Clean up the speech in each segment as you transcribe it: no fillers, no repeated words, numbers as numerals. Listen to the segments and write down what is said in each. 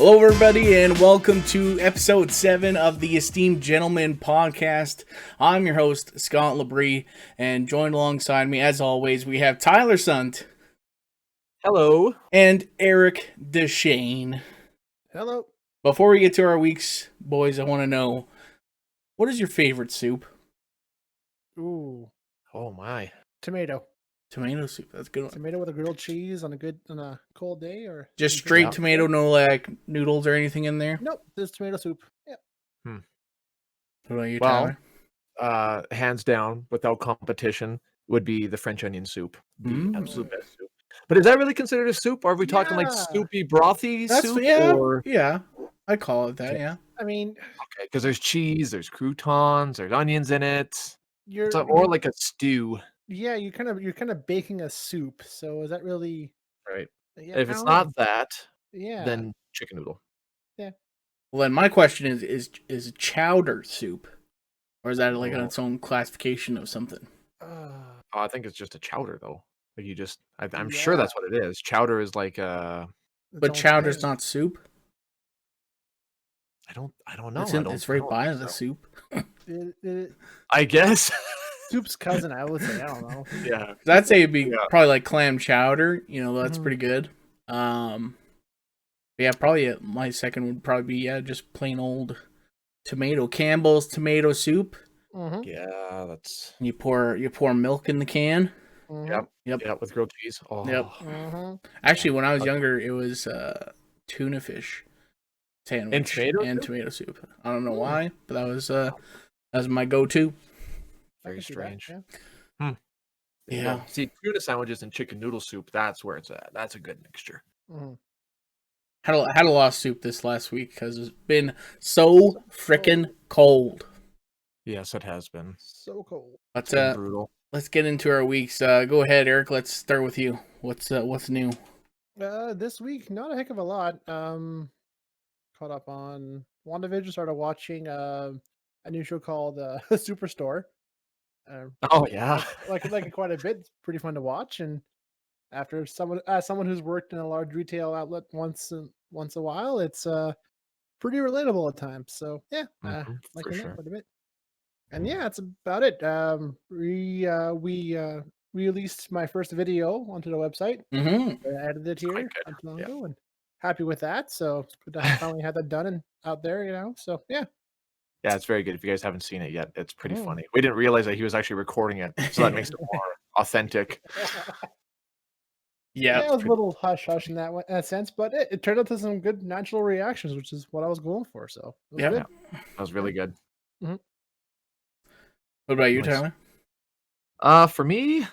Hello, everybody, and welcome to episode 7 of the Esteemed Gentlemen podcast. I'm your host, Scott Labrie, and joined alongside me, as always, we have Tyler Sunt. Hello. And Eric Deshane. Hello. Before we get to our weeks, boys, I want to know, what is your favorite soup? Ooh, Oh my. tomato. Tomato soup, that's a good one. Tomato with a grilled cheese on a cold day, or Just straight tomato, no like noodles or anything in there? Nope, just tomato soup. Yeah. What about you, Well, Tyler? hands down, without competition, would be the French onion soup. The absolute Mm. best soup. But is that really considered a soup? Are we talking like Yeah. soupy, brothy soup? Or... yeah, I call it that, Okay. yeah. I mean, Okay, because there's cheese, there's croutons, there's onions in it. you're It's more like a stew. yeah, you're kind of baking a soup. So is that really Right. yeah, If I it's don't not know. that, Yeah. then chicken noodle. Well, then my question is chowder soup? Or is that like on Oh. its own classification of something? I think it's just a chowder though. Like you just, I'm sure that's what it is. Chowder is like its But own chowder's thing. not soup? I don't know. It's right by the soup. I guess. Soup's cousin, I would say. I don't know. Yeah. I'd say it'd be Yeah. probably like clam chowder. You know, that's Mhm. pretty good. Yeah, probably my second would probably be just plain old tomato. Campbell's tomato soup. Mm-hmm. Yeah, that's. You pour milk in the can. Yep. Yep. Yeah, with grilled cheese. Oh. Yep. Mm-hmm. Actually, when I was younger, it was tuna fish sandwich And tomato soup? soup. I don't know why, but that was my go-to. Very strange. Yeah. Yeah. See, tuna sandwiches and chicken noodle soup, that's where it's at. That's a good mixture. Mhm. Had a lot of soup this last week because it's been so freaking cold. Yes, it has been. So cold. But It's been brutal. let's get into our weeks. Go ahead, Eric. Let's start with you. What's new? This week, not a heck of a lot. Caught up on WandaVision. Started watching a new show called Superstore. Oh, yeah. like it quite a bit. It's pretty fun to watch. And after someone who's worked in a large retail outlet once a while, it's pretty relatable at times. So yeah, liking sure. that quite a bit. And yeah, that's about it. We released my first video onto the website. Mm-hmm. I edited it here quite good. not too long Yeah. ago, and happy with that. So it's good to finally have that done and out there, you know. So yeah. Yeah, it's very good. If you guys haven't seen it yet, it's pretty Mm. funny. We didn't realize that he was actually recording it, so that makes it more authentic. Yeah. It was a little hush hush in that sense, but it turned out to some good natural reactions, which is what I was going for. So it was Yeah. good. That was really good. What about you, Nice. Tyler? For me,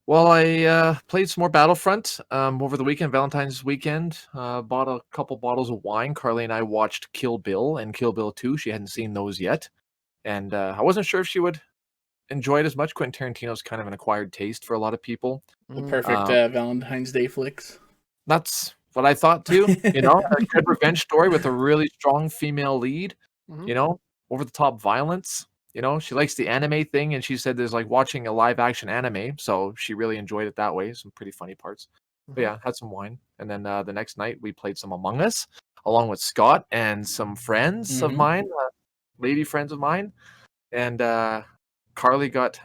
well, I played some more Battlefront over the weekend, Valentine's weekend. Bought a couple bottles of wine. Carly and I watched Kill Bill and Kill Bill 2. She hadn't seen those yet. And I wasn't sure if she would enjoy it as much. Quentin Tarantino's kind of an acquired taste for a lot of people. The perfect Valentine's Day flicks. That's what I thought too. You know, a good revenge story with a really strong female lead. Mhm. You know, over the top violence. You know, she likes the anime thing, and she said there's like watching a live action anime, so she really enjoyed it that way. Some pretty funny parts. But yeah, had some wine, and then the next night we played some Among Us along with Scott and some friends of Mhm. mine, lady friends of mine, and Carly got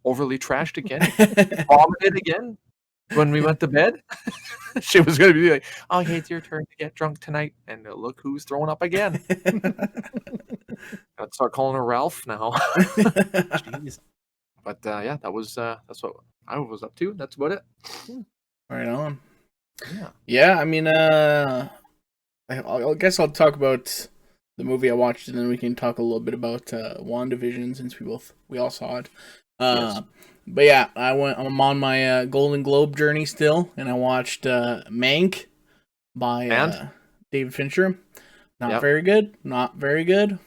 overly trashed again, vomited again when we went to bed. She was going to be like, "Okay, it's your turn to get drunk tonight," and look who's throwing up again. I'd start calling her Ralph now. Jeez. But yeah, that's what I was up to. That's about it. Right on. Yeah. Yeah, I mean, I guess I'll talk about the movie I watched, and then we can talk a little bit about WandaVision since we all saw it. Yes. But yeah, I'm on my Golden Globe journey still, and I watched Mank by David Fincher. Not very good. Not very good.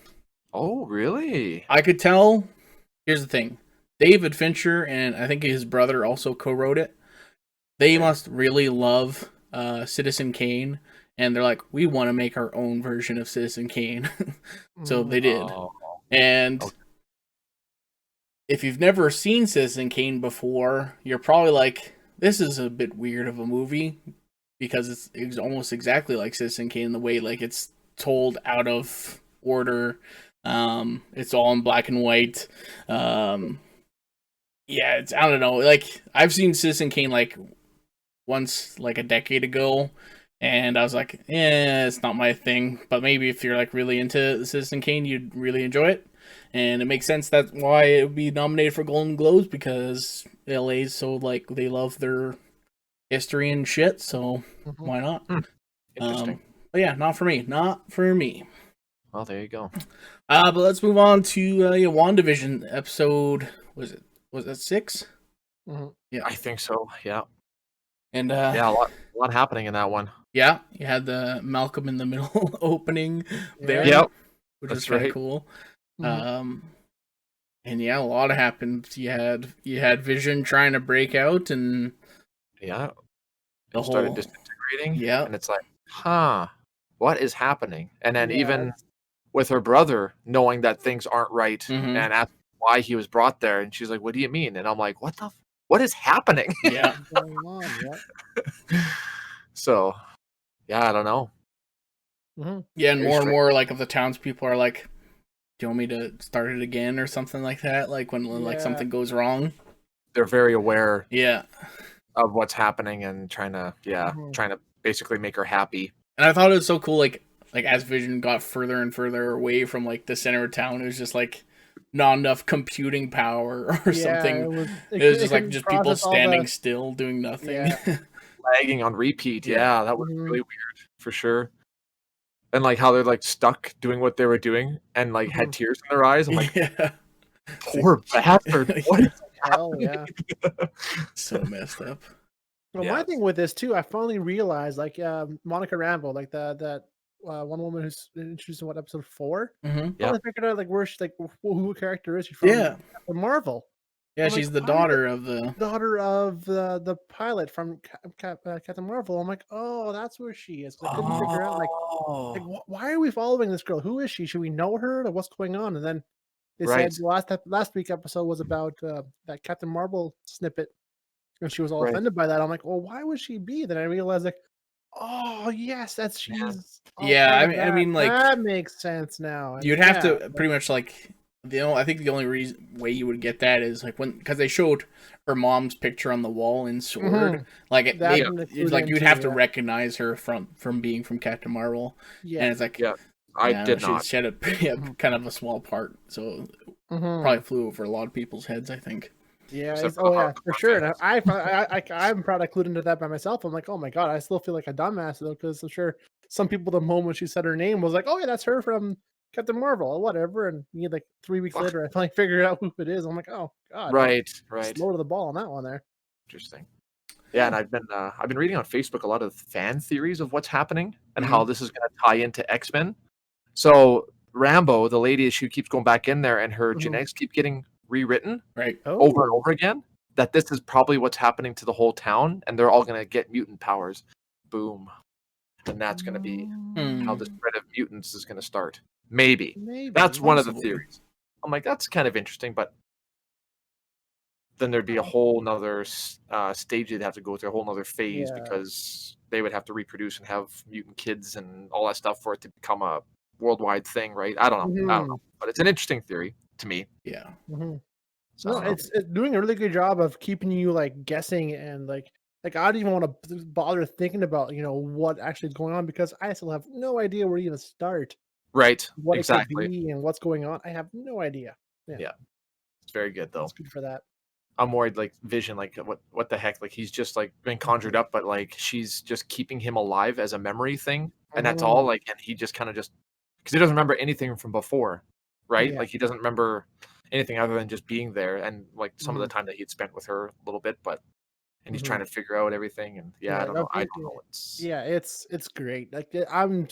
Oh, really? I could tell. Here's the thing: David Fincher and I think his brother also co-wrote it. They must really love Citizen Kane, and they're like, we want to make our own version of Citizen Kane. So they did. Oh, And okay. if you've never seen Citizen Kane before, you're probably like, this is a bit weird of a movie because it's almost exactly like Citizen Kane in the way like it's told out of order. It's all in black and white. Yeah, it's, I don't know. Like, I've seen Citizen Kane like once, like a decade ago, and I was like, it's not my thing. But maybe if you're like really into Citizen Kane, you'd really enjoy it. And it makes sense that's why it would be nominated for Golden Globes, because LA's so like they love their history and shit. So why not? Interesting. But yeah, not for me. Not for me. Well, there you go. But let's move on to WandaVision episode. Was that 6? Yeah, I think so. Yeah. And Yeah, a lot happening in that one. yeah, you had the Malcolm in the Middle opening there, Yep, which that's was kind of right. cool. And yeah, a lot happened. You had Vision trying to break out, and Yeah. the It started whole disintegrating. yeah. And it's like, what is happening? And then Yeah, even with her brother knowing that things aren't right Mhm. and asking why he was brought there, and she's like, "What do you mean?" And I'm like, what is happening? Yeah, what's going on? Yep. So, yeah, I don't know. yeah, and Very more and strange. more like of the townspeople are like, "Do you want me to start it again or something like that?" Like when like Yeah. something goes wrong. They're very aware Yeah, of what's happening and trying to basically make her happy. and I thought it was so cool. Like as Vision got further and further away from like the center of town, it was just like not enough computing power or something. It was Just like couldn't just people process all standing the still doing nothing. Yeah. Lagging on repeat. Yeah. Yeah, that was really weird for sure. And like how they're like stuck doing what they were doing and like had tears in their eyes. I'm like, Yeah. poor bastard. What is hell, happening? yeah. So messed up. Well, Yeah. my thing with this too, I finally realized, like, Monica Rambeau, like that one woman who's introduced in what, episode 4. Mm-hmm. Yeah. Finally figured out like where she, like who her character is. She's from Yeah. Captain Marvel. Yeah, I'm like, she's the why daughter of the. daughter of the pilot from Captain Marvel. I'm like, oh, that's where she is. 'Cause I couldn't figure out like why are we following this girl? Who is she? Should we know her? Like, what's going on? And then they Right. said last week episode was about that Captain Marvel snippet, and she was all Right. offended by that. I'm like, well, why would she be? Then I realized like, oh yes, that's she's. all Yeah, part I of mean, that. like That makes sense now. And you'd have yeah, to pretty much like I think the only way you would get that is like because they showed her mom's picture on the wall in Sword. Mhm. Like That it's included like you'd too, have to yeah. recognize her from being from Captain Marvel, Yeah. and it's like Yeah. I did not. She had a kind of a small part, so probably flew over a lot of people's heads. I think. Yeah, Except it's, for the yeah, for hardcore sure. And fans. I'm proud I clued into that by myself. I'm like, oh my god, I still feel like a dumbass though, because I'm sure some people the moment she said her name was like, oh yeah, that's her from Captain Marvel or whatever. And me like 3 weeks Fuck. later, I finally figured out who it is. I'm like, oh god, Right. slow to the ball on that one there. Interesting. Yeah, and I've been reading on Facebook a lot of fan theories of what's happening and how this is going to tie into X-Men. So Rambo, the lady, she keeps going back in there, and her genetics keep getting rewritten Right. over and over again. That this is probably what's happening to the whole town, and they're all going to get mutant powers. Boom, and that's going to be how the spread of mutants is going to start. Maybe that's one of the possibly. theories. I'm like, that's kind of interesting, but then there'd be a whole nother stage they'd have to go through, a whole nother phase, because they would have to reproduce and have mutant kids and all that stuff for it to become a worldwide thing, right? I don't know, but it's an interesting theory to me. Yeah. So, No, it's doing a really good job of keeping you like guessing and like I don't even want to bother thinking about what actually is going on, because I still have no idea where to even start. right, What it exactly. could be and what's going on. I have no idea. Yeah, it's very good though. It's good for that. I'm worried, like Vision, like what the heck? Like he's just like been conjured up, but like she's just keeping him alive as a memory thing, and that's all. Like, and he just kind of because he doesn't remember anything from before, right? Yeah. Like he doesn't remember anything other than just being there and like some of the time that he'd spent with her a little bit, and he's trying to figure out everything. And I don't know. I don't know. It's great. Like I'm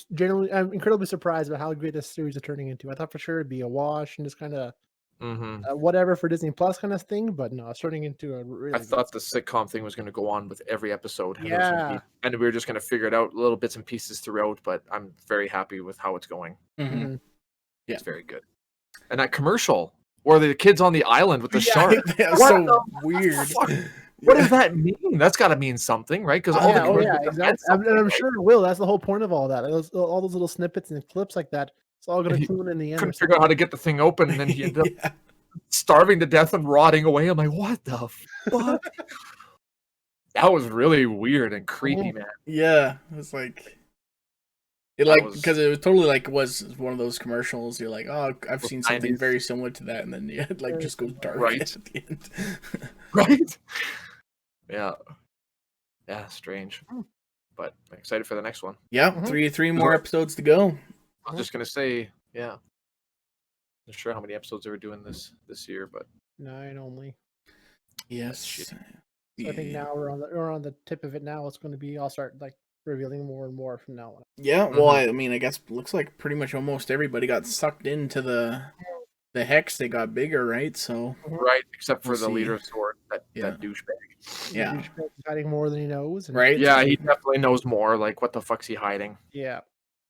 incredibly surprised about how great this series is turning into. I thought for sure it'd be a wash and just kind of whatever for Disney Plus kind of thing, but no, it's turning into a really. I thought the sitcom thing was going to go on with every episode. And Yeah. and we were just going to figure it out little bits and pieces throughout, but I'm very happy with how it's going. Yeah. It's very good. And that commercial where the kids on the island with the shark. That's so weird. what does that mean? That's got to mean something, right? Because all the commercials have meant exactly. something, And I'm right? sure it will. That's the whole point of all that. All those little snippets and clips like that. It's all going And to he clue in the end. couldn't figure out how to get the thing open, and then he ended up Yeah. starving to death and rotting away. I'm like, what the fuck? That was really weird and creepy, man. Yeah, it's like it, That like was because it was totally like was one of those commercials. You're like, oh, I've seen something 90s. very similar to that, and then yeah, it like Very just goes dark Right. at the end. right. Yeah, yeah, strange. Hmm. But I'm excited for the next one. Yeah, Mhm. three more episodes to go. I was just gonna say, yeah. Not sure how many episodes they were doing this year, but 9 only. Yes. shitty. So I think now we're on the tip of it. Now it's going to be. I'll start like revealing more and more from now on. Yeah, well, Mhm. I mean, I guess looks like pretty much almost everybody got sucked into the hex. They got bigger, right? So Right, except for We'll the see. leader of sword, that Yeah. douchebag. Yeah. Douchebag's hiding more than he knows. And, right. Yeah, he definitely knows more. Like, what the fuck's he hiding? Yeah.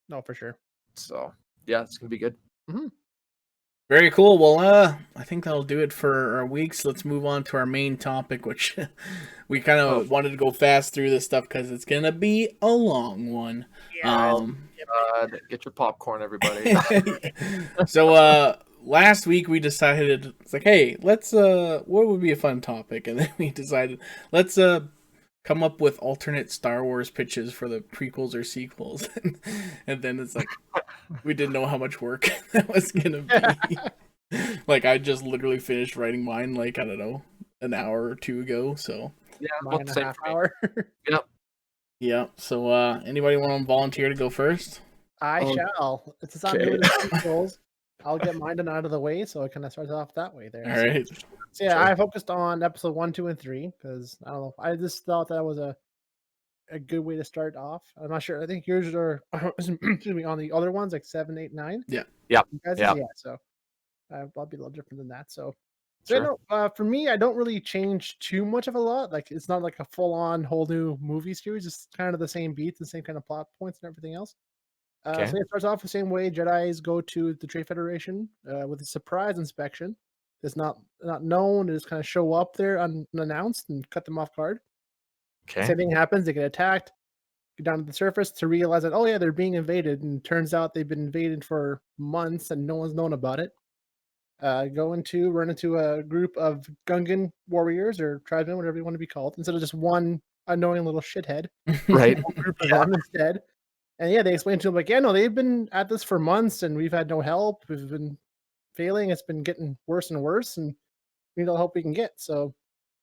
No, for sure. So, yeah, it's gonna be good. Very cool. Well, I think that'll do it for our weeks. Let's move on to our main topic, which we kind of wanted to go fast through this stuff because it's gonna be a long one. Get your popcorn, everybody. So last week we decided it's like, hey, let's what would be a fun topic, and then we decided let's come up with alternate Star Wars pitches for the prequels or sequels, and then it's like we didn't know how much work that was gonna be. Like I just literally finished writing mine like I don't know an hour or two ago. So Yeah, Mine about and the a same half for me. hour. Yep. yeah. So anybody want to volunteer to go first? I Oh, shall. Since I'm okay. doing the sequels, I'll get mine done out of the way, so it kind of starts off that way there. All right. So yeah, Sure. I focused on episode 1, 2, and 3 because I don't know. I just thought that was a good way to start off. I'm not sure. I think yours are excuse me on the other ones like 7, 8, 9. Yeah. Yep. You guys, Yeah. yeah. So I'll be a little different than that. So Sure. yeah, no, for me, I don't really change too much of a lot. Like it's not like a full on whole new movie series. It's kind of the same beats, the same kind of plot points and everything else. Okay. So it starts off the same way. Jedi's go to the Trade Federation with a surprise inspection. It's not known. They just kind of show up there unannounced and cut them off guard. Okay. Same thing happens. They get attacked. Get down to the surface to realize that yeah, they're being invaded, and turns out they've been invaded for months and no one's known about it. Run into a group of Gungan warriors or tribesmen, whatever you want to be called, instead of just one annoying little shithead. Right. A group of them instead. And yeah, they explain to him like, yeah, no, they've been at this for months and we've had no help. We've been failing. It's been getting worse and worse, and we need all the help we can get. So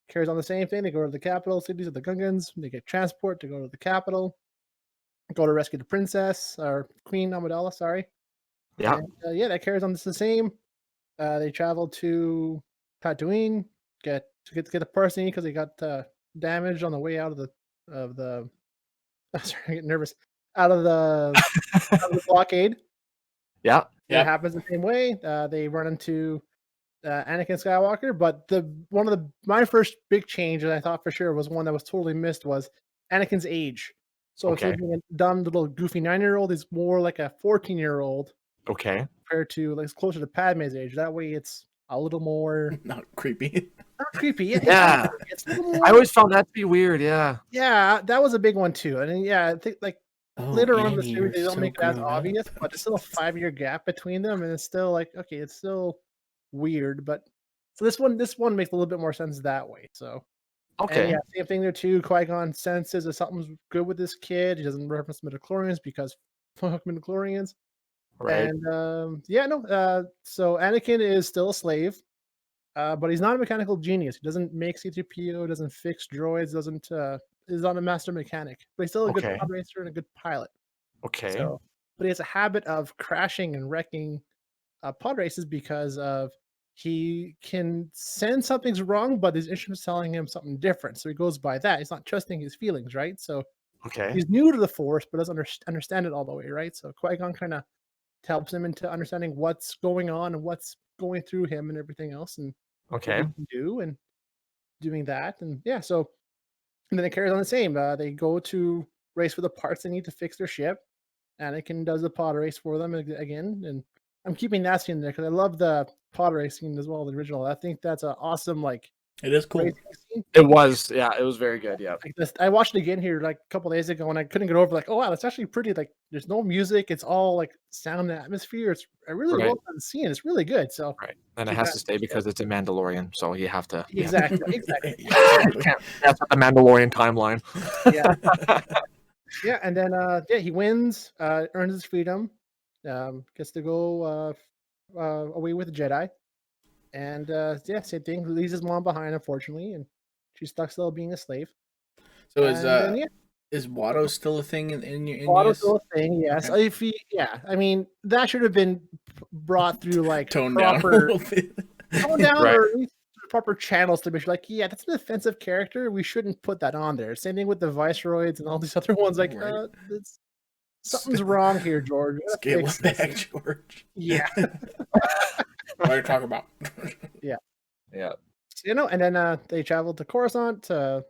carries on the same thing. They go to the capital cities of the Gungans. They get transport to go to the capital, go to rescue the princess or Queen Amidala. Sorry. Yeah. And, yeah, that carries on. It's the same. They travel to Tatooine, get the person because they got damaged on the way out of the. Sorry, I get nervous. Out of the blockade. Yeah. It happens the same way. They run into Anakin Skywalker, but my first big change that I thought for sure was one that was totally missed was Anakin's age. So instead of being a dumb little goofy 9-year-old, he's more like a 14-year-old Okay. compared to like closer to Padme's age. That way, it's a little more Not creepy. not creepy. Yeah. It's a little more, I always found that to be weird. Yeah. yeah, that was a big one too. And then, yeah, I think like Oh, later on in the Annie, series, they you're don't so make it as grown up. obvious, but it's still a 5-year gap between them, and it's still like okay, it's still weird. But so this one makes a little bit more sense that way. So and Okay. yeah, same thing there too. Qui-Gon senses that something's good with this kid. He doesn't reference midichlorians because fuck midichlorians. Right. And yeah, no. So Anakin is still a slave, but he's not a mechanical genius. He doesn't make C-3PO, doesn't fix droids, doesn't is not a master mechanic. But he's still a good Okay. pod racer and a good pilot. Okay. So, but he has a habit of crashing and wrecking pod races because of he can sense something's wrong, but his instrument's telling him something different. So he goes by that. He's not trusting his feelings, right? So Okay. he's new to the Force, but doesn't understand it all the way, right? So Qui-Gon kind of helps him into understanding what's going on and what's going through him and everything else, and what Okay. he can do and doing that. And yeah, so and then it carries on the same. They go to race for the parts they need to fix their ship. Anakin does the pod race for them again, and I'm keeping that scene there because I love the pod racing as well, the original. I think that's an awesome like It is cool. racing scene. It was, yeah, it was very good. Yeah, Like this, I watched it again here like a couple days ago, and I couldn't get over like, oh wow, it's actually pretty. Like, there's no music; it's all like sound and atmosphere. It's a really right, well done scene. It's really good. So right. And it keep has that. to stay because it's a Mandalorian, so you have to. Yeah, Exactly, exactly. Yeah, exactly. can't mess with the Mandalorian timeline. Yeah, yeah, and then yeah, he wins, earns his freedom, gets to go away with the Jedi, and yeah, same thing. Leaves his mom behind, unfortunately, and she's stuck still being a slave. So And then yeah, is Watto still a thing in auto's US? still a thing. Yes, Okay. if he, yeah, I mean that should have been brought through like Tone down a proper little bit. tone down, Right. or at least proper channels to be sure, like, yeah, that's an offensive character. We shouldn't put that on there. Same thing with the Viceroids and all these other ones. Like, Right. it's something's wrong here, George. We gotta Scale fix it this. back, George. Yeah, What are you talking about? Yeah. you know. And then they traveled to Coruscant to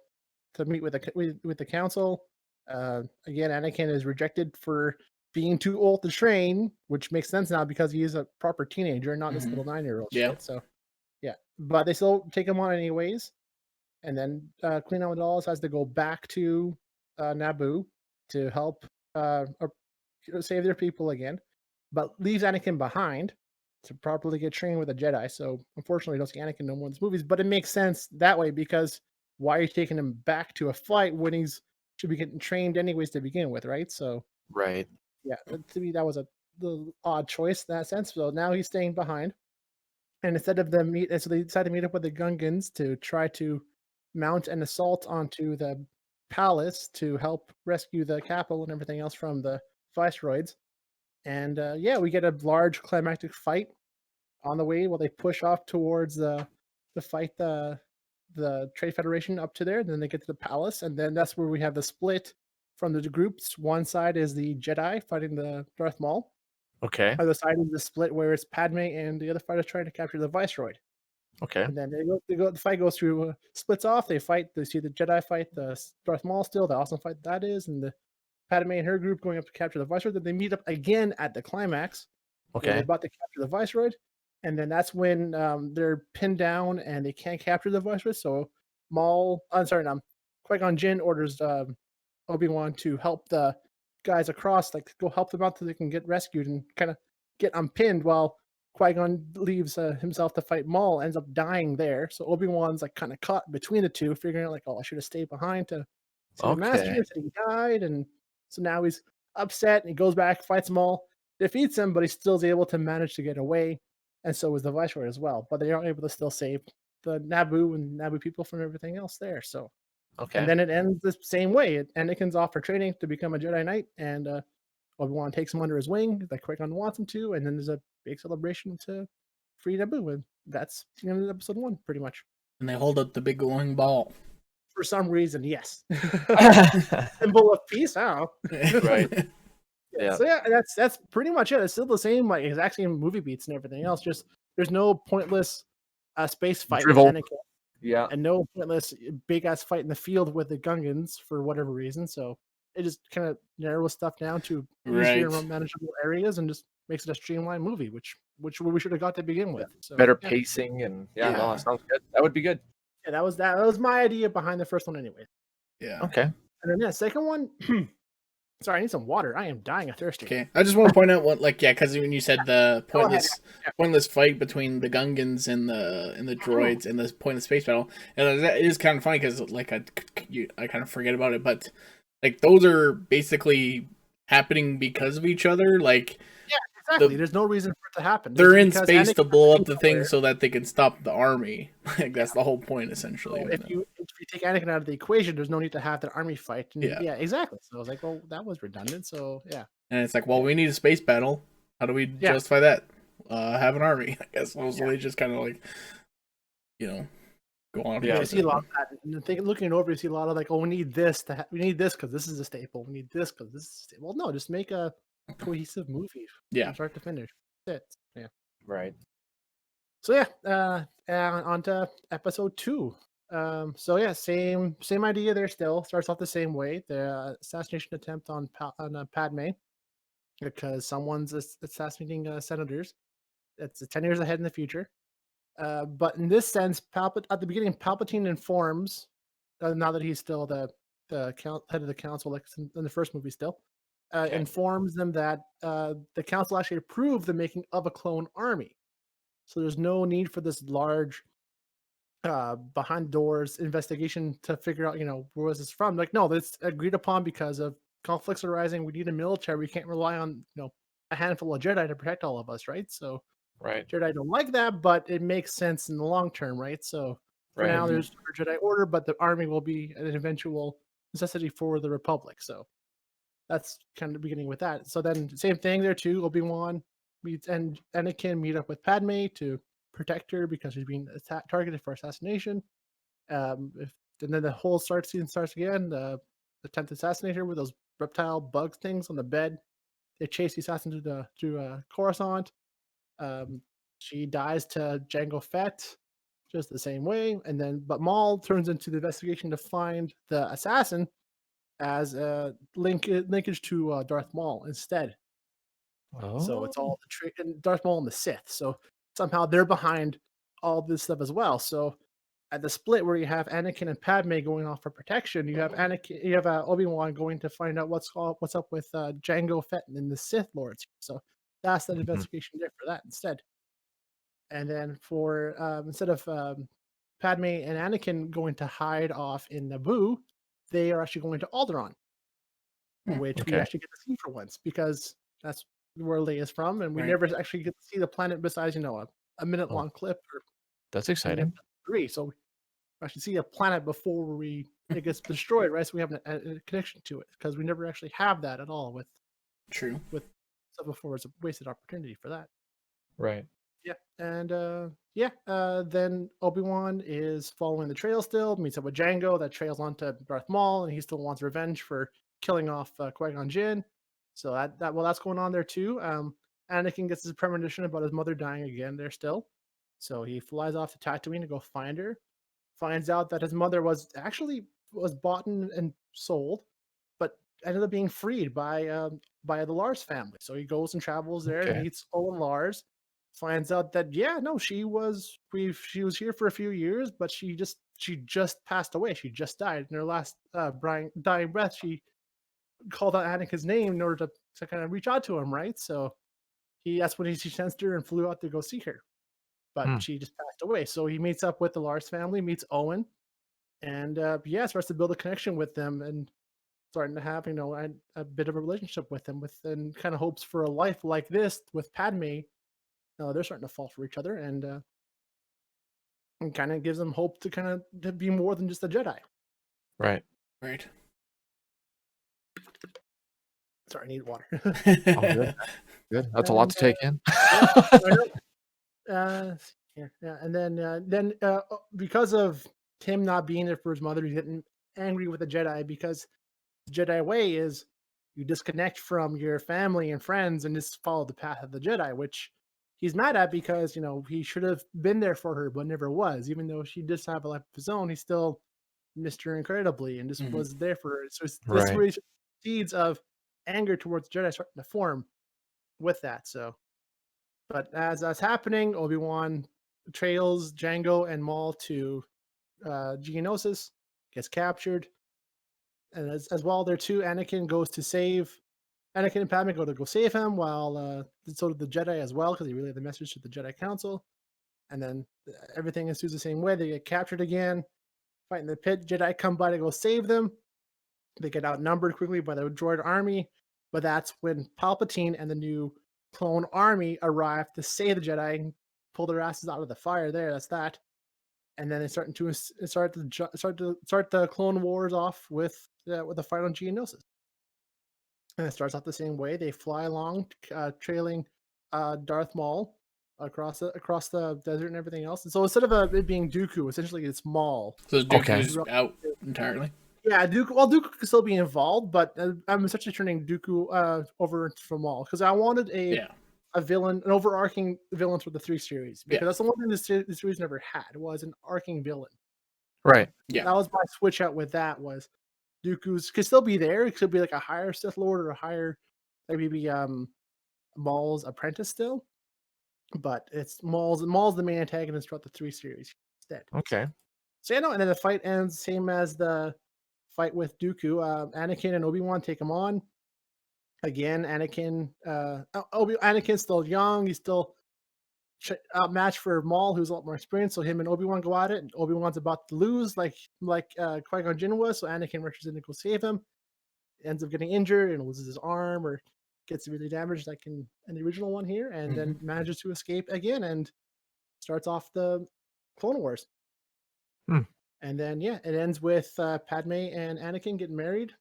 meet with the council. Again, Anakin is rejected for being too old to train, which makes sense now because he is a proper teenager, not this Mhm. little 9-year-old Yeah. shit. So yeah, but they still take him on anyways. And then Queen Amidala has to go back to Naboo to help save their people again, but leaves Anakin behind to properly get trained with a Jedi. So unfortunately, we don't see Anakin no more in these movies, but it makes sense that way because why are you taking him back to a fight when he's should be getting trained anyways to begin with, right? So Right. yeah, to me that was a little odd choice in that sense. So now he's staying behind, and instead of them meet, and so they decide to meet up with the Gungans to try to mount an assault onto the palace to help rescue the capital and everything else from the viceroids. And yeah, we get a large climactic fight on the way while they push off towards the fight the Trade Federation up to there. Then they get to the palace, and then that's where we have the split from the groups. One side is the Jedi fighting the Darth Maul. Okay. Other side is the split where it's Padme and the other fighter trying to capture the Viceroy. Okay. And then the fight goes through, splits off. They fight. They see the Jedi fight the Darth Maul still. The awesome fight that is, and the Padme and her group going up to capture the Viceroy. Then they meet up again at the climax where they're Okay. about to capture the Viceroy, and then that's when they're pinned down and they can't capture the Viceroy. So Maul, I'm sorry, Qui-Gon Jinn orders Obi-Wan to help the guys across, like go help them out so they can get rescued and kind of get unpinned while Qui-Gon leaves himself to fight Maul, ends up dying there. So Obi-Wan's like kind of caught between the two, figuring out like, oh, I should have stayed behind to see the master. Okay. So he died, and so now he's upset and he goes back, fights Maul, defeats him, but he still is able to manage to get away. And so is the Viceroy as well. But they aren't able to still save the Naboo and Naboo people from everything else there. So Okay. and then it ends the same way. Anakin's off for training to become a Jedi Knight, and Obi-Wan takes him under his wing, like Qui-Gon wants him to, and then there's a big celebration to free Naboo, and that's the end of episode 1, pretty much. And they hold up the big glowing ball. For some reason, yes. Symbol of peace, how? Right. Yeah. So yeah, that's pretty much it. It's still the same, like exact same movie beats and everything else. Just there's no pointless space fight Drivel. with Anakin, Yeah. and no pointless big ass fight in the field with the Gungans for whatever reason. So it just kind of narrows stuff down to easier, Right. manageable areas, and just makes it a streamlined movie, which we should have got to begin with. So Better yeah, pacing and no, Yeah. that sounds good. That would be good. yeah, that was my idea behind the first one, anyway. Yeah. Okay. And then yeah, second one. Sorry, I need some water. I am dying of thirsty. Okay. I just want to point out what, like, yeah, because when you said the Go ahead. pointless fight between the Gungans and the droids and the pointless space battle, and that is kind of funny because like I kind of forget about it, but like those are basically happening because of each other. Like Exactly. There's no reason for it to happen. they're in Because space to Anakin blow doesn't up the go thing nowhere. so that they can stop the army. Like that's the whole point, essentially. So if you take Anakin out of the equation, there's no need to have the army fight. And Yeah. yeah, exactly. So I was like, well, that was redundant. So yeah, And it's like, well, we need a space battle. How do we Yeah. justify that? Have an army, I guess. So they just kind of like, go on. Yeah. you with see a it. lot of that. And looking it over, you see a lot of like, oh, we need this we need this because this is a staple. We need this because this is a staple. Well, no, just make a cohesive movie Yeah. from start to finish. That's it. Yeah. Right. So yeah, on to episode 2. So yeah, same idea there. Still starts off the same way. The assassination attempt on Padme, because someone's assassinating senators. It's 10 years ahead in the future. But in this sense, at the beginning, Palpatine informs, now that he's still the head of the council, like in the first movie, still Okay. informs them that the council actually approved the making of a clone army. So there's no need for this large behind doors investigation to figure out, where was this from? Like, no, that's agreed upon because of conflicts arising. We need a military. We can't rely on, a handful of Jedi to protect all of us, right? So Right. Jedi don't like that, but it makes sense in the long term, right? So for Right. now, there's a Jedi Order, but the army will be an eventual necessity for the Republic. So that's kind of beginning with that. So then, same thing there too. Obi-Wan meets and Anakin meet up with Padme to protect her because she's being targeted for assassination. And then the whole scene starts again. The attempt to assassinate her with those reptile bug things on the bed. They chase the assassin to Coruscant. Um, she dies to Jango Fett, just the same way. And then, but Maul turns into the investigation to find the assassin as a linkage to Darth Maul instead. So it's Oh. all the and Darth Maul and the Sith. So somehow they're behind all this stuff as well. So at the split where you have Anakin and Padme going off for protection, you have Obi-Wan going to find out what's up with Jango Fett and the Sith Lords. So that's that Mhm. investigation there for that instead. And then for instead of Padme and Anakin going to hide off in Naboo, they are actually going to Alderaan, which we Okay. actually get to see for once because that's where Leia is from, and we Right. never actually get to see the planet besides a minute Oh, long clip or that's in exciting. episode 3. So we actually see a planet before it gets destroyed, right? So we have a connection to it because we never actually have that at all True. with stuff before. It's a wasted opportunity for that. Right. Yeah, and then Obi-Wan is following the trail still, meets up with Django that trails onto Darth Maul, and he still wants revenge for killing off Qui-Gon Jinn. So that's going on there too. Anakin gets his premonition about his mother dying again there still. So he flies off to Tatooine to go find her. Finds out that his mother was bought and sold, but ended up being freed by the Lars family. So he goes and travels there and Okay. meets Owen Lars. Finds out that no, she was here for a few years, but she just passed away. She just died in her last dying breath. She called out Anakin's name in order to kind of reach out to him, right? So that's when she sensed her and flew out to go see her. But Hmm. she just passed away. So he meets up with the Lars family, meets Owen, and starts to build a connection with them and starting to have a bit of a relationship with them, and kind of hopes for a life like this with Padme. They're starting to fall for each other, and kind of gives them hope to be more than just a Jedi. Right. Right. Sorry, I need water. Oh, good. Good. That's a lot to take in. And then because of him not being there for his mother, he's getting angry with the Jedi because the Jedi way is you disconnect from your family and friends and just follow the path of the Jedi, which he's mad at because he should have been there for her but never was. Even though she does have a life of his own, he still missed her incredibly and just Mhm. was there for her. So this Right. really seeds of anger towards Jedi starting to form with that. So, but as that's happening, Obi-Wan trails Django and Maul to Geonosis, gets captured, and as well there too, Anakin and Padme go to go save him, while so did the Jedi as well because he relayed the message to the Jedi Council, and then everything ensues the same way. They get captured again, fight in the pit. Jedi come by to go save them. They get outnumbered quickly by the droid army, but that's when Palpatine and the new clone army arrive to save the Jedi and pull their asses out of the fire. That's that. And then they start the Clone Wars off with the fight on Geonosis. And it starts off the same way. They fly along, trailing Darth Maul across the desert and everything else. And so instead of it being Dooku, essentially it's Maul. So Okay. Dooku's out entirely. Yeah, Dooku. Well, Dooku could still be involved, but I'm essentially turning Dooku over from Maul because I wanted a villain, an overarching villain for the 3 series, because that's the one thing the series never had, was an arcing villain. Right. Yeah. That was my switch out with that. Was Dooku's could still be there. It could be like a higher Sith Lord or a higher, like maybe Maul's apprentice still. but it's Maul's the main antagonist throughout the 3 series instead. Okay. So yeah, no, and then the fight ends same as the fight with Dooku. Anakin and Obi-Wan take him on. Again, Anakin's still young. He's still outmatched for Maul, who's a lot more experienced. So him and Obi-Wan go at it, and Obi-Wan's about to lose, like Qui-Gon Jinn was. So Anakin rushes in to go save him. Ends up getting injured and loses his arm or gets severely damaged, like in the original one here, and then manages to escape again and starts off the Clone Wars. And then yeah, it ends with Padme and Anakin getting married,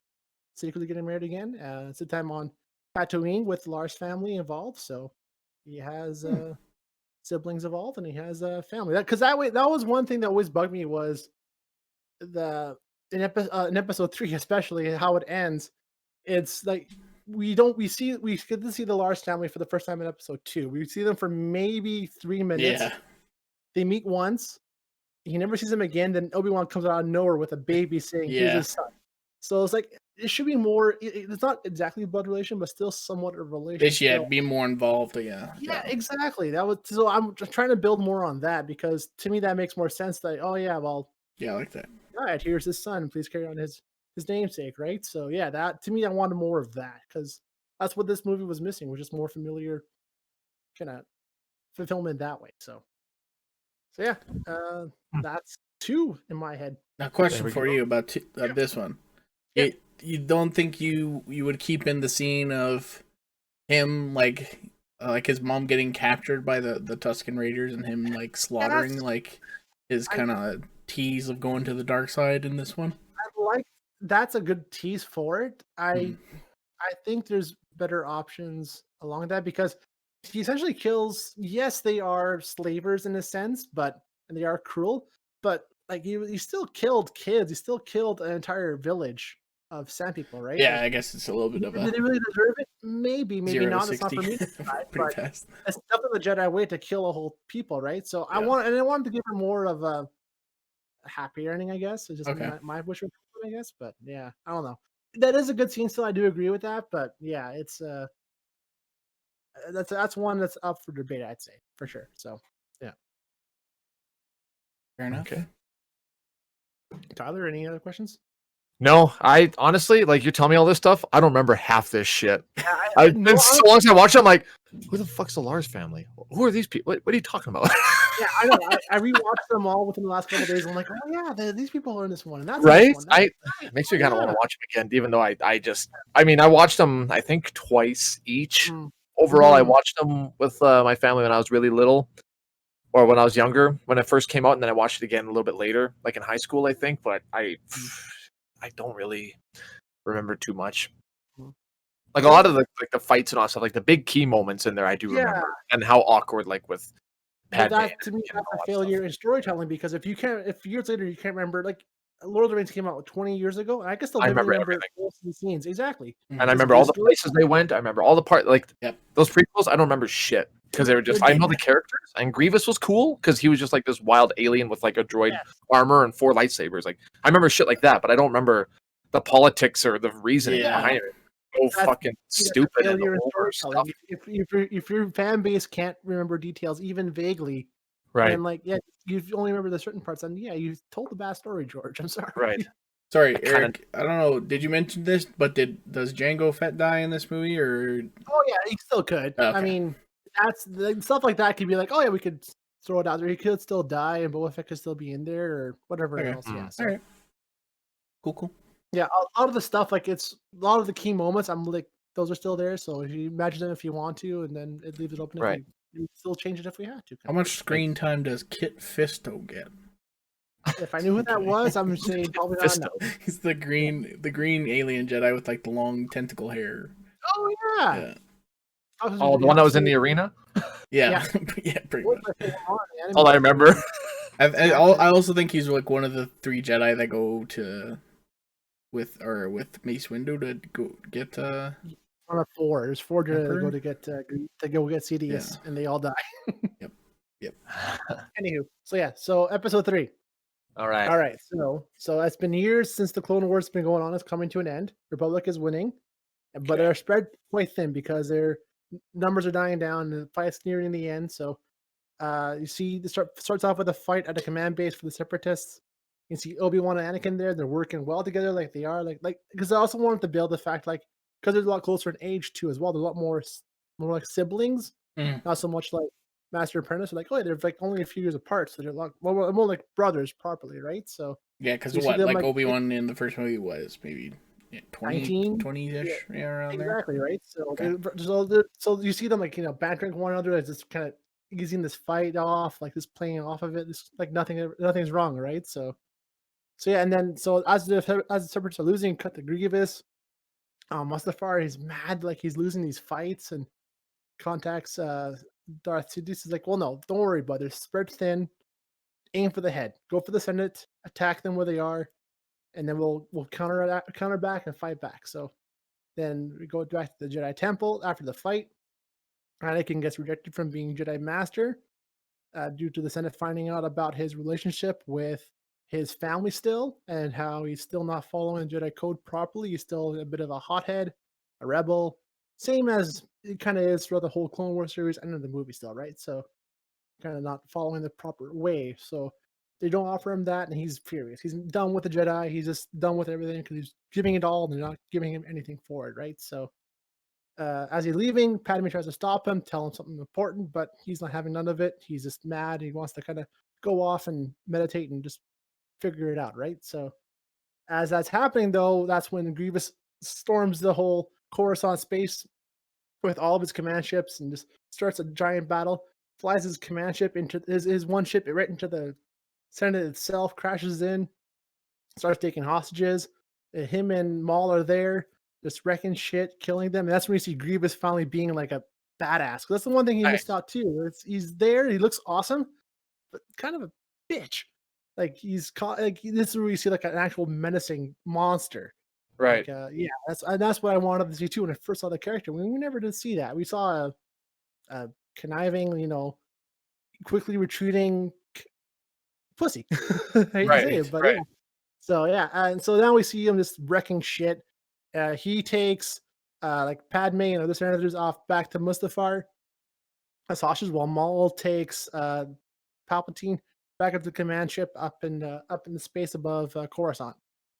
secretly getting married again. It's a time on Tatooine with Lars' family involved, so he has siblings involved and he has a family. That was one thing that always bugged me was in episode 3, especially how it ends. It's like we get to see the Lars family for the first time in episode 2. We see them for maybe 3 minutes. Yeah. They meet once. He never sees him again. Then Obi-Wan comes out of nowhere with a baby saying, "Here's his son." So it's like it should be more. It's not exactly a blood relation, but still somewhat a relation. They should be more involved. Yeah, exactly. That was so. I'm just trying to build more on that because to me that makes more sense. That I like that. All right, here's his son. Please carry on his namesake, right? So yeah, that to me, I wanted more of that because that's what this movie was missing, was just more familiar kind of fulfillment that way. So yeah, that's 2 in my head. Now, question for you about this one. Yeah. You don't think you would keep in the scene of him like his mom getting captured by the Tusken Raiders and him like slaughtering his kind of tease of going to the dark side in this one? That's a good tease for it. I think there's better options along that because he essentially kills. Yes, they are slavers in a sense, and they are cruel. But like he still killed kids. He still killed an entire village of Sand people, right? Yeah, I guess it's a little bit of a. Did they really deserve it? Maybe not. It's not for me. Pretty fast. It's definitely the Jedi way to kill a whole people, right? So I wanted to give her more of a happy ending, I guess. It's just my wish, I guess. But yeah, I don't know. That is a good scene. Still, I do agree with that. But yeah, it's that's one that's up for debate, I'd say for sure. So yeah, fair enough. Okay. Tyler, any other questions? No, I honestly, like, you're telling me all this stuff, I don't remember half this shit. It's so long since I watched it, I'm like, who the fuck's the Lars family? Who are these people? What are you talking about? Yeah, I know. I rewatched them all within the last couple of days. I'm like, oh yeah, these people are in this one, and that's right. It makes me kind of want to watch them again, even though I watched them I think twice each. Overall, I watched them with my family when I was really little, or when I was younger, when it first came out, and then I watched it again a little bit later, like in high school, I think. But I don't really remember too much. Like a lot of the fights and all stuff, like the big key moments in there, I do remember, and how awkward, like with Padme. That to me, that's a failure in storytelling because if years later you can't remember, like Lord of the Rings came out 20 years ago, and I can still remember most of the scenes exactly. And I remember all the places they went. I remember all the those prequels. I don't remember shit because they were just. I know the characters, and Grievous was cool because he was just like this wild alien with like a droid armor and 4 lightsabers. Like I remember shit like that, but I don't remember the politics or the reasoning behind it. So fucking stupid. And stuff. If your fan base can't remember details even vaguely, right? And like you only remember the certain parts, and you told the bad story, George. I'm sorry. Right. Sorry, Eric. I don't know. Did you mention this? But does Jango Fett die in this movie, or? Oh yeah, he still could. Okay. I mean, that's stuff like that could be like, oh yeah, we could throw it out there. He could still die, and Boba Fett could still be in there, or whatever else. Yeah. So. All right. Cool. Yeah, a lot of the stuff, like a lot of the key moments, I'm like, those are still there. So if you imagine them if you want to, and then it leaves it open. Right. If you still change it if we had to. How much screen time does Kit Fisto get? If I knew who that was, I'm saying probably not. No. He's the green alien Jedi with like the long tentacle hair. Oh yeah. Oh, the one that was in the arena. Yeah, pretty much. All I remember. I also think he's like one of the 3 Jedi that go with Mace Windu to go get. One of 4. There's 4 Jedi go to get Sidious, and they all die. Yep. Anywho, so episode 3. All right. So it's been years since the Clone Wars has been going on. It's coming to an end. Republic is winning, but they're spread quite thin because they're numbers are dying down, and the fight's nearing the end. So you see, the starts off with a fight at a command base for the Separatists. You can see Obi-Wan and Anakin there. They're working well together, like they are, like because I also wanted to build the fact, like, because they're a lot closer in age too, as well. They're a lot more like siblings, Mm. not so much like master apprentice. Like, oh, they're like only a few years apart, so they're a lot more like brothers properly, right? So Yeah, because you see what, them like like Obi-Wan in the first movie was maybe 20, 19. 20-ish, yeah, around there. Exactly, right? So Okay. so you see them, like, bantering one another as just kinda easing this fight off, like, just playing off of it, this like nothing's wrong, right? So yeah, and then so as the Separatists are losing, cut to Grievous. Mustafar is mad, like, he's losing these fights, and contacts, Darth Sidious. Is like, "Well, no, don't worry, brother. Spread thin, aim for the head. Go for the Senate, attack them where they are, and then we'll counter back and fight back." So then we go back to the Jedi Temple after the fight. Anakin gets rejected from being Jedi Master due to the Senate finding out about his relationship with his family still, and how he's still not following the Jedi Code properly. He's still a bit of a hothead, a rebel, same as it kind of is throughout the whole Clone Wars series and in the movie still, right? So kind of not following the proper way. So they don't offer him that, and he's furious. He's done with the Jedi. He's just done with everything because he's giving it all, and they're not giving him anything for it, right? So as he's leaving, Padme tries to stop him, tell him something important, but he's not having none of it. He's just mad. He wants to kind of go off and meditate and just figure it out, right? So as that's happening, though, that's when Grievous storms the whole Coruscant space with all of his command ships and just starts a giant battle. Flies his command ship into his one ship right into the Senate itself, crashes in, starts taking hostages. Him and Maul are there, just wrecking shit, killing them. And that's when you see Grievous finally being like a badass. 'Cause that's the one thing he missed Nice. out too. He's there, he looks awesome, but kind of a bitch. Like he's caught. Like this is where you see like an actual menacing monster. Right. Like yeah, that's what I wanted to see too when I first saw the character. We never did see that. We saw a conniving, quickly retreating pussy. I hate to say Right. it, but yeah. Right. So yeah, and so now we see him just wrecking shit. He takes like Padme and other senators off back to Mustafar as hostages, while Maul takes Palpatine back up to the command ship up in the space above Coruscant.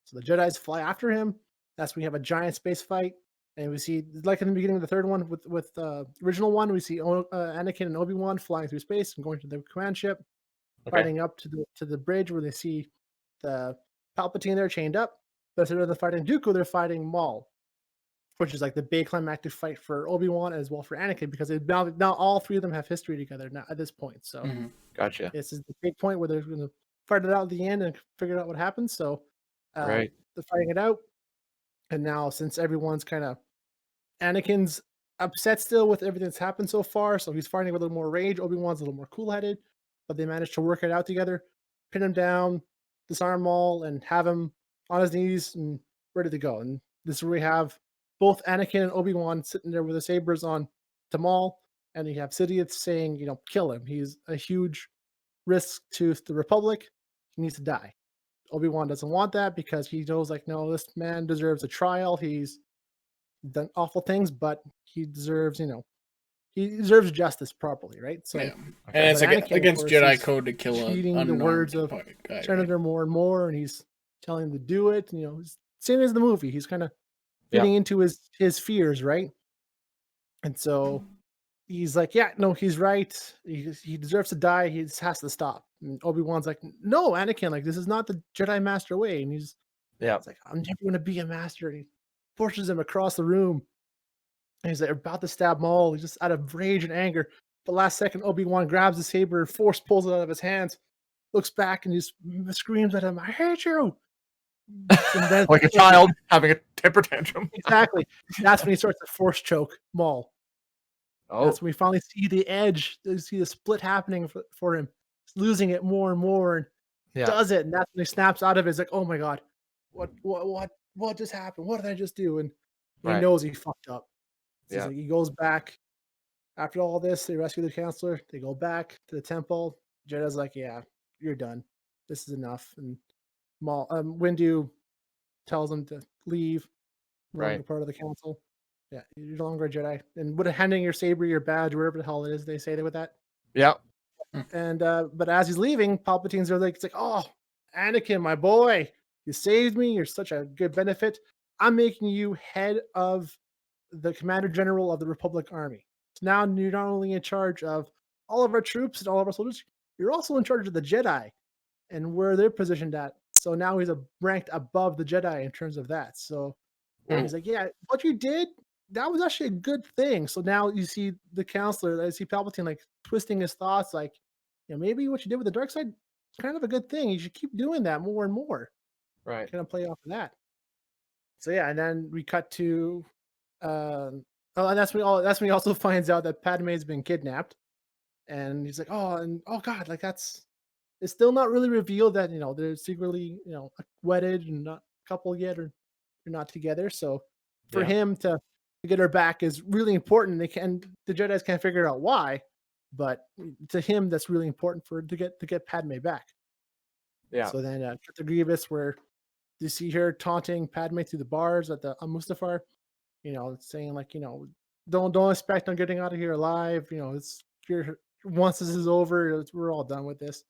So the Jedi's fly after him. That's when we have a giant space fight, and we see, like in the beginning of the third one with original one, we see Anakin and Obi-Wan flying through space and going to the command ship, Okay. fighting up to the bridge where they see the Palpatine there chained up. But instead of the fighting Dooku, they're fighting Maul, which is like the big climactic fight for Obi-Wan as well for Anakin, because now all three of them have history together now at this point. So Hmm. Gotcha. this is the big point where they're going to fight it out at the end and figure out what happens. So Right. they're fighting it out, and now since everyone's kind of Anakin's upset still with everything that's happened so far, so he's fighting with a little more rage. Obi-Wan's a little more cool-headed, but they managed to work it out together, pin him down, disarm Maul, and have him on his knees and ready to go. And this is where we have both Anakin and Obi-Wan sitting there with their sabers on to Maul, and you have Sidious saying, kill him. He's a huge risk to the Republic. He needs to die. Obi-Wan doesn't want that because he knows, like, no, this man deserves a trial. He's done awful things, but he deserves justice properly, right? Yeah, So, and Okay. it's but like Anakin, of against course, Jedi he's code to kill an heeding the words unarmed of guy, right? Senator more and more, and he's telling him to do it. Same as the movie. He's kind of Yeah. feeding into his fears, right? And so he's like, yeah, no, he's right. He deserves to die. He just has to stop. And Obi-Wan's like, no, Anakin, like this is not the Jedi Master way. And Yeah. it's like, I'm never going to be a master. And he pushes him across the room. And he's like about to stab Maul. He's just out of rage and anger. But last second, Obi-Wan grabs the saber and force pulls it out of his hands, looks back and just screams at him, I hate you. And then Like a child having a temper tantrum. exactly. That's when he starts to force choke Maul. That's Oh. when we finally see the edge. You see the split happening for him. He's losing it more and more, and Yeah. does it. And that's when he snaps out of it. It's like, oh my god, what just happened? What did I just do? And he Right. knows he fucked up. So Yeah. he goes back. After all this, they rescue the counselor. They go back to the temple. Jedi's like, yeah, you're done. This is enough. And Windu tells him to leave, no longer Right. part of the council. Yeah, you're no longer a Jedi. And with handing your saber, your badge, wherever the hell it is, they say that with that. Yeah. And but as he's leaving, Palpatine's are like, it's like, oh, Anakin, my boy, you saved me. You're such a good benefit. I'm making you head of the Commander General of the Republic Army. So now you're not only in charge of all of our troops and all of our soldiers, you're also in charge of the Jedi and where they're positioned at. So now he's ranked above the Jedi in terms of that. So he's like, yeah, what you did, that was actually a good thing. So now you see the counselor, I see Palpatine like twisting his thoughts, like, maybe what you did with the dark side is kind of a good thing. You should keep doing that more and more. Right. Kind of play off of that. So yeah, and then we cut to oh, and that's when he also finds out that Padme's been kidnapped. And he's like, oh, and oh god, like it's still not really revealed that they're secretly wedded and not a couple yet, or they're not together. So for Yeah. him to get her back is really important. The Jedi's can't figure out why, but to him that's really important to get Padme back. Yeah. So then cut to Grievous, where you see her taunting Padme through the bars at the on Mustafar, saying like, don't expect on getting out of here alive. It's you're once this is over, we're all done with this.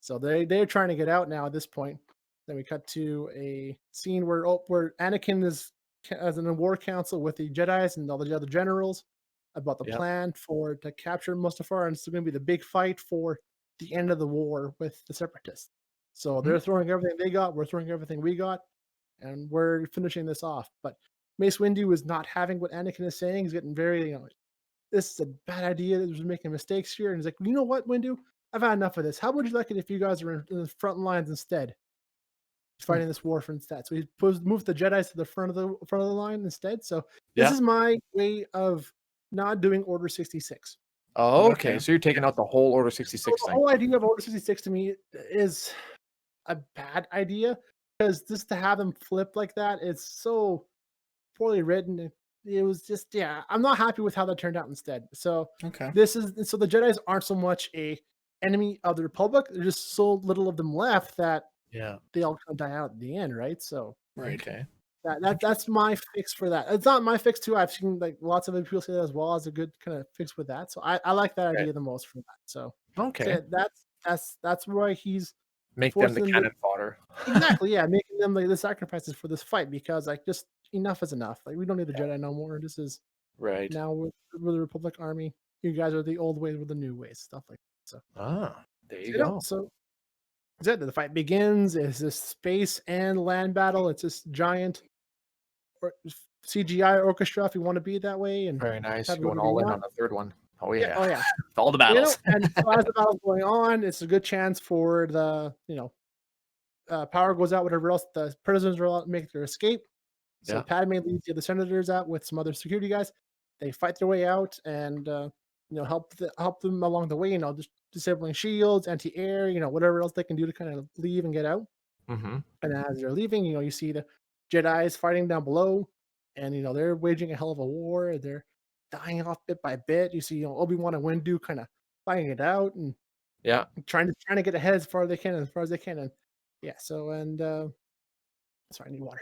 So they're trying to get out now at this point. Then we cut to a scene where Anakin is as in a war council with the Jedi's and all the other generals about the Yeah. plan to capture Mustafar, and it's going to be the big fight for the end of the war with the Separatists. So they're throwing everything they got, we're throwing everything we got, and we're finishing this off. But Mace Windu is not having what Anakin is saying. He's getting very, this is a bad idea. We're making mistakes here. And he's like, you know what, Windu? I've had enough of this. How would you like it if you guys were in the front lines instead, fighting this war for instead? So he moved the Jedi's to the front of the line instead. So this Yeah. is my way of not doing Order 66. Oh, okay. Okay. So you're taking out the whole Order So 66 the thing. whole idea of Order 66 to me is a bad idea, because just to have them flip like that, it's so poorly written. It was just, yeah, I'm not happy with how that turned out instead. So Okay. so the Jedi's aren't so much a enemy of the Republic. There's just so little of them left that Yeah. they all kind of die out at the end, right? So Right. Okay. that's my fix for that. It's not my fix too. I've seen like lots of other people say that as well as a good kind of fix with that. So I like that Right. idea the most for that. So Okay. yeah, that's why he's Make them the forcing them cannon fodder. exactly, yeah, making them like the sacrifices for this fight, because like just enough is enough. Like we don't need the Yeah. Jedi no more. This is Right. now we're the Republic Army. You guys are the old ways with the new ways, stuff like that. So Ah, there you you know, go. so that's it. The fight begins. It's this space and land battle. It's this giant CGI orchestra, if you want to be that way, and Very nice. have Going whatever you all in want. on the third one. Oh Yeah, yeah. oh yeah. All the battles. And so as the battle's going on, it's a good chance for the power goes out, whatever else. The prisoners are out, make their escape. So Yeah. Padme leads the other senators out with some other security guys. They fight their way out and help them along the way. Just disabling shields, anti-air, whatever else they can do to kind of leave and get out. Mm-hmm. And as they're leaving, you see the Jedi's fighting down below, and they're waging a hell of a war. They're dying off bit by bit. You see, Obi-Wan and Windu kind of fighting it out and Yeah. trying to get ahead as far as they can, and yeah. So and sorry, I need water.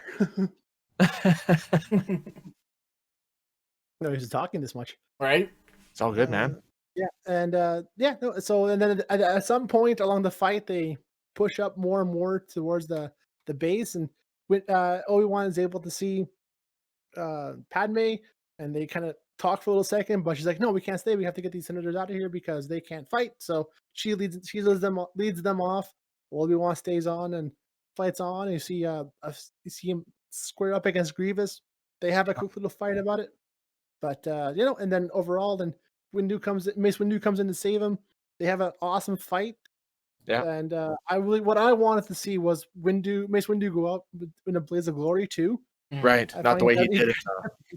No, he's talking this much. Right. It's all good, man. Yeah, and yeah. No, so and then at some point along the fight, they push up more and more towards the base, and when Obi-Wan is able to see Padme, and they kind of talk for a little second, but she's like, "No, we can't stay. We have to get these senators out of here because they can't fight." So she leads them off. Obi-Wan stays on and fights on. And you see him square up against Grievous. They have a quick little fight about it, but and then overall, then Mace Windu comes in to save him. They have an awesome fight. Yeah. And what I wanted to see was Mace Windu go out in a blaze of glory too. Right. I Not the find way that he did it.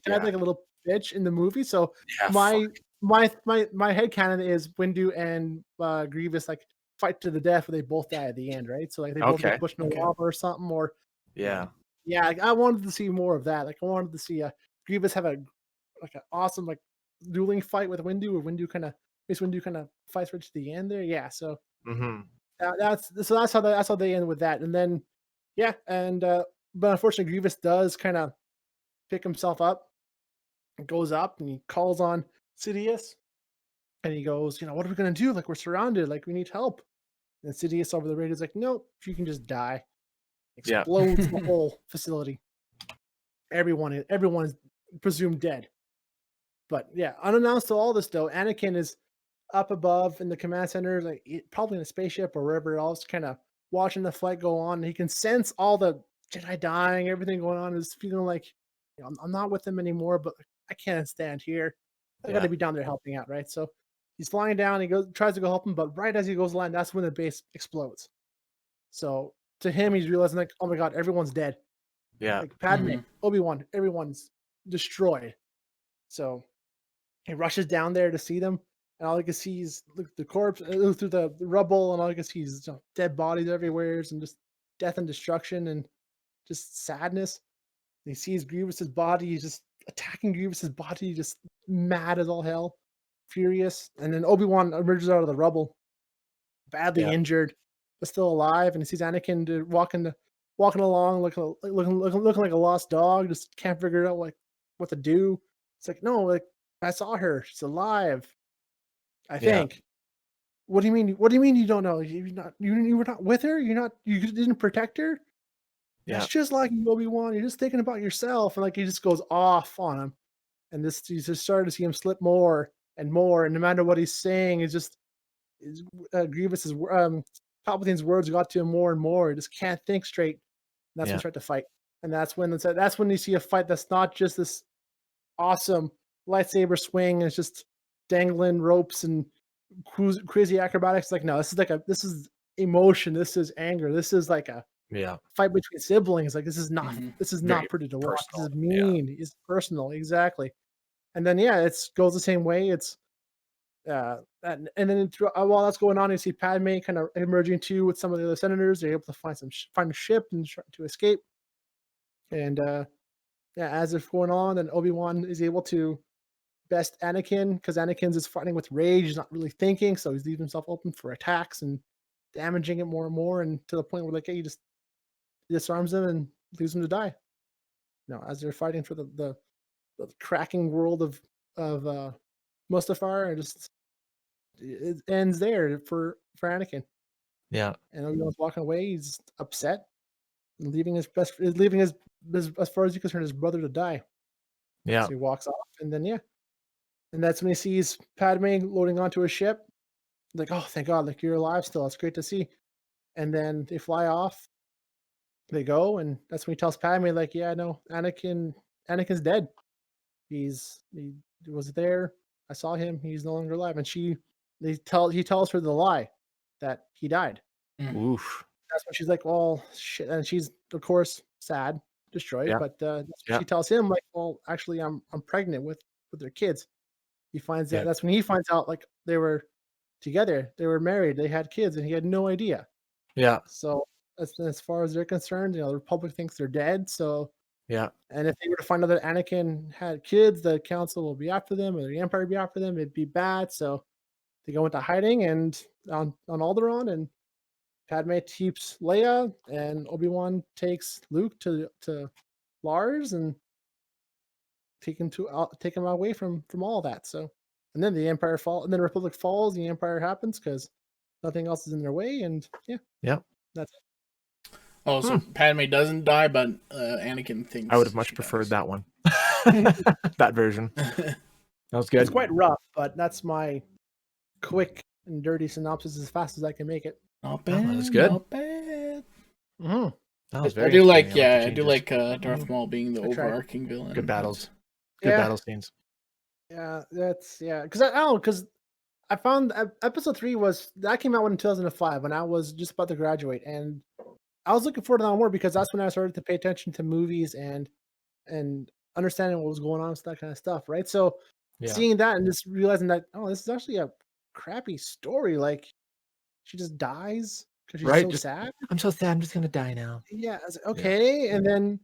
he had like a little bitch in the movie. So Yeah. my fuck. my headcanon is Windu and Grievous like fight to the death, where they both die at the end, right? So like they both Okay. get pushed in the Okay. lava or something, or Yeah. yeah, like, I wanted to see more of that. Like I wanted to see Grievous have an awesome like dueling fight with Windu, or Mace Windu kind of fights right to the end there. Yeah, so Mm-hmm. that's how they end with that, and then yeah, and but unfortunately Grievous does kind of pick himself up goes up and he calls on Sidious, and he goes, what are we gonna do? Like, we're surrounded. Like, we need help. And Sidious over the radio is like, nope, you can just die. Yeah. Explodes the whole facility. Everyone is presumed dead. But yeah, unannounced to all this though, Anakin is up above in the command center, like probably in a spaceship or wherever else, kind of watching the flight go on. He can sense all the Jedi dying, everything going on. Is feeling like, I'm not with them anymore, but I can't stand here. I got to be down there helping out, right? So he's flying down. He tries to go help him, but right as he goes to land, that's when the base explodes. So to him, he's realizing like, oh my god, everyone's dead. Yeah. Like Padme, Obi-Wan, everyone's destroyed. So he rushes down there to see them, and all he can see is the corpse through the rubble, and all he can see is dead bodies everywhere, and just death and destruction, and just sadness. And he sees Grievous's body. He's just attacking Grievous's body, just mad as all hell, furious. And then Obi-Wan emerges out of the rubble, badly injured, but still alive. And he sees Anakin walking along, looking like a lost dog. Just can't figure out what to do. It's like, no, like I saw her. She's alive. I think. What do you mean? What do you mean you don't know? You were not with her? You didn't protect her? Yeah. That's just like Obi-Wan. You're just thinking about yourself, and like he just goes off on him. And you just started to see him slip more and more, and no matter what he's saying, Grievous's Palpatine's words got to him more and more. He just can't think straight. And that's when he start to fight. And that's when you see a fight that's not just this awesome lightsaber swing. It's just dangling ropes and crazy acrobatics. Like, no, this is emotion. This is anger. This is like a fight between siblings. Like, this is not pretty to watch. This is mean. It's personal. Exactly. And then it goes the same way. It's and then while that's going on, you see Padme kind of emerging too with some of the other senators. They're able to find a ship and try to escape. And as it's going on, then Obi-Wan is able to best Anakin, because Anakin's is fighting with rage. He's not really thinking, so he's leaving himself open for attacks and damaging it more and more, and to the point where he just disarms him and leaves him to die. Now, as they're fighting for the cracking world of Mustafar, it ends there for Anakin. Yeah. And Obi-Wan's walking away. He's upset, and leaving his as far as you concerned, his brother to die. Yeah. So he walks off, and then and that's when he sees Padme loading onto a ship. Like, oh, thank God, like you're alive still. It's great to see. And then they fly off. They go, and that's when he tells Padme, like, yeah, no, Anakin's dead. He was there. I saw him. He's no longer alive. And he tells her the lie that he died. Oof. That's when she's like, well, shit. And she's, of course, sad, destroyed. Yeah. But she tells him, like, well, actually, I'm pregnant with their kids. He finds out. That's when he finds out, like, they were together. They were married. They had kids, and he had no idea. Yeah. So as far as they're concerned, the Republic thinks they're dead. So and if they were to find out that Anakin had kids, the Council will be after them, or the Empire will be after them. It'd be bad. So they go into hiding and on Alderaan, and Padme keeps Leia, and Obi-Wan takes Luke to Lars and take him away from all that. So, and then the Empire and then the Republic falls. The Empire happens because nothing else is in their way, and that's it. Oh, so Padme doesn't die, but Anakin thinks. I would have much preferred that one. That version. That was good. It's quite rough, but that's my quick and dirty synopsis as fast as I can make it. Not bad. That was good. Not bad. Mm-hmm. That was I very do like, interesting. I do like Darth Maul being the I tried. overarching villain. Good battles. Good battle scenes. Yeah, because I found episode 3 came out in 2005 when I was just about to graduate, and I was looking forward to that more because that's when I started to pay attention to movies and understanding what was going on with that kind of stuff, right? So seeing that and just realizing that, oh, this is actually a crappy story. Like, she just dies because she's so sad. I'm so sad. I'm just gonna die now. Yeah, I was like, okay, and then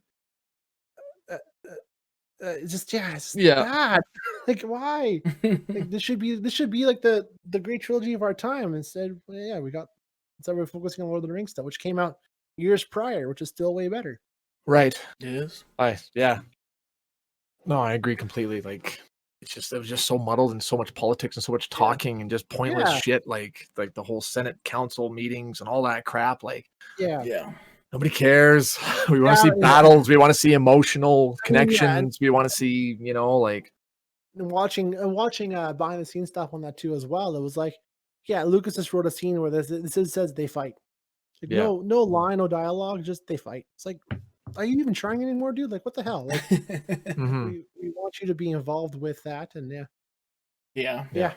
it's just it's bad. Like, why? Like, this should be like the great trilogy of our time. Instead, instead we're focusing on Lord of the Rings stuff, which came out years prior, which is still way better. Right. It is. Yeah. No, I agree completely. Like, it was just so muddled and so much politics and so much talking and just pointless Yeah. shit. Like the whole Senate council meetings and all that crap. Like, Yeah. Yeah. nobody cares. We want to Yeah, see yeah. battles. We want to see emotional I mean, yeah, and connections. We want to see, like, watching behind the scenes stuff on that too as well. It was like, yeah, Lucas just wrote a scene where this says they fight. Like yeah. no line, no dialogue, just they fight. It's like, are you even trying anymore, dude? Like, what the hell? Like, Mhm. we want you to be involved with that, and Yeah. yeah.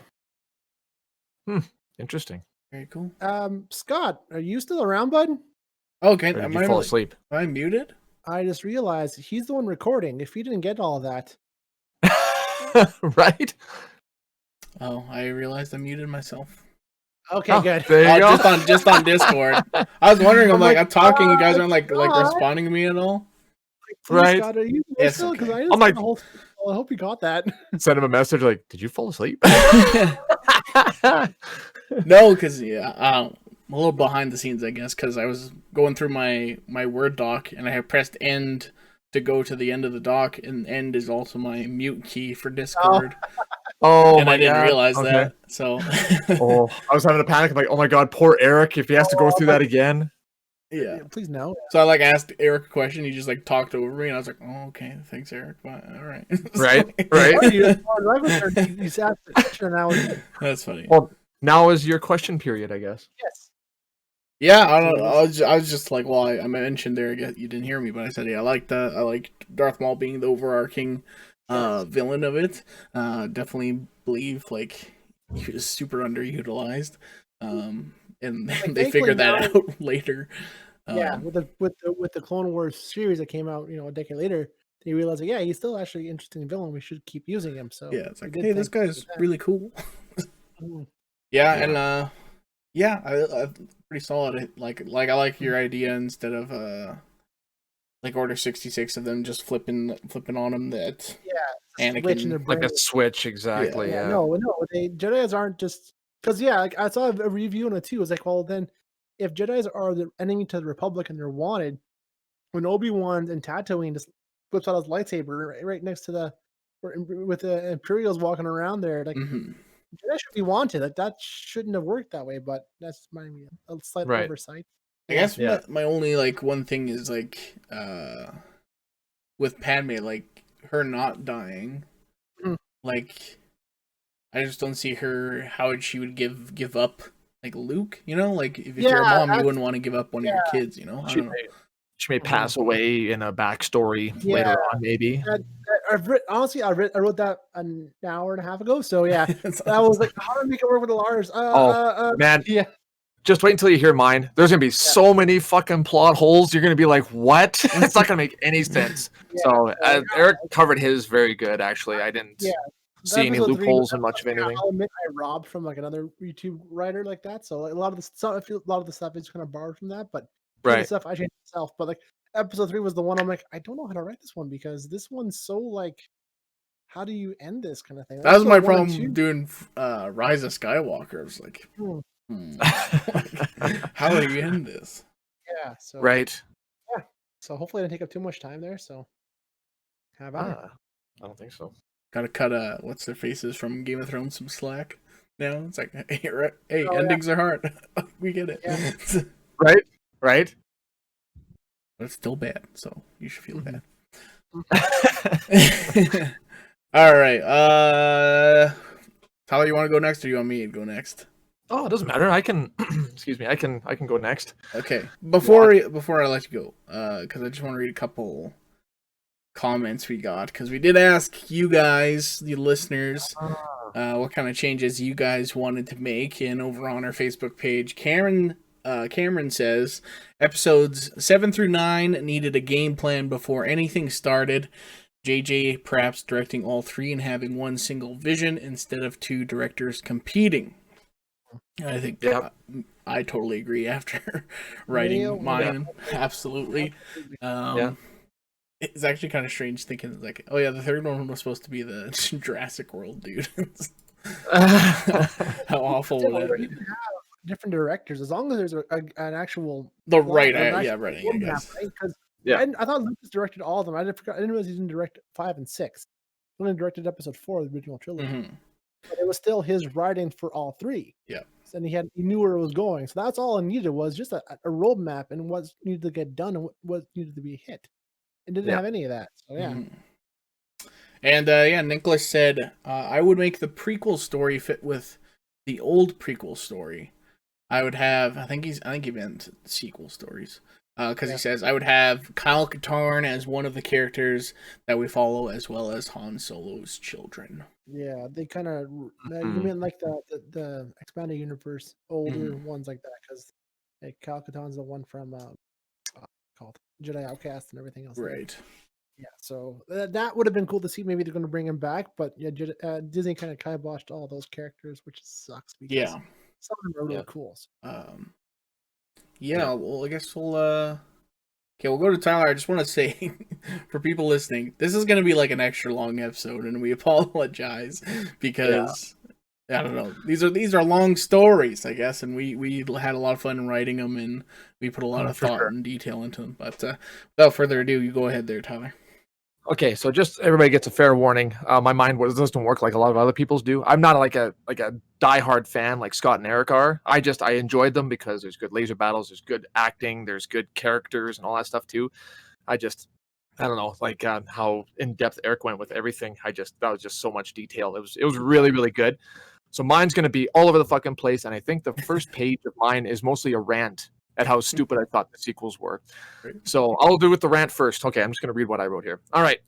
Interesting. Very cool. Scott, are you still around, bud? Okay. Or did Am you I fall really- asleep? Am I muted? I just realized he's the one recording. If he didn't get all that, Right? Oh, I realized I muted myself. okay, Oh, good. there you go. Just on Discord. I was wondering. I'm like, I'm talking. You guys aren't like God. responding to me at all. Please, Right. Scott, are you It's still? Because okay. I just I'm like- got a whole. Well, I hope you got that. Send him a message like, "Did you fall asleep?" No, because I'm a little behind the scenes, I guess, because I was going through my Word doc and I have pressed end to go to the end of the doc, and end is also my mute key for Discord, Oh and my I didn't god! realize Okay. that. So, Oh, I was having a panic. I'm like, oh my god, poor Eric. If he has to go through that again. yeah. Please no. So I like asked Eric a question. He just like talked over me, and I was like, "Oh, okay, thanks, Eric. But, all right, Right. You sat the question and I was That's funny. Well, now is your question period, I guess. yes. Yeah, I don't know. I was just like, well, I mentioned there, you didn't hear me, but I said, yeah, I like that. I like Darth Maul being the overarching villain of it. Definitely believe like he was super underutilized, and Like, they figured that thankfully out later. Yeah, with the Clone Wars series that came out, a decade later, they realized, yeah, he's still actually an interesting villain. We should keep using him. So Yeah, it's like, they did hey, this thank guy's for that. really cool. Mm. Yeah, Yeah. and yeah, I pretty solid. Like I like your idea instead of like Order 66 of them just flipping on him that Yeah, switch in their Anakin. Like brain. a switch, exactly. Yeah, Yeah. no, Jedi's aren't just because like I saw a review on it too. It's like, well, then if Jedi's are the enemy to the Republic and they're wanted, when Obi-Wan and Tatooine just whips out his lightsaber right next to with the Imperials walking around there, like Mhm. Jedi should be wanted. Like that shouldn't have worked that way, but that's a slight Right. oversight. I guess Yeah. my only like one thing is like with Padme, like her not dying, Mhm. like I just don't see her how she would give up like Luke, like if you're a Yeah, mom you wouldn't want to give up one of your kids, I She don't know. she may pass away in a backstory Yeah. later on, maybe. Honestly, I wrote that an hour and a half ago. So yeah, It's I was like, how do I make it work with the Lars? Man, Yeah. just wait until you hear mine. There's gonna be so many fucking plot holes. You're gonna be like, "What?" It's not gonna make any sense. Yeah, So Eric covered his very good. Actually, I didn't Yeah. see any Episode 3 loopholes in much of anything. I'll admit I robbed from like another YouTube writer like that. So like, a lot of the stuff, I feel a lot of the stuff is kind of borrowed from that, but some of the Right. stuff I changed myself. But like episode 3 was the one I'm like, I don't know how to write this one because this one's so like, how do you end this kind of thing? That was my Episode 1 and problem 2, doing Rise of Skywalker. I was like, hmm, like, how do you end this? yeah. So Right. So hopefully I didn't take up too much time there. So have at it. I don't think so. Gotta cut what's their faces from Game of Thrones some slack. Now it's like, hey, Oh, yeah. endings are hard. We get it. Yeah. Right. Right. But it's still bad, so you should feel Mhm. bad. All right. Tyler, you want to go next, or you want me to go next? Oh, it doesn't matter. I can. Excuse me. I can go next. Okay. Before I let you go, because I just want to read a couple comments we got, because we did ask you guys, the listeners, what kind of changes you guys wanted to make, and over on our Facebook page, Cameron says episodes 7 through 9 needed a game plan before anything started. JJ perhaps directing all three and having one single vision instead of two directors competing. I think Yep. I totally agree after writing Yeah, mine. Absolutely. Yeah. It's actually kind of strange thinking like, oh yeah, the third one was supposed to be the Jurassic World dude. How awful would that You be? can have different directors as long as there's an actual The plot, right, an yeah, actual writing, I roadmap, guess. right? Because Yeah. I thought Lucas directed all of them. I didn't realize he didn't direct 5 and 6. only directed episode 4 of the original trilogy, Mhm. but it was still his writing for all 3. Yeah. And he knew where it was going. So that's all it needed was just a roadmap and what needed to get done and what needed to be hit. It didn't Yeah. have any of that. So yeah. Mhm. And yeah, Nicholas said, I would make the prequel story fit with the old prequel story. I would have, I think he meant sequel stories. Because he says, I would have Kyle Katarn as one of the characters that we follow, as well as Han Solo's children. Yeah, they kind of you mean like the expanded universe, older ones like that, because Cal Katan's the one from called Jedi Outcast and everything else. Right. Yeah, so that would have been cool to see. Maybe they're going to bring him back, but yeah, Disney kind of kiboshed all those characters, which sucks because some of them are really cool. Yeah, well, I guess we'll okay, we'll go to Tyler. I just want to say, for people listening, this is going to be like an extra long episode, and we apologize because I don't know. These are long stories, I guess, and we had a lot of fun writing them, and we put a lot of thought and detail into them. But without further ado, you go ahead there, Tyler. Okay, so just everybody gets a fair warning. My mind doesn't work like a lot of other people's do. I'm not like a diehard fan like Scott and Eric are. I enjoyed them because there's good laser battles, there's good acting, there's good characters, and all that stuff too. I don't know, like how in depth Eric went with everything. That was just so much detail. It was really, really good. So mine's gonna be all over the fucking place, and I think the first page of mine is mostly a rant at how stupid I thought the sequels were. So I'll do with the rant first. Okay, I'm just gonna read what I wrote here. All right.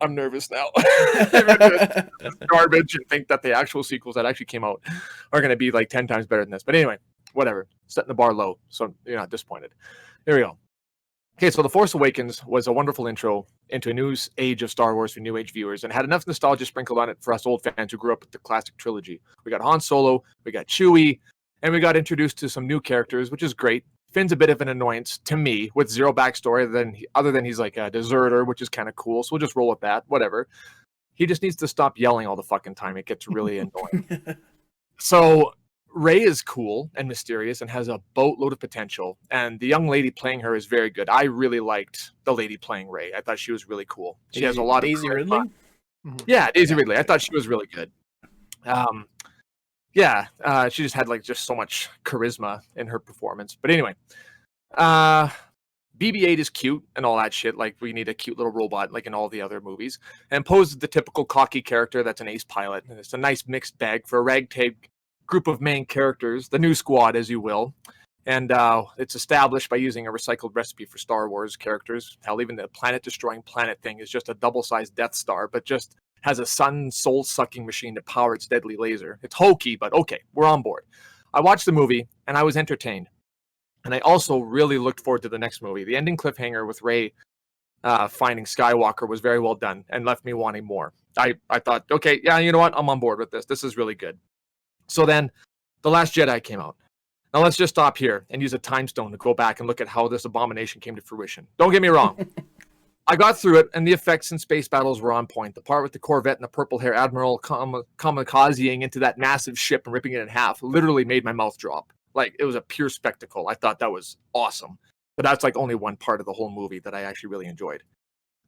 I'm nervous now. Garbage and think that the actual sequels that actually came out are gonna be like 10 times better than this. But anyway, whatever. Setting the bar low, so you're not disappointed. Here we go. Okay, so The Force Awakens was a wonderful intro into a new age of Star Wars for new age viewers and had enough nostalgia sprinkled on it for us old fans who grew up with the classic trilogy. We got Han Solo, we got Chewie, and we got introduced to some new characters, which is great. Finn's a bit of an annoyance to me with zero backstory other than he's like a deserter, which is kind of cool. So we'll just roll with that, whatever. He just needs to stop yelling all the fucking time. It gets really annoying. So Rey is cool and mysterious and has a boatload of potential. And the young lady playing her is very good. I really liked the lady playing Rey. I thought she was really cool. She has a lot of Daisy Ridley. Yeah, Daisy Ridley. I thought she was really good. She just had just so much charisma in her performance. But anyway, BB-8 is cute and all that shit. Like, we need a cute little robot like in all the other movies. And poses the typical cocky character that's an ace pilot. And it's a nice mixed bag for a ragtag group of main characters, the new squad, as you will. And it's established by using a recycled recipe for Star Wars characters. Hell, even the planet-destroying planet thing is just a double-sized Death Star, but just has a sun soul-sucking machine to power its deadly laser. It's hokey, but okay, we're on board. I watched the movie, and I was entertained. And I also really looked forward to the next movie. The ending cliffhanger with Rey finding Skywalker was very well done and left me wanting more. I thought, okay, yeah, you know what? I'm on board with this. This is really good. So then, The Last Jedi came out. Now let's just stop here and use a time stone to go back and look at how this abomination came to fruition. Don't get me wrong. I got through it, and the effects and space battles were on point. The part with the Corvette and the purple hair Admiral kamikazeing into that massive ship and ripping it in half literally made my mouth drop. Like, it was a pure spectacle. I thought that was awesome. But that's like only one part of the whole movie that I actually really enjoyed.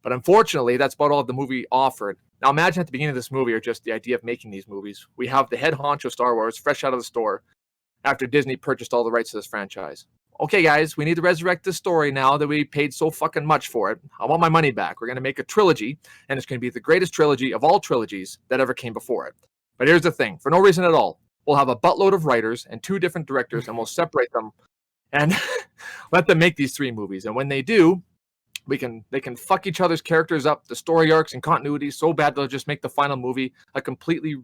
But unfortunately, that's about all the movie offered. Now imagine at the beginning of this movie, or just the idea of making these movies, we have the head honcho Star Wars fresh out of the store after Disney purchased all the rights to this franchise. Okay, guys, we need to resurrect this story now that we paid so fucking much for it. I want my money back. We're going to make a trilogy, and it's going to be the greatest trilogy of all trilogies that ever came before it. But here's the thing. For no reason at all, we'll have a buttload of writers and 2 different directors, and we'll separate them and let them make these 3 movies. And when they do, they can fuck each other's characters up, the story arcs and continuity so bad they'll just make the final movie a completely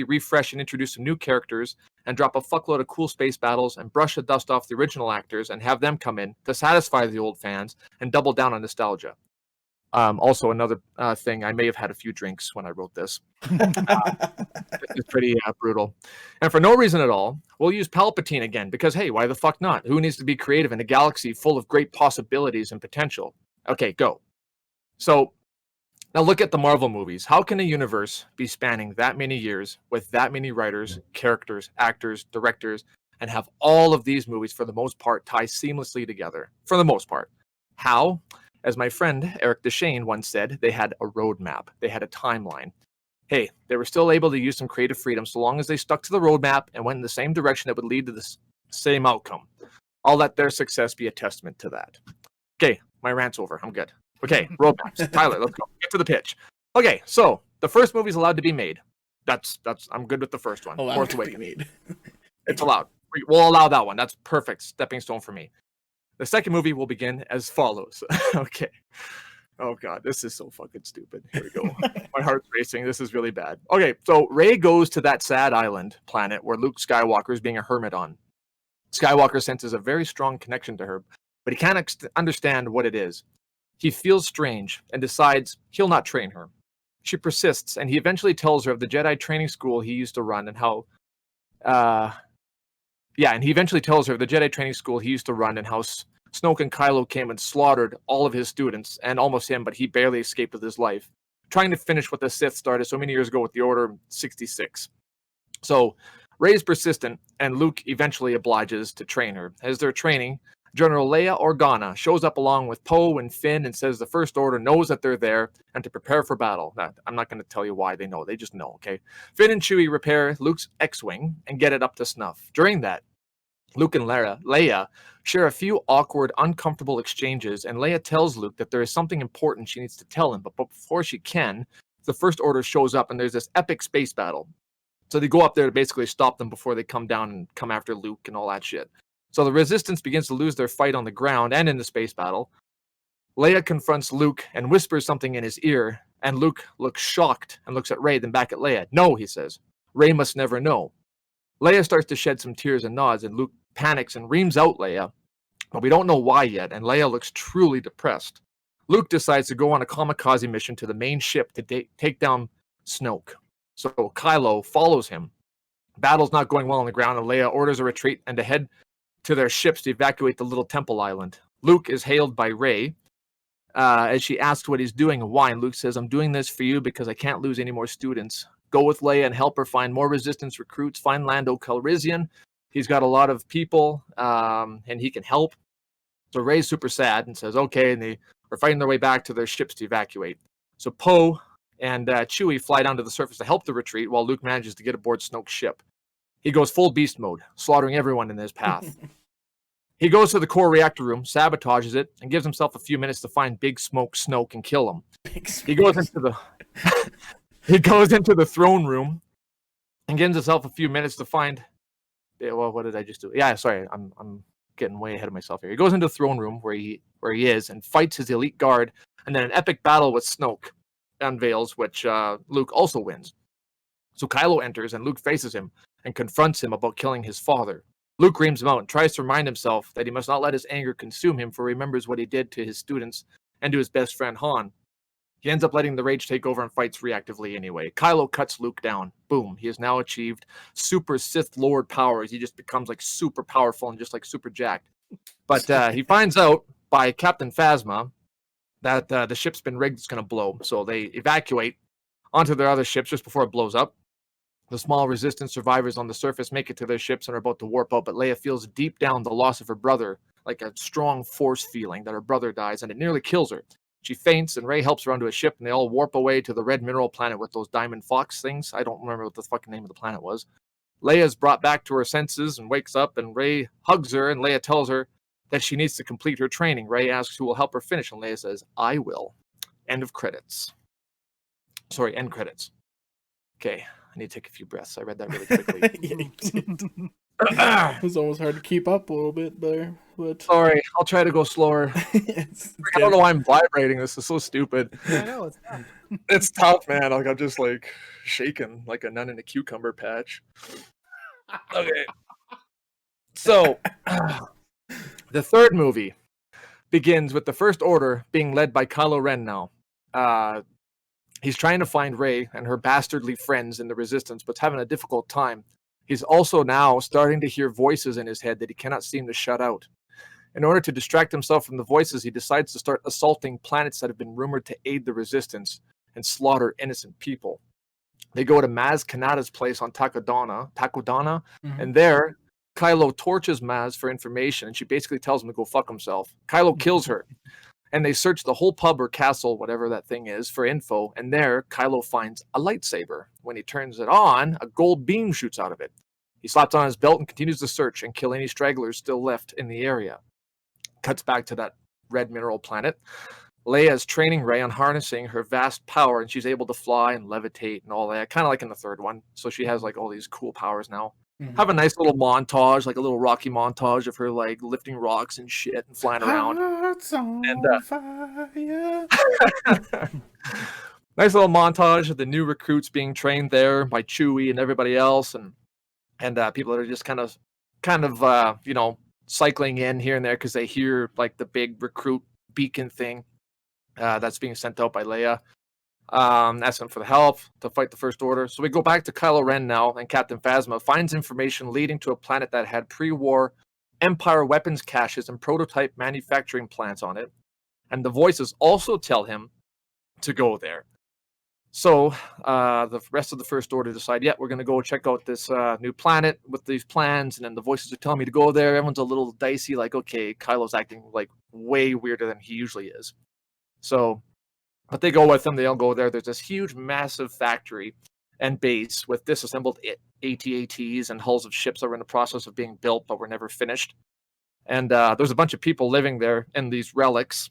refresh and introduce some new characters and drop a fuckload of cool space battles and brush the dust off the original actors and have them come in to satisfy the old fans and double down on nostalgia. Also, another thing, I may have had a few drinks when I wrote this. It's pretty brutal. And for no reason at all, we'll use Palpatine again because, hey, why the fuck not? Who needs to be creative in a galaxy full of great possibilities and potential? Okay, go. So, now look at the Marvel movies. How can a universe be spanning that many years with that many writers, characters, actors, directors, and have all of these movies, for the most part, tie seamlessly together? For the most part. How? As my friend Eric Deshane once said, they had a roadmap. They had a timeline. Hey, they were still able to use some creative freedom so long as they stuck to the roadmap and went in the same direction that would lead to the same outcome. I'll let their success be a testament to that. Okay, my rant's over. I'm good. Okay, roadmaps. Tyler, let's go. Get to the pitch. Okay, so the first movie's allowed to be made. That's I'm good with the first one. Allowed Force to be Awakens. made. It's allowed. We'll allow that one. That's perfect stepping stone for me. The second movie will begin as follows. Okay. Oh god, this is so fucking stupid. Here we go. My heart's racing. This is really bad. Okay, so Rey goes to that sad island planet where Luke Skywalker is being a hermit on. Skywalker senses a very strong connection to her, but he can't understand what it is. He feels strange and decides he'll not train her. She persists, and he eventually tells her of the Jedi training school he used to run and how Snoke and Kylo came and slaughtered all of his students and almost him, but he barely escaped with his life, trying to finish what the Sith started so many years ago with the Order 66. So Rey's persistent, and Luke eventually obliges to train her. As they're training, General Leia Organa shows up along with Poe and Finn and says the First Order knows that they're there and to prepare for battle. Now, I'm not going to tell you why they know. They just know, okay? Finn and Chewie repair Luke's X-Wing and get it up to snuff. During that, Luke and Leia share a few awkward, uncomfortable exchanges, and Leia tells Luke that there is something important she needs to tell him, but before she can, the First Order shows up and there's this epic space battle. So they go up there to basically stop them before they come down and come after Luke and all that shit. So the Resistance begins to lose their fight on the ground and in the space battle. Leia confronts Luke and whispers something in his ear, and Luke looks shocked and looks at Rey, then back at Leia. No, he says. Rey must never know. Leia starts to shed some tears and nods, and Luke panics and reams out Leia, but we don't know why yet, and Leia looks truly depressed. Luke decides to go on a kamikaze mission to the main ship to take down Snoke. So Kylo follows him. Battle's not going well on the ground, and Leia orders a retreat and to head to their ships to evacuate the little temple island. Luke is hailed by Rey as she asks what he's doing and why, and Luke says, I'm doing this for you because I can't lose any more students. Go with Leia and help her find more Resistance recruits, find Lando Calrissian. He's got a lot of people, and he can help. So Rey's super sad and says, okay, and they are fighting their way back to their ships to evacuate. So Poe and Chewie fly down to the surface to help the retreat while Luke manages to get aboard Snoke's ship. He goes full beast mode, slaughtering everyone in his path. He goes to the core reactor room, sabotages it, and gives himself a few minutes to find Big Smoke Snoke and kill him. He goes into the throne room and gives himself a few minutes to find. Well, what did I just do? Yeah, sorry, I'm getting way ahead of myself here. He goes into the throne room where he is and fights his elite guard, and then an epic battle with Snoke unveils, which Luke also wins. So Kylo enters, and Luke faces him and confronts him about killing his father. Luke reams him out and tries to remind himself that he must not let his anger consume him, for he remembers what he did to his students and to his best friend Han. He ends up letting the rage take over and fights reactively anyway. Kylo cuts Luke down. Boom. He has now achieved super Sith Lord powers. He just becomes like super powerful and just like super jacked. But he finds out by Captain Phasma that the ship's been rigged, it's going to blow. So they evacuate onto their other ships just before it blows up. The small Resistance survivors on the surface make it to their ships and are about to warp out, but Leia feels deep down the loss of her brother, like a strong force feeling that her brother dies, and it nearly kills her. She faints, and Rey helps her onto a ship, and they all warp away to the red mineral planet with those diamond fox things. I don't remember what the fucking name of the planet was. Leia's brought back to her senses and wakes up, and Rey hugs her, and Leia tells her that she needs to complete her training. Rey asks who will help her finish, and Leia says, I will. End of credits. Sorry, end credits. Okay, I need to take a few breaths. I read that really quickly. It was almost hard to keep up a little bit there. But sorry, I'll try to go slower. I don't know why I'm vibrating. This is so stupid. Yeah, I know, it's tough. It's tough, man. Like I'm just like shaking like a nun in a cucumber patch. Okay. So the third movie begins with the First Order being led by Kylo Ren now. He's trying to find Rey and her bastardly friends in the Resistance, but's having a difficult time. He's also now starting to hear voices in his head that he cannot seem to shut out. In order to distract himself from the voices, he decides to start assaulting planets that have been rumored to aid the Resistance and slaughter innocent people. They go to Maz Kanata's place on Takodana, and there, Kylo torches Maz for information, and she basically tells him to go fuck himself. Kylo kills her, And they search the whole pub or castle, whatever that thing is, for info. And there, Kylo finds a lightsaber. When he turns it on, a gold beam shoots out of it. He slaps on his belt and continues to search and kill any stragglers still left in the area. Cuts back to that red mineral planet. Leia is training Rey on harnessing her vast power, and she's able to fly and levitate and all that, kind of like in the third one. So she has like all these cool powers now. Have a nice little montage, like a little Rocky montage of her like lifting rocks and shit and flying around. Hearts on fire. Nice little montage of the new recruits being trained there by Chewie and everybody else, and people that are just kind of cycling in here and there because they hear like the big recruit beacon thing that's being sent out by Leia. Asking for the help to fight the First Order. So we go back to Kylo Ren now, and Captain Phasma finds information leading to a planet that had pre-war Empire weapons caches and prototype manufacturing plants on it. And the voices also tell him to go there. So the rest of the First Order decide, we're going to go check out this new planet with these plans. And then the voices are telling me to go there. Everyone's a little dicey, like, okay, Kylo's acting like way weirder than he usually is. But they go with them. They all go there. There's this huge, massive factory and base with disassembled AT-ATs and hulls of ships that were in the process of being built but were never finished. And there's a bunch of people living there in these relics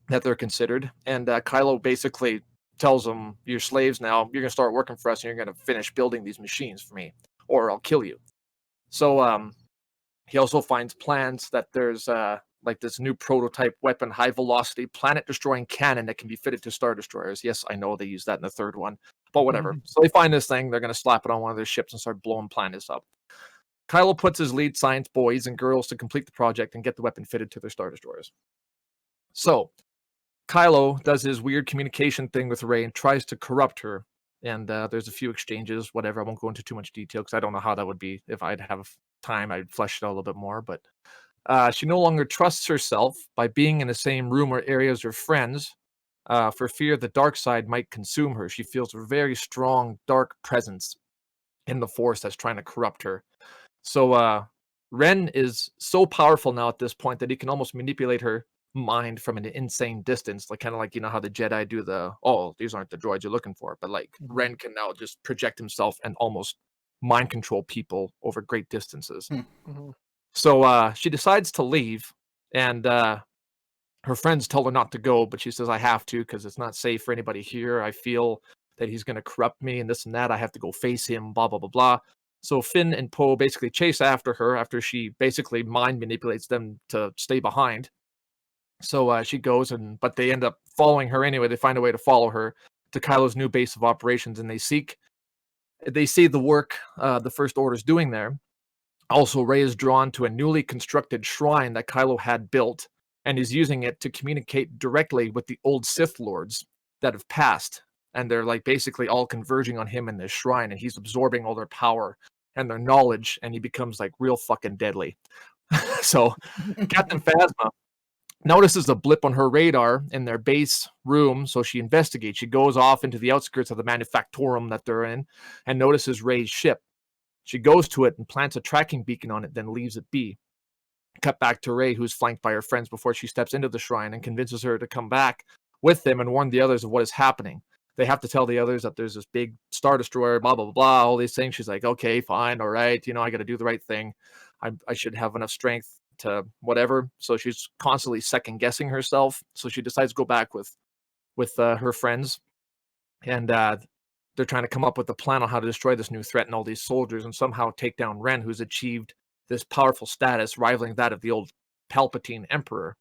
that they're considered. And Kylo basically tells them, you're slaves now. You're going to start working for us, and you're going to finish building these machines for me, or I'll kill you. So he also finds plans that there's like this new prototype weapon, high-velocity, planet-destroying cannon that can be fitted to Star Destroyers. Yes, I know they use that in the third one, but whatever. So they find this thing. They're going to slap it on one of their ships and start blowing planets up. Kylo puts his lead science boys and girls to complete the project and get the weapon fitted to their Star Destroyers. So Kylo does his weird communication thing with Rey and tries to corrupt her. And there's a few exchanges, whatever. I won't go into too much detail because I don't know how that would be. If I'd have time, I'd flesh it out a little bit more. But she no longer trusts herself by being in the same room or area as her friends for fear the dark side might consume her. She feels a very strong, dark presence in the Force that's trying to corrupt her. So Ren is so powerful now at this point that he can almost manipulate her mind from an insane distance, like kind of like, you know, how the Jedi do these aren't the droids you're looking for, but like Ren can now just project himself and almost mind control people over great distances. So she decides to leave, and her friends tell her not to go, but she says, I have to because it's not safe for anybody here. I feel that he's going to corrupt me and this and that. I have to go face him, blah, blah, blah, blah. So Finn and Poe basically chase after her after she basically mind manipulates them to stay behind. So she goes, but they end up following her anyway. They find a way to follow her to Kylo's new base of operations, and they see the work the First Order's doing there. Also, Rey is drawn to a newly constructed shrine that Kylo had built, and is using it to communicate directly with the old Sith Lords that have passed. And they're like basically all converging on him in this shrine, and he's absorbing all their power and their knowledge, and he becomes like real fucking deadly. So Captain Phasma notices a blip on her radar in their base room, so she investigates. She goes off into the outskirts of the manufactorum that they're in and notices Rey's ship. She goes to it and plants a tracking beacon on it, then leaves it be. Cut back to Rey, who's flanked by her friends before she steps into the shrine and convinces her to come back with them and warn the others of what is happening. They have to tell the others that there's this big Star Destroyer, blah, blah, blah, blah, all these things. She's like, okay, fine, all right, I got to do the right thing. I should have enough strength to whatever. So she's constantly second guessing herself. So she decides to go back with her friends, and they're trying to come up with a plan on how to destroy this new threat and all these soldiers and somehow take down Ren, who's achieved this powerful status rivaling that of the old Palpatine Emperor.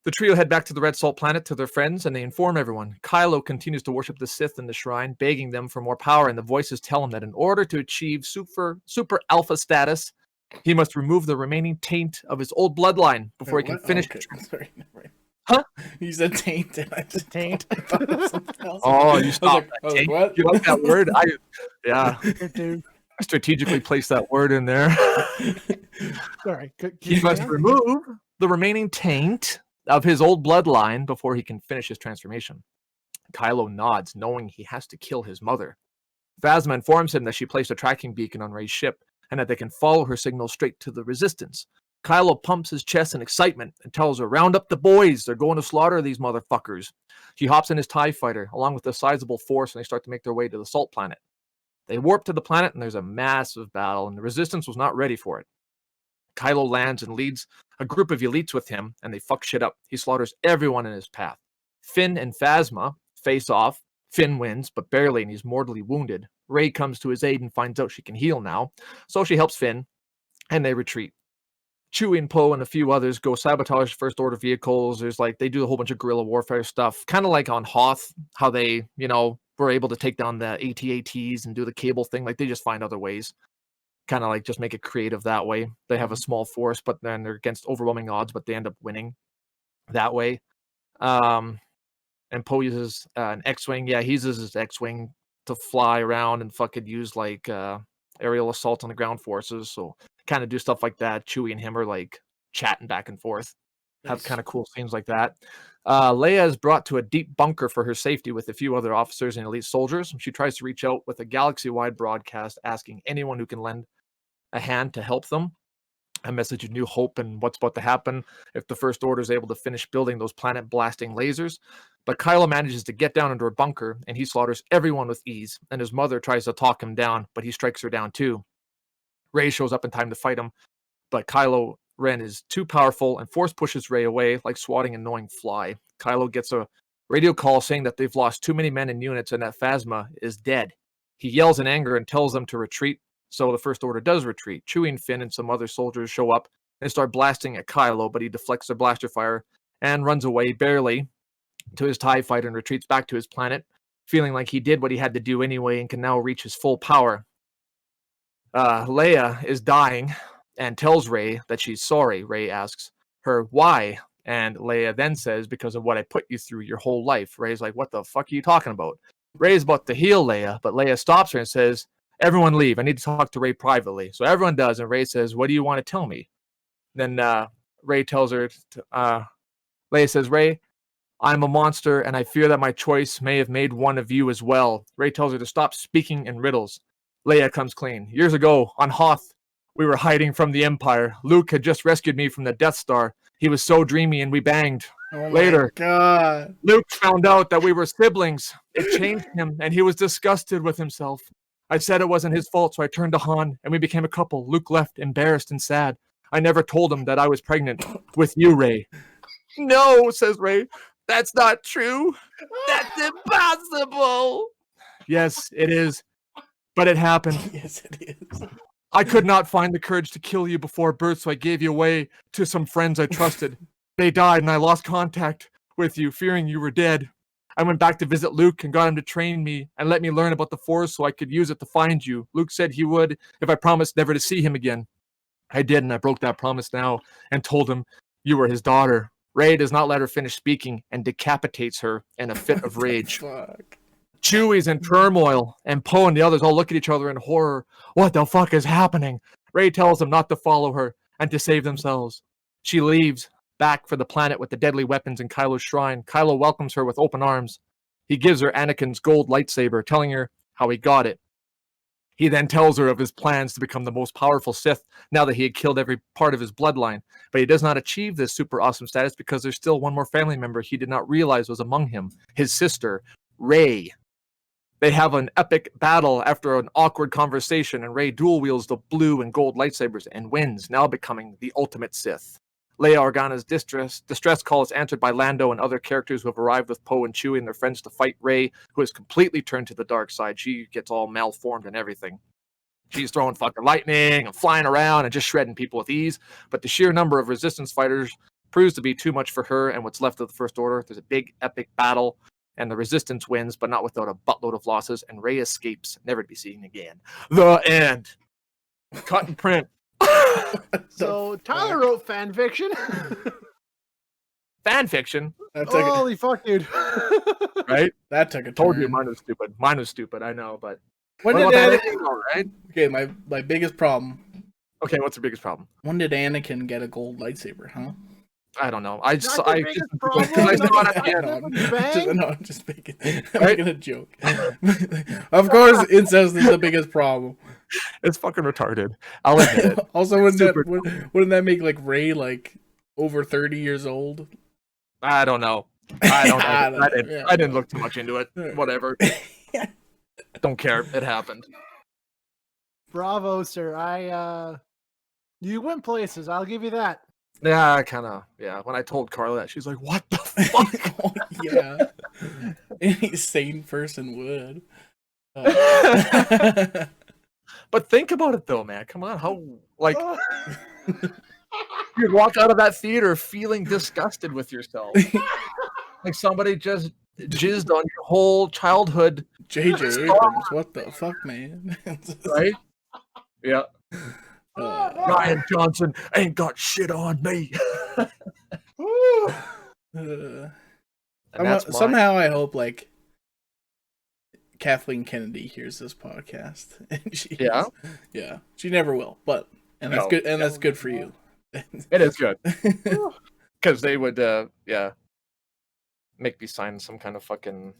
The trio head back to the Red Salt planet to their friends, and they inform everyone. Kylo continues to worship the Sith in the shrine, begging them for more power, and the voices tell him that in order to achieve super alpha status, he must remove the remaining taint of his old bloodline before he can finish. Okay. Sorry, huh? You said taint, and I just Taint. thought it was something else. Oh, you stopped. Like, what? You like that word? Yeah. Dude. I strategically placed that word in there. Sorry. He must remove the remaining taint of his old bloodline before he can finish his transformation. Kylo nods, knowing he has to kill his mother. Phasma informs him that she placed a tracking beacon on Rey's ship, and that they can follow her signal straight to the Resistance. Kylo pumps his chest in excitement and tells her, round up the boys. They're going to slaughter these motherfuckers. He hops in his TIE fighter, along with a sizable force, and they start to make their way to the salt planet. They warp to the planet, and there's a massive battle, and the Resistance was not ready for it. Kylo lands and leads a group of elites with him, and they fuck shit up. He slaughters everyone in his path. Finn and Phasma face off. Finn wins, but barely, and he's mortally wounded. Rey comes to his aid and finds out she can heal now, so she helps Finn, and they retreat. Chewie and Poe and a few others go sabotage First Order vehicles. They do a whole bunch of guerrilla warfare stuff, kind of like on Hoth, how they, were able to take down the AT-ATs and do the cable thing. Like, they just find other ways, kind of like just make it creative that way. They have a small force, but then they're against overwhelming odds, but they end up winning that way. And Poe uses an X-Wing. Yeah, he uses his X-Wing to fly around and fucking use, aerial assault on the ground forces, so kind of do stuff like that. Chewie and him are chatting back and forth, have kind of cool scenes like that. Leia is brought to a deep bunker for her safety with a few other officers and elite soldiers. She tries to reach out with a galaxy-wide broadcast asking anyone who can lend a hand to help them. A message of new hope and what's about to happen if the First Order is able to finish building those planet-blasting lasers. But Kylo manages to get down into her bunker, and he slaughters everyone with ease, and his mother tries to talk him down, but he strikes her down too. Rey shows up in time to fight him, but Kylo Ren is too powerful and force pushes Rey away like swatting an annoying fly. Kylo gets a radio call saying that they've lost too many men and units and that Phasma is dead. He yells in anger and tells them to retreat, so the First Order does retreat. Chewie and Finn and some other soldiers show up and start blasting at Kylo, but he deflects their blaster fire and runs away barely to his TIE fighter and retreats back to his planet, feeling like he did what he had to do anyway and can now reach his full power. Leia is dying and tells Rey that she's sorry. Rey asks her why, and Leia then says, because of what I put you through your whole life. Rey's like, what the fuck are you talking about? Rey's about to heal Leia, but Leia stops her and says, everyone leave. I need to talk to Rey privately. So everyone does, and Rey says, what do you want to tell me? Then Rey tells her, Leia says, Rey, I'm a monster, and I fear that my choice may have made one of you as well. Rey tells her to stop speaking in riddles. Leia comes clean. Years ago, on Hoth, we were hiding from the Empire. Luke had just rescued me from the Death Star. He was so dreamy, and we banged. Later, God. Luke found out that we were siblings. It changed him, and he was disgusted with himself. I said it wasn't his fault, so I turned to Han, and we became a couple. Luke left, embarrassed and sad. I never told him that I was pregnant with you, Rey. No, says Rey. That's not true. That's impossible. Yes, it is. But it happened. Yes, it is. I could not find the courage to kill you before birth, so I gave you away to some friends I trusted. They died, and I lost contact with you, fearing you were dead. I went back to visit Luke and got him to train me and let me learn about the Force so I could use it to find you. Luke said he would if I promised never to see him again. I did, and I broke that promise now and told him you were his daughter. Rey does not let her finish speaking and decapitates her in a fit of rage. Fuck. Chewie's in turmoil, and Poe and the others all look at each other in horror. What the fuck is happening? Rey tells them not to follow her and to save themselves. She leaves, back for the planet with the deadly weapons in Kylo's shrine. Kylo welcomes her with open arms. He gives her Anakin's gold lightsaber, telling her how he got it. He then tells her of his plans to become the most powerful Sith now that he had killed every part of his bloodline. But he does not achieve this super awesome status because there's still one more family member he did not realize was among him, his sister, Rey. They have an epic battle after an awkward conversation, and Rey dual wields the blue and gold lightsabers and wins, now becoming the ultimate Sith. Leia Organa's distress call is answered by Lando and other characters who have arrived with Poe and Chewie and their friends to fight Rey, who has completely turned to the dark side. She gets all malformed and everything. She's throwing fucking lightning and flying around and just shredding people with ease, but the sheer number of Resistance fighters proves to be too much for her and what's left of the First Order. There's a big epic battle, and the Resistance wins, but not without a buttload of losses, and Rey escapes, never to be seen again. The end. Cut and print. So Tyler wrote fan fiction. Fan fiction? Holy fuck, dude. Right? That took a turn. Told you mine was stupid. Mine was stupid, I know, but... When what did about Anakin... that? All right? Okay, my biggest problem. Okay, what's the biggest problem? When did Anakin get a gold lightsaber, huh? I don't know. I Not the biggest problem. because I saw it at the Not end. Bang. I'm just making, Right? making a joke. Of course, incest is the biggest problem. It's fucking retarded. I'll admit it. Also, Super wouldn't that make like Ray like over 30 years old? I don't know. I don't know. I don't know. Yeah, I didn't look too much into it. Whatever. Don't care. It happened. Bravo, sir. You went places. I'll give you that. Yeah, kind of. Yeah. When I told Carla that, she's like, "What the fuck?" Oh, yeah. Any sane person would. But think about it though, man. Come on, how like you'd walk out of that theater feeling disgusted with yourself, like somebody just jizzed on your whole childhood, J.J. Abrams, what the fuck, man? right? Yeah. Ryan Johnson ain't got shit on me. Somehow I hope like Kathleen Kennedy hears this podcast. And yeah, she never will, but that's good, and that's good for you. It is good because they would make me sign some kind of fucking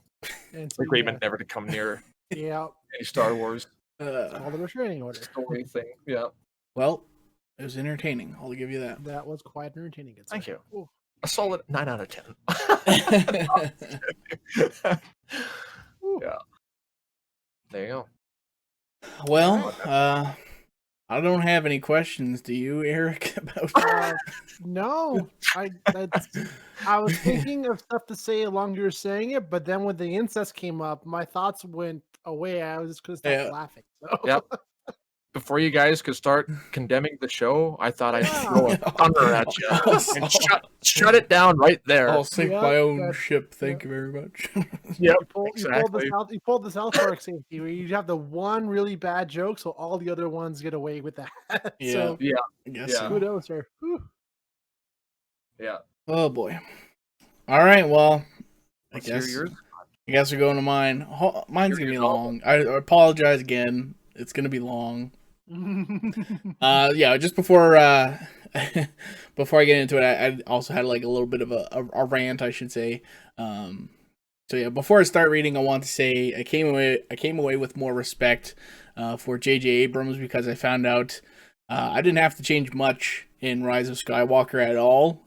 agreement never to come near any Star Wars all the restraining order story thing. Yeah. Well, it was entertaining. I'll give you that. That was quite entertaining. Thank you. Ooh. A solid 9 out of 10. Yeah. There you go. Well, I don't have any questions. Do you, Eric? About no, I was thinking of stuff to say along you were saying it, but then when the incest came up, my thoughts went away. I was just gonna start laughing. So. Yep. Before you guys could start condemning the show, I thought I'd throw a thunder at you and shut it down right there. I'll sink my own ship. Thank you very much. Yep, you pulled the South Park safety where you have the one really bad joke, so all the other ones get away with that. Yeah, so, I guess so. Kudos, sir. Yeah. Oh boy. All right. Well, I guess we're going to mine. Mine's gonna be long. I apologize again. It's gonna be long. Just before before I get into it, I also had like a little bit of a rant, I should say. Before I start reading, I want to say I came away with more respect for J.J. Abrams because I found out I didn't have to change much in Rise of Skywalker at all.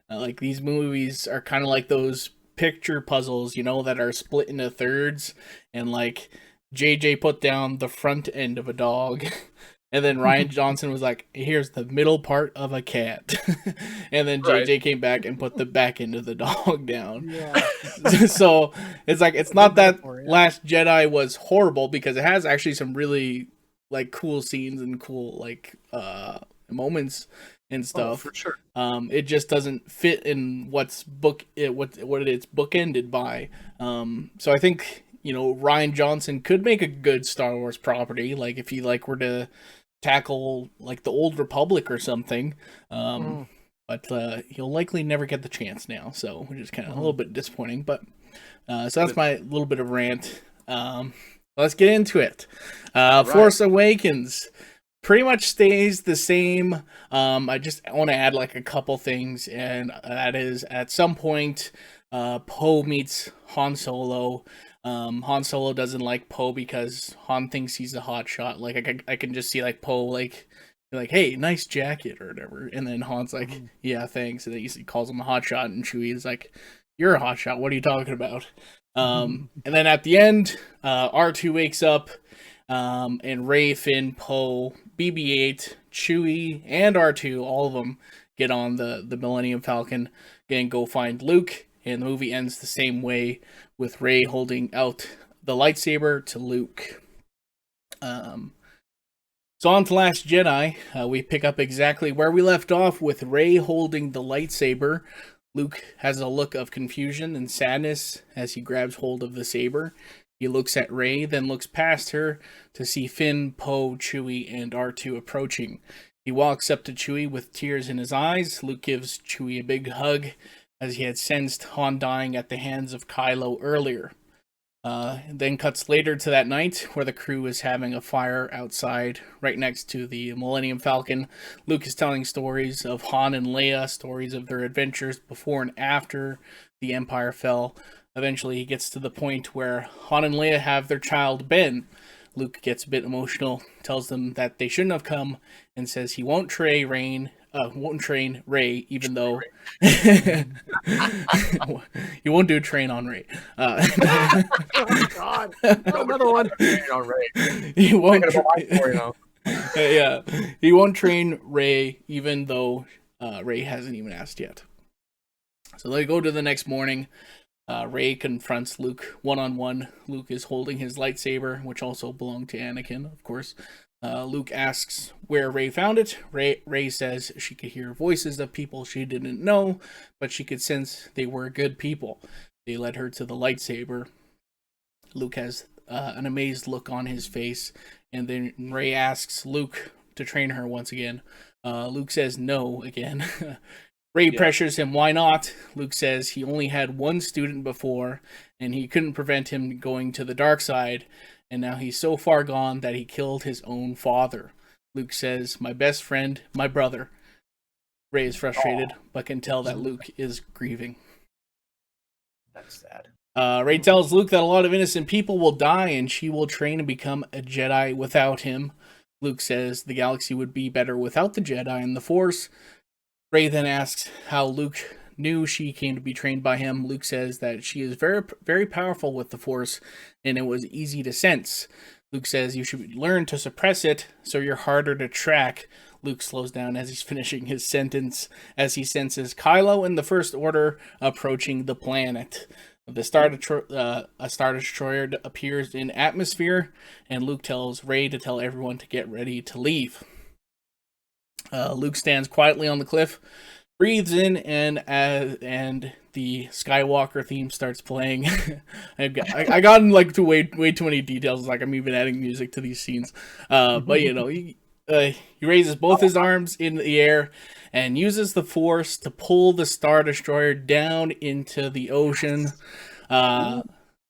Like these movies are kind of like those picture puzzles, that are split into thirds, and like JJ put down the front end of a dog, and then Ryan Johnson was like, here's the middle part of a cat. And then JJ came back and put the back end of the dog down. Yeah. So it's like, it's not that Last Jedi was horrible, because it has actually some really like cool scenes and cool like moments and stuff. For sure. It just doesn't fit in what it's bookended by. So I think, Ryan Johnson could make a good Star Wars property, like if he were to tackle like the Old Republic or something. But he'll likely never get the chance now, so which is kind of a little bit disappointing. But so that's my little bit of rant. Let's get into it. Force Awakens pretty much stays the same. I just want to add like a couple things, and that is at some point Poe meets Han Solo. Han Solo doesn't like Poe because Han thinks he's a hotshot. Like I can just see like Poe like hey, nice jacket or whatever, and then Han's like, yeah, thanks, and then he calls him a hotshot, and Chewie's like, you're a hotshot. What are you talking about? And then at the end, R2 wakes up, and Rey, Finn, Poe, BB-8, Chewie, and R2, all of them get on the Millennium Falcon and go find Luke. And the movie ends the same way, with Rey holding out the lightsaber to Luke. So on to Last Jedi, we pick up exactly where we left off, with Rey holding the lightsaber. Luke has a look of confusion and sadness as he grabs hold of the saber. He looks at Rey, then looks past her to see Finn, Poe, Chewie, and R2 approaching. He walks up to Chewie with tears in his eyes. Luke gives Chewie a big hug, as he had sensed Han dying at the hands of Kylo earlier. Then cuts later to that night where the crew is having a fire outside right next to the Millennium Falcon. Luke is telling stories of Han and Leia, stories of their adventures before and after the Empire fell. Eventually, he gets to the point where Han and Leia have their child, Ben. Luke gets a bit emotional, tells them that they shouldn't have come, and says he won't train Rey, even though he won't do a train on Rey. Oh God! Oh, another one. On Ray. He won't. Yeah. He won't train Rey, even though Rey hasn't even asked yet. So they go to the next morning. Rey confronts Luke one-on-one. Luke is holding his lightsaber, which also belonged to Anakin, of course. Luke asks where Rey found it. Rey says she could hear voices of people she didn't know, but she could sense they were good people. They led her to the lightsaber. Luke has an amazed look on his face, and then Rey asks Luke to train her once again. Luke says no again. Rey pressures him, why not? Luke says he only had one student before, and he couldn't prevent him going to the dark side, and now he's so far gone that he killed his own father. Luke says, my best friend, my brother. Rey is frustrated, but can tell that Luke is grieving. That's sad. Rey tells Luke that a lot of innocent people will die, and she will train and become a Jedi without him. Luke says the galaxy would be better without the Jedi and the Force. Rey then asks how Luke knew she came to be trained by him. Luke says that she is very, very powerful with the Force, and it was easy to sense. Luke says you should learn to suppress it so you're harder to track. Luke slows down as he's finishing his sentence, as he senses Kylo and the First Order approaching the planet. A Star Destroyer appears in atmosphere, and Luke tells Rey to tell everyone to get ready to leave. Luke stands quietly on the cliff, breathes in, and the Skywalker theme starts playing. I got like to way too many details. Like I'm even adding music to these scenes. But you know, he raises both his arms in the air and uses the Force to pull the Star Destroyer down into the ocean.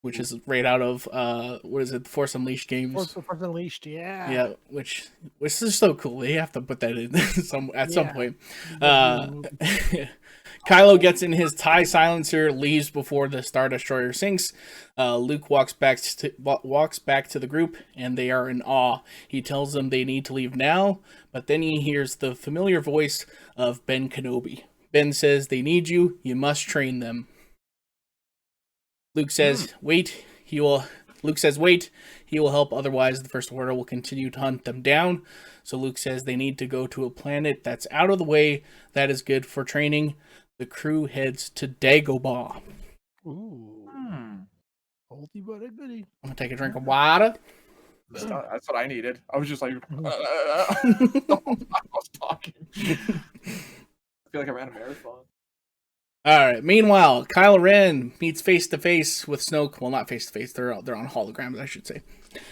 Which is right out of what is it, the Force Unleashed games? Force Unleashed, yeah. Yeah, which is so cool. They have to put that in some point. Kylo gets in his TIE silencer, leaves before the Star Destroyer sinks. Luke walks back to the group, and they are in awe. He tells them they need to leave now, but then he hears the familiar voice of Ben Kenobi. Ben says, "They need you. You must train them." Luke says, "Wait." Luke says, "Wait. He will help. Otherwise, the First Order will continue to hunt them down." So Luke says they need to go to a planet that's out of the way. That is good for training. The crew heads to Dagobah. Ooh. Oldie but a goodie. I'm gonna take a drink of water. That's what I needed. I was just like, I was talking. I feel like I ran a marathon. Alright, meanwhile, Kylo Ren meets face-to-face with Snoke. Well, not face-to-face, they're on holograms, I should say.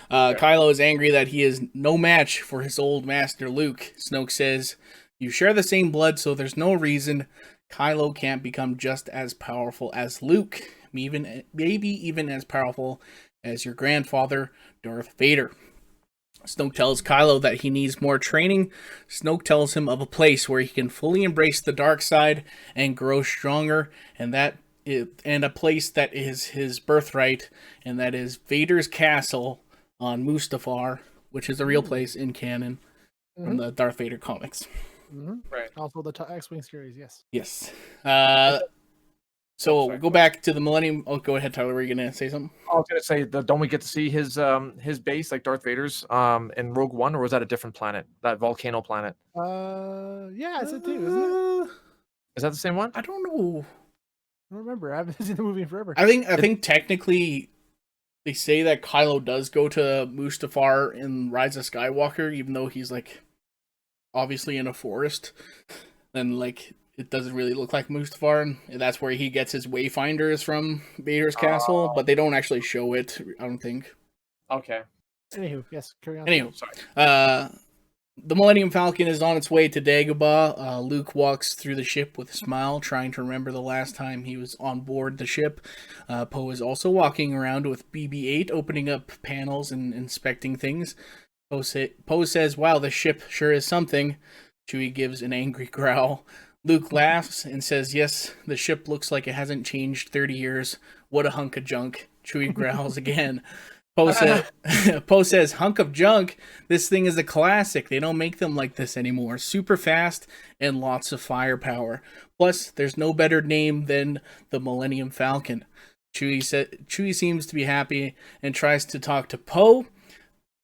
Kylo is angry that he is no match for his old master, Luke. Snoke says, you share the same blood, so there's no reason Kylo can't become just as powerful as Luke. Maybe even as powerful as your grandfather, Darth Vader. Snoke tells Kylo that he needs more training. Snoke tells him of a place where he can fully embrace the dark side and grow stronger, and a place that is his birthright, and that is Vader's castle on Mustafar, which is a real place in canon from the Darth Vader comics. Right. Also the X-Wing series, yes. Yes. So go back to the Millennium. Oh, go ahead, Tyler. Were you gonna say something? I was gonna say, don't we get to see his base like Darth Vader's in Rogue One, or was that a different planet? That volcano planet? Yeah, it's it too, isn't it? Is that the same one? I don't know. I don't remember. I haven't seen the movie in forever. I think technically they say that Kylo does go to Mustafar in Rise of Skywalker, even though he's like obviously in a forest, and like it doesn't really look like Mustafar, and that's where he gets his wayfinders from Vader's castle, but they don't actually show it, I don't think. Okay. Anywho, yes, carry on. Anywho, Sorry. The Millennium Falcon is on its way to Dagobah. Luke walks through the ship with a smile, trying to remember the last time he was on board the ship. Poe is also walking around with BB-8, opening up panels and inspecting things. Poe says, "Wow, the ship sure is something." Chewie gives an angry growl. Luke laughs and says, "Yes, the ship looks like it hasn't changed 30 years. What a hunk of junk." Chewie growls again. Poe says, "Hunk of junk? This thing is a classic. They don't make them like this anymore. Super fast and lots of firepower. Plus, there's no better name than the Millennium Falcon." Chewie seems to be happy and tries to talk to Poe.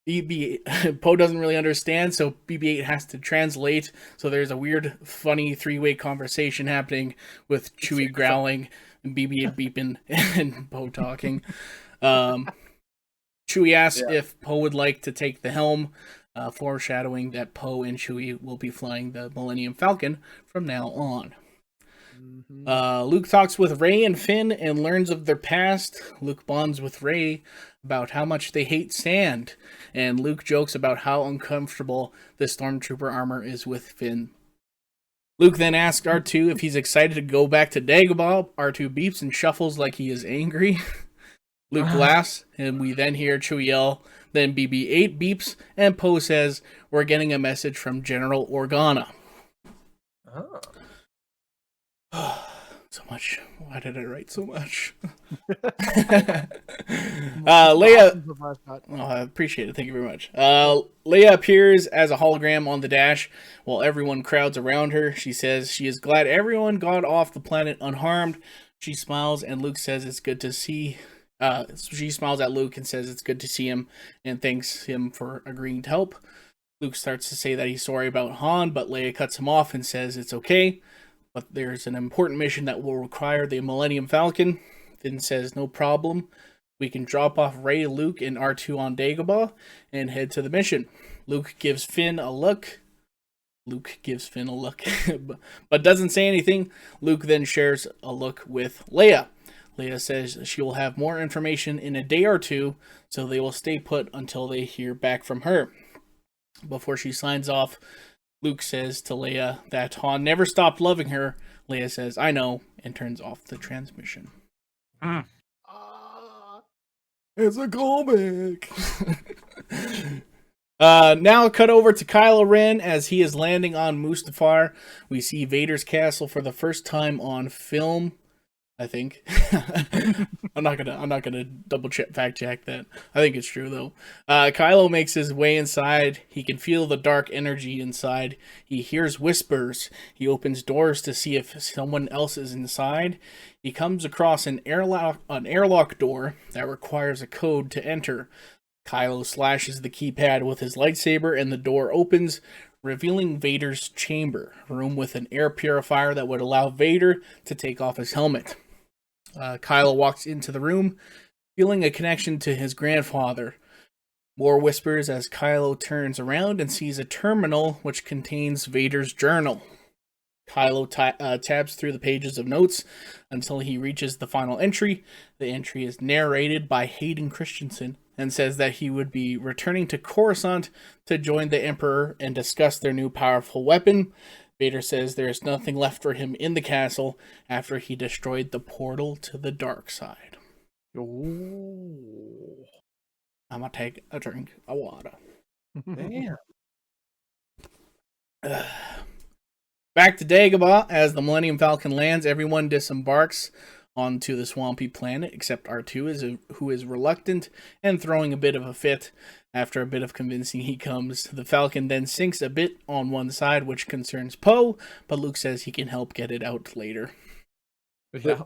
Poe doesn't really understand, so BB-8 has to translate. So there's a weird, funny three-way conversation happening with Chewie growling and BB-8 beeping and Poe talking. Chewie asks if Poe would like to take the helm, foreshadowing that Poe and Chewie will be flying the Millennium Falcon from now on. Luke talks with Rey and Finn and learns of their past. Luke bonds with Rey about how much they hate sand, and Luke jokes about how uncomfortable the Stormtrooper armor is with Finn. Luke then asks R2 if he's excited to go back to Dagobah. R2 beeps and shuffles like he is angry. Luke laughs, and we then hear Chewie yell. Then BB-8 beeps, and Poe says, "We're getting a message from General Organa." So much. Why did I write so much? Leia. Oh, I appreciate it. Thank you very much. Leia appears as a hologram on the dash while everyone crowds around her. She says she is glad everyone got off the planet unharmed. She smiles, and Luke says it's good to see. She smiles at Luke and says it's good to see him and thanks him for agreeing to help. Luke starts to say that he's sorry about Han, but Leia cuts him off and says it's okay. But there's an important mission that will require the Millennium Falcon. Finn says, "No problem. We can drop off Rey, Luke, and R2 on Dagobah and head to the mission." Luke gives Finn a look, but doesn't say anything. Luke then shares a look with Leia. Leia says she will have more information in a day or two, so they will stay put until they hear back from her. Before she signs off, Luke says to Leia that Han never stopped loving her. Leia says, "I know," and turns off the transmission. It's a comic. Now cut over to Kylo Ren as he is landing on Mustafar. We see Vader's castle for the first time on film, I think. I'm not gonna double check fact check that. I think it's true though. Kylo makes his way inside. He can feel the dark energy inside. He hears whispers. He opens doors to see if someone else is inside. He comes across an airlock door that requires a code to enter. Kylo slashes the keypad with his lightsaber and the door opens, revealing Vader's chamber, a room with an air purifier that would allow Vader to take off his helmet. Kylo walks into the room, feeling a connection to his grandfather. More whispers as Kylo turns around and sees a terminal which contains Vader's journal. Kylo tabs through the pages of notes until he reaches the final entry. The entry is narrated by Hayden Christensen and says that he would be returning to Coruscant to join the Emperor and discuss their new powerful weapon. Vader says there is nothing left for him in the castle after he destroyed the portal to the dark side. Ooh. I'm gonna take a drink of water. Damn. Back to Dagobah, as the Millennium Falcon lands, everyone disembarks onto the swampy planet, except R2, who is reluctant and throwing a bit of a fit. After a bit of convincing, he comes. The Falcon then sinks a bit on one side, which concerns Poe, but Luke says he can help get it out later. Yeah.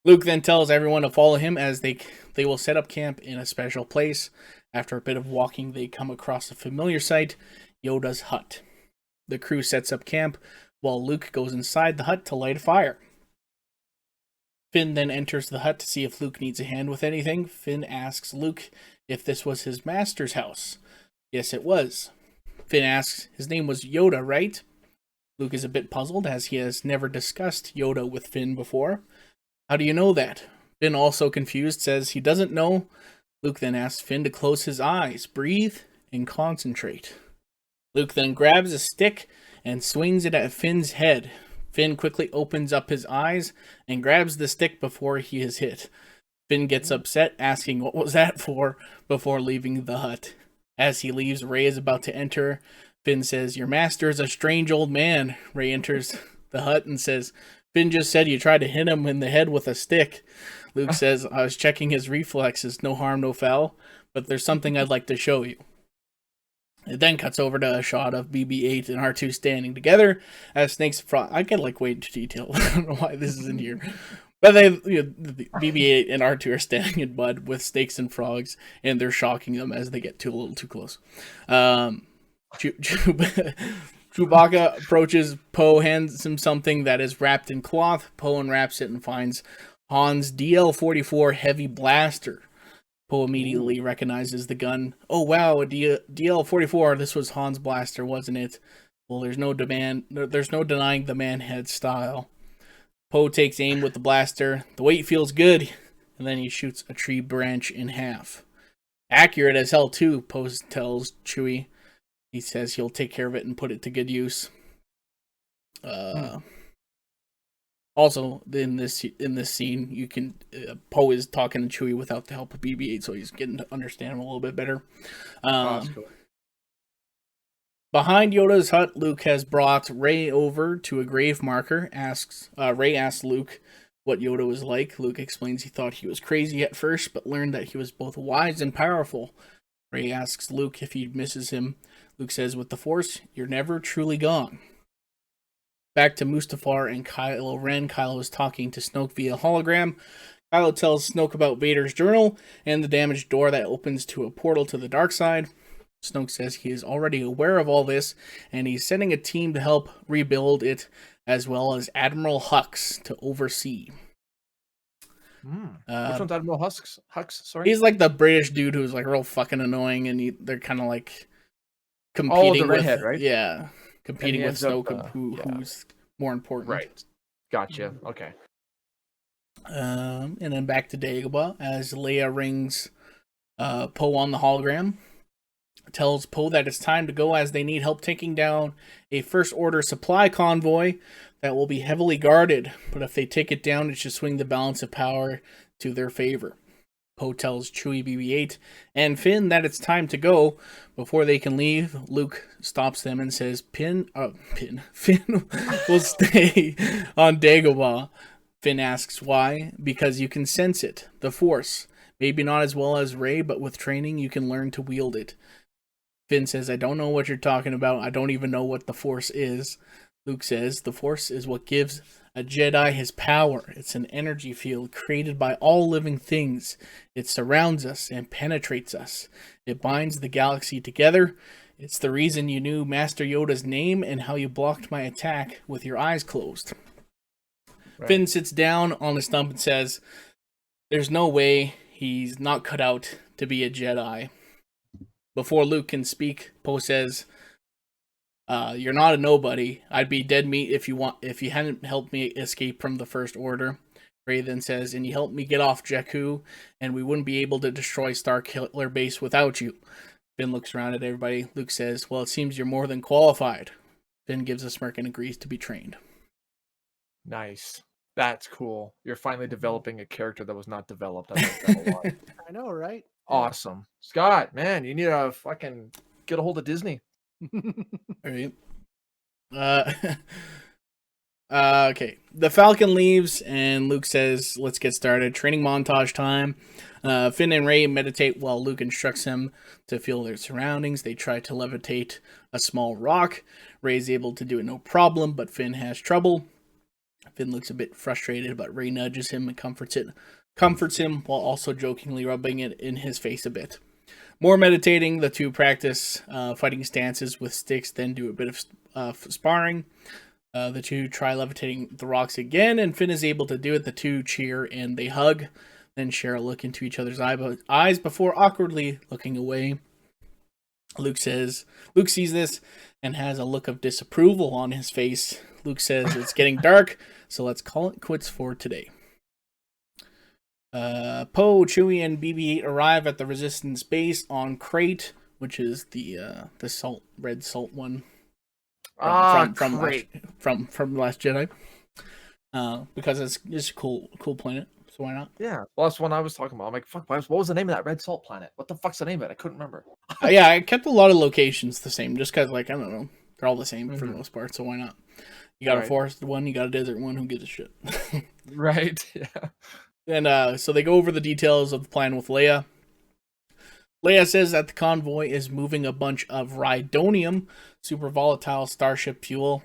Luke then tells everyone to follow him as they will set up camp in a special place. After a bit of walking, they come across a familiar sight, Yoda's hut. The crew sets up camp, while Luke goes inside the hut to light a fire. Finn then enters the hut to see if Luke needs a hand with anything. Finn asks Luke if this was his master's house. Yes, it was. Finn asks, his name was Yoda, right? Luke is a bit puzzled as he has never discussed Yoda with Finn before. How do you know that? Finn, also confused, says he doesn't know. Luke then asks Finn to close his eyes, breathe, and concentrate. Luke then grabs a stick and swings it at Finn's head. Finn quickly opens up his eyes and grabs the stick before he is hit. Finn gets upset, asking what was that for, before leaving the hut. As he leaves, Ray is about to enter. Finn says, "Your master is a strange old man." Ray enters the hut and says, "Finn just said you tried to hit him in the head with a stick." Luke says, "I was checking his reflexes, no harm, no foul, but there's something I'd like to show you." It then cuts over to a shot of BB-8 and R2 standing together as Snakes and Frogs. I get way into detail. I don't know why this is in here. But the BB-8 and R2 are standing in mud with Snakes and Frogs, and they're shocking them as they get a little too close. Chewbacca approaches Poe, hands him something that is wrapped in cloth. Poe unwraps it and finds Han's DL-44 heavy blaster. Poe immediately recognizes the gun. "Oh wow, a DL-44. This was Han's blaster, wasn't it?" Well, there's no denying the man-head style. Poe takes aim with the blaster. The weight feels good, and then he shoots a tree branch in half. Accurate as hell too, Poe tells Chewie. He says he'll take care of it and put it to good use. Also, in this scene, you can Poe is talking to Chewie without the help of BB-8, so he's getting to understand him a little bit better. That's cool. Behind Yoda's hut, Luke has brought Rey over to a grave marker. Rey asks Luke what Yoda was like. Luke explains he thought he was crazy at first, but learned that he was both wise and powerful. Rey asks Luke if he misses him. Luke says, "With the Force, you're never truly gone." Back to Mustafar and Kylo Ren. Kylo is talking to Snoke via hologram. Kylo tells Snoke about Vader's journal and the damaged door that opens to a portal to the dark side. Snoke says he is already aware of all this, and he's sending a team to help rebuild it, as well as Admiral Hux to oversee. Which one's Admiral Hux? Sorry, he's like the British dude who's like real fucking annoying, and they're kind of like competing the redhead, with, right? Yeah, competing with Snoke, up, who's more important. Right. Gotcha. Okay. And then back to Dagobah as Leia rings Poe on the hologram. Tells Poe that it's time to go as they need help taking down a First Order supply convoy that will be heavily guarded, but if they take it down, it should swing the balance of power to their favor. Poe tells Chewie, BB-8, and Finn that it's time to go. Before they can leave, Luke stops them and says Finn will stay on Dagobah. Finn asks why. Because you can sense it, the Force. Maybe not as well as Rey, but with training you can learn to wield it. Finn says, "I don't know what you're talking about. I don't even know what the Force is." Luke says, "The Force is what gives a Jedi his power. It's an energy field created by all living things. It surrounds us and penetrates us. It binds the galaxy together. It's the reason you knew Master Yoda's name and how you blocked my attack with your eyes closed." Right. Finn sits down on a stump and says, "There's no way he's not cut out to be a Jedi." Before Luke can speak, Poe says, "You're not a nobody. I'd be dead meat if you hadn't helped me escape from the First Order." Rey then says, "And you helped me get off Jakku, and we wouldn't be able to destroy Starkiller Base without you." Finn looks around at everybody. Luke says, "Well, it seems you're more than qualified." Finn gives a smirk and agrees to be trained. Nice. That's cool. You're finally developing a character that was not developed. I like that a lot. I know, right? Awesome. Scott, man, you need to fucking get a hold of Disney. All right. Okay. The Falcon leaves, and Luke says, "Let's get started. Training montage time." Finn and Rey meditate while Luke instructs him to feel their surroundings. They try to levitate a small rock. Rey's able to do it no problem, but Finn has trouble. Finn looks a bit frustrated, but Rey nudges him and comforts him while also jokingly rubbing it in his face a bit. More meditating, the two practice fighting stances with sticks, then do a bit of sparring. The two try levitating the rocks again, and Finn is able to do it. The two cheer and they hug, then share a look into each other's eyes before awkwardly looking away. Luke sees this and has a look of disapproval on his face. Luke says it's getting dark, so let's call it quits for today. Poe, Chewie, and BB-8 arrive at the Resistance base on Crate which is the red salt one from great. Last Jedi. Because it's a cool planet, so why not? Yeah, well, that's one I was talking about. I'm like, fuck, what was the name of that red salt planet? What the fuck's the name of it? I couldn't remember. Yeah, I kept a lot of locations the same, just because, like, I don't know, they're all the same for the most part, so why not? You got a forest one, you got a desert one, who gives a shit? Right, yeah. And so they go over the details of the plan with Leia. Leia says that the convoy is moving a bunch of Rhydonium, super volatile starship fuel.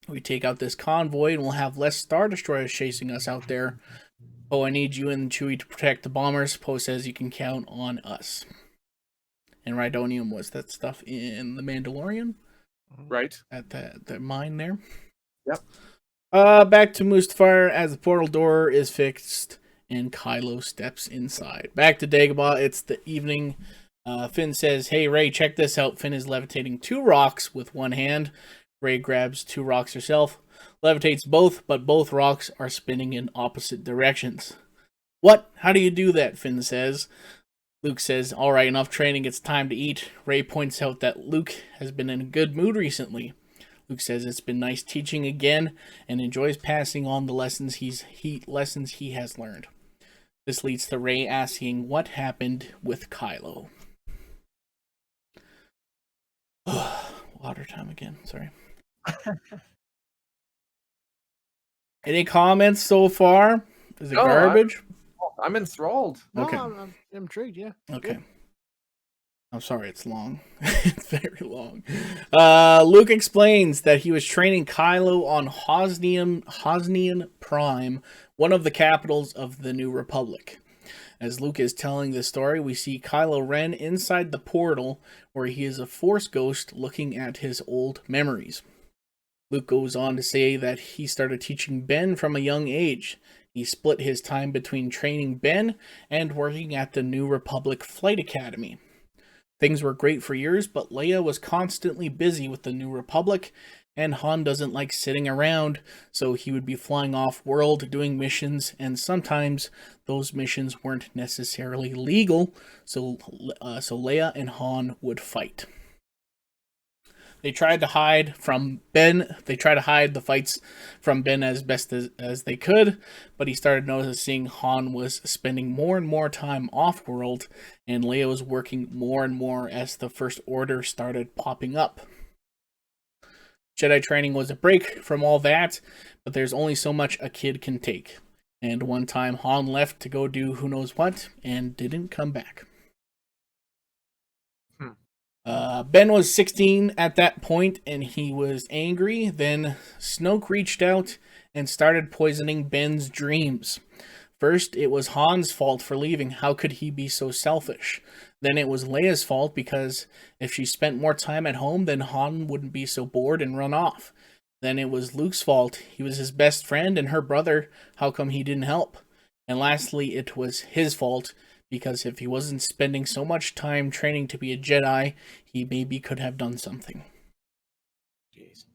We take out this convoy and we'll have less Star Destroyers chasing us out there. Oh, I need you and Chewie to protect the bombers. Poe says you can count on us. And Rhydonium was that stuff in The Mandalorian? Right. At the mine there. Yep. Back to Mustafar as the portal door is fixed and Kylo steps inside. Back to Dagobah. It's the evening. Finn says, "Hey, Rey, check this out." Finn is levitating 2 rocks with one hand. Rey grabs 2 rocks herself, levitates both, but both rocks are spinning in opposite directions. "What? How do you do that?" Finn says. Luke says, "Alright, enough training, it's time to eat." Rey points out that Luke has been in a good mood recently. Luke says it's been nice teaching again and enjoys passing on the lessons he has learned. This leads to Rey asking what happened with Kylo. Water time again, sorry. Any comments so far? Is it garbage? I'm enthralled. Okay. No, I'm intrigued, yeah. Okay. Good. I'm sorry, it's long. It's very long. Luke explains that he was training Kylo on Hosnian Prime, one of the capitals of the New Republic. As Luke is telling this story, we see Kylo Ren inside the portal where he is a Force ghost looking at his old memories. Luke goes on to say that he started teaching Ben from a young age. He split his time between training Ben and working at the New Republic Flight Academy. Things were great for years, but Leia was constantly busy with the New Republic, and Han doesn't like sitting around, so he would be flying off-world doing missions, and sometimes those missions weren't necessarily legal, so Leia and Han would fight. They tried to hide the fights from Ben as best as they could, but he started noticing Han was spending more and more time off-world, and Leia was working more and more as the First Order started popping up. Jedi training was a break from all that, but there's only so much a kid can take. And one time Han left to go do who knows what, and didn't come back. Ben was 16 at that point, and he was angry. Then Snoke reached out and started poisoning Ben's dreams. First, it was Han's fault for leaving. How could he be so selfish? Then it was Leia's fault because if she spent more time at home, then Han wouldn't be so bored and run off. Then it was Luke's fault. He was his best friend and her brother. How come he didn't help? And lastly, it was his fault because if he wasn't spending so much time training to be a Jedi, he maybe could have done something. Jeez.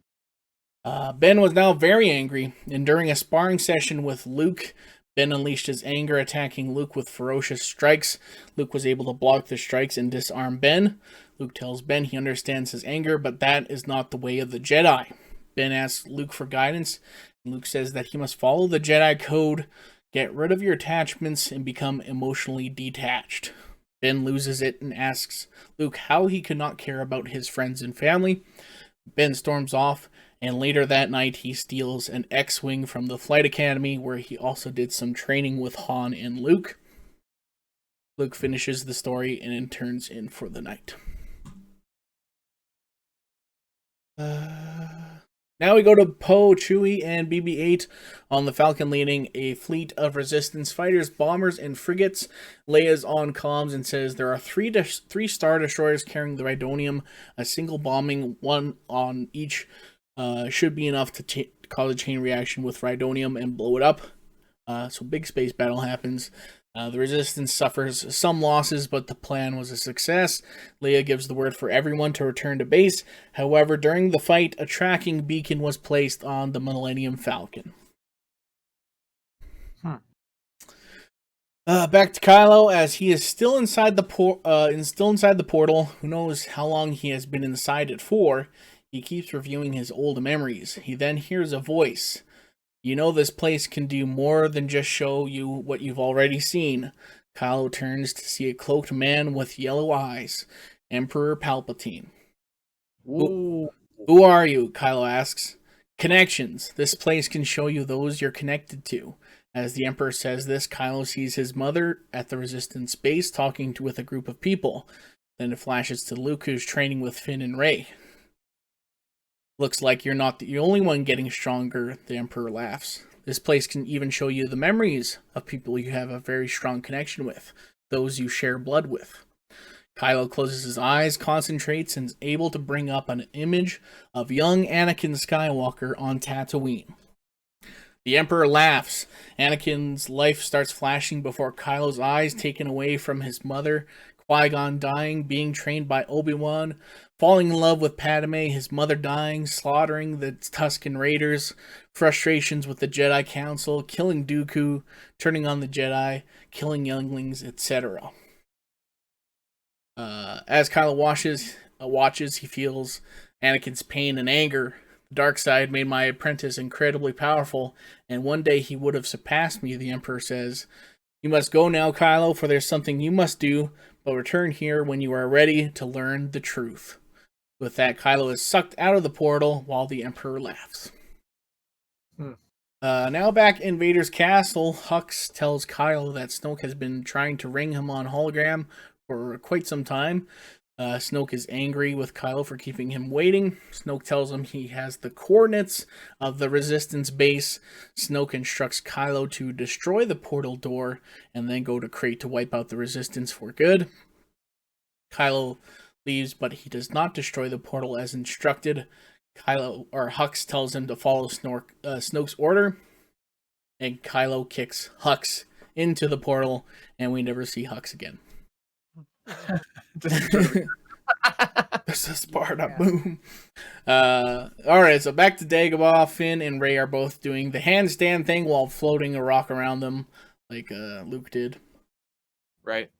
Ben was now very angry, and during a sparring session with Luke, Ben unleashed his anger, attacking Luke with ferocious strikes. Luke was able to block the strikes and disarm Ben. Luke tells Ben he understands his anger, but that is not the way of the Jedi. Ben asks Luke for guidance, and Luke says that he must follow the Jedi code, get rid of your attachments, and become emotionally detached. Ben loses it and asks Luke how he could not care about his friends and family. Ben storms off, and later that night he steals an X-Wing from the Flight Academy, where he also did some training with Han and Luke. Luke finishes the story and then turns in for the night. Now we go to Poe, Chewie, and BB-8 on the Falcon leading a fleet of Resistance fighters, bombers, and frigates. Leia's on comms and says there are three Star Destroyers carrying the Rhydonium. A single bombing, one on each, should be enough to cause a chain reaction with Rhydonium and blow it up. So big space battle happens. The Resistance suffers some losses, but the plan was a success. Leia gives the word for everyone to return to base. However, during the fight, a tracking beacon was placed on the Millennium Falcon. Back to Kylo as he is still inside the portal. Who knows how long he has been inside it for? He keeps reviewing his old memories. He then hears a voice. You know this place can do more than just show you what you've already seen. Kylo turns to see a cloaked man with yellow eyes. Emperor Palpatine. Who are you? Kylo asks. Connections. This place can show you those you're connected to. As the Emperor says this, Kylo sees his mother at the Resistance base talking with a group of people. Then it flashes to Luke, who's training with Finn and Rey. Looks like you're not the only one getting stronger, the Emperor laughs. This place can even show you the memories of people you have a very strong connection with, those you share blood with. Kylo closes his eyes, concentrates, and is able to bring up an image of young Anakin Skywalker on Tatooine. The Emperor laughs. Anakin's life starts flashing before Kylo's eyes, taken away from his mother, Qui-Gon dying, being trained by Obi-Wan, falling in love with Padme, his mother dying, slaughtering the Tusken Raiders, frustrations with the Jedi Council, killing Dooku, turning on the Jedi, killing younglings, etc. As Kylo watches, he feels Anakin's pain and anger. The dark side made my apprentice incredibly powerful, and one day he would have surpassed me, the Emperor says. You must go now, Kylo, for there's something you must do, but return here when you are ready to learn the truth. With that, Kylo is sucked out of the portal while the Emperor laughs. Now back in Vader's castle, Hux tells Kylo that Snoke has been trying to ring him on hologram for quite some time. Snoke is angry with Kylo for keeping him waiting. Snoke tells him he has the coordinates of the Resistance base. Snoke instructs Kylo to destroy the portal door and then go to Crate to wipe out the Resistance for good. Kylo leaves, but he does not destroy the portal as instructed. Hux tells him to follow Snoke's order, and Kylo kicks Hux into the portal, and we never see Hux again. This is Sparta, boom. Alright, so back to Dagobah. Finn and Rey are both doing the handstand thing while floating a rock around them, like Luke did. Right.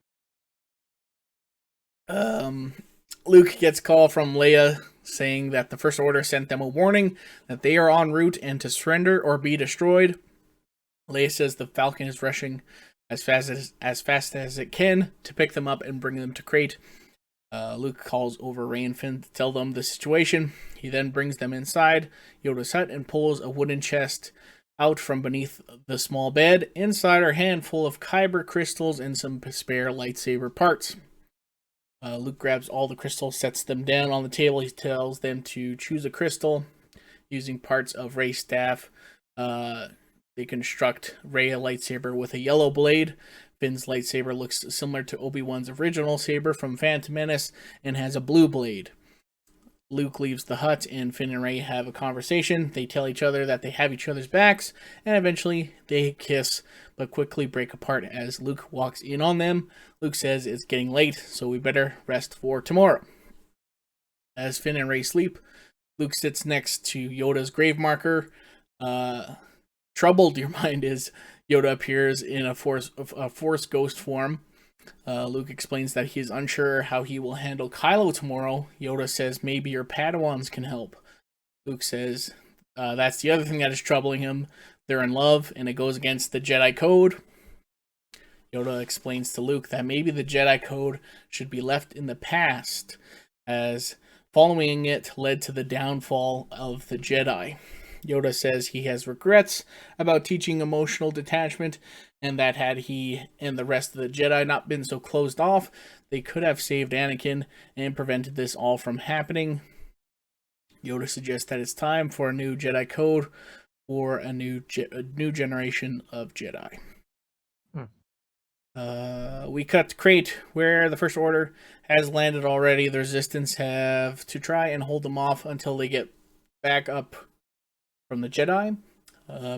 Luke gets a call from Leia saying that the First Order sent them a warning that they are en route and to surrender or be destroyed. Leia says the Falcon is rushing as fast as it can to pick them up and bring them to Crate. Luke calls over Rey and Finn to tell them the situation. He then brings them inside Yoda's hut and pulls a wooden chest out from beneath the small bed. Inside are a handful of kyber crystals and some spare lightsaber parts. Luke grabs all the crystals, sets them down on the table. He tells them to choose a crystal using parts of Rey's staff. They construct Rey a lightsaber with a yellow blade. Finn's lightsaber looks similar to Obi-Wan's original saber from Phantom Menace and has a blue blade. Luke leaves the hut and Finn and Rey have a conversation. They tell each other that they have each other's backs, and eventually they kiss, but quickly break apart as Luke walks in on them. Luke says it's getting late, so we better rest for tomorrow. As Finn and Rey sleep, Luke sits next to Yoda's grave marker. Troubled your mind is, Yoda appears in a force ghost form. Luke explains that he is unsure how he will handle Kylo tomorrow. Yoda says maybe your Padawans can help. Luke says that's the other thing that is troubling him. They're in love, and it goes against the Jedi Code. Yoda explains to Luke that maybe the Jedi Code should be left in the past, as following it led to the downfall of the Jedi. Yoda says he has regrets about teaching emotional detachment, and that had he and the rest of the Jedi not been so closed off, they could have saved Anakin and prevented this all from happening. Yoda suggests that it's time for a new Jedi Code or a new generation of Jedi. We cut to Crate, where the First Order has landed already. The Resistance have to try and hold them off until they get back up from the Jedi.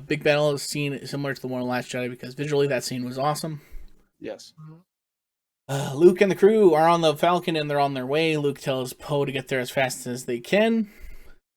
Big battle scene similar to the one in Last Jedi because visually that scene was awesome. Yes. Luke and the crew are on the Falcon and they're on their way. Luke tells Poe to get there as fast as they can.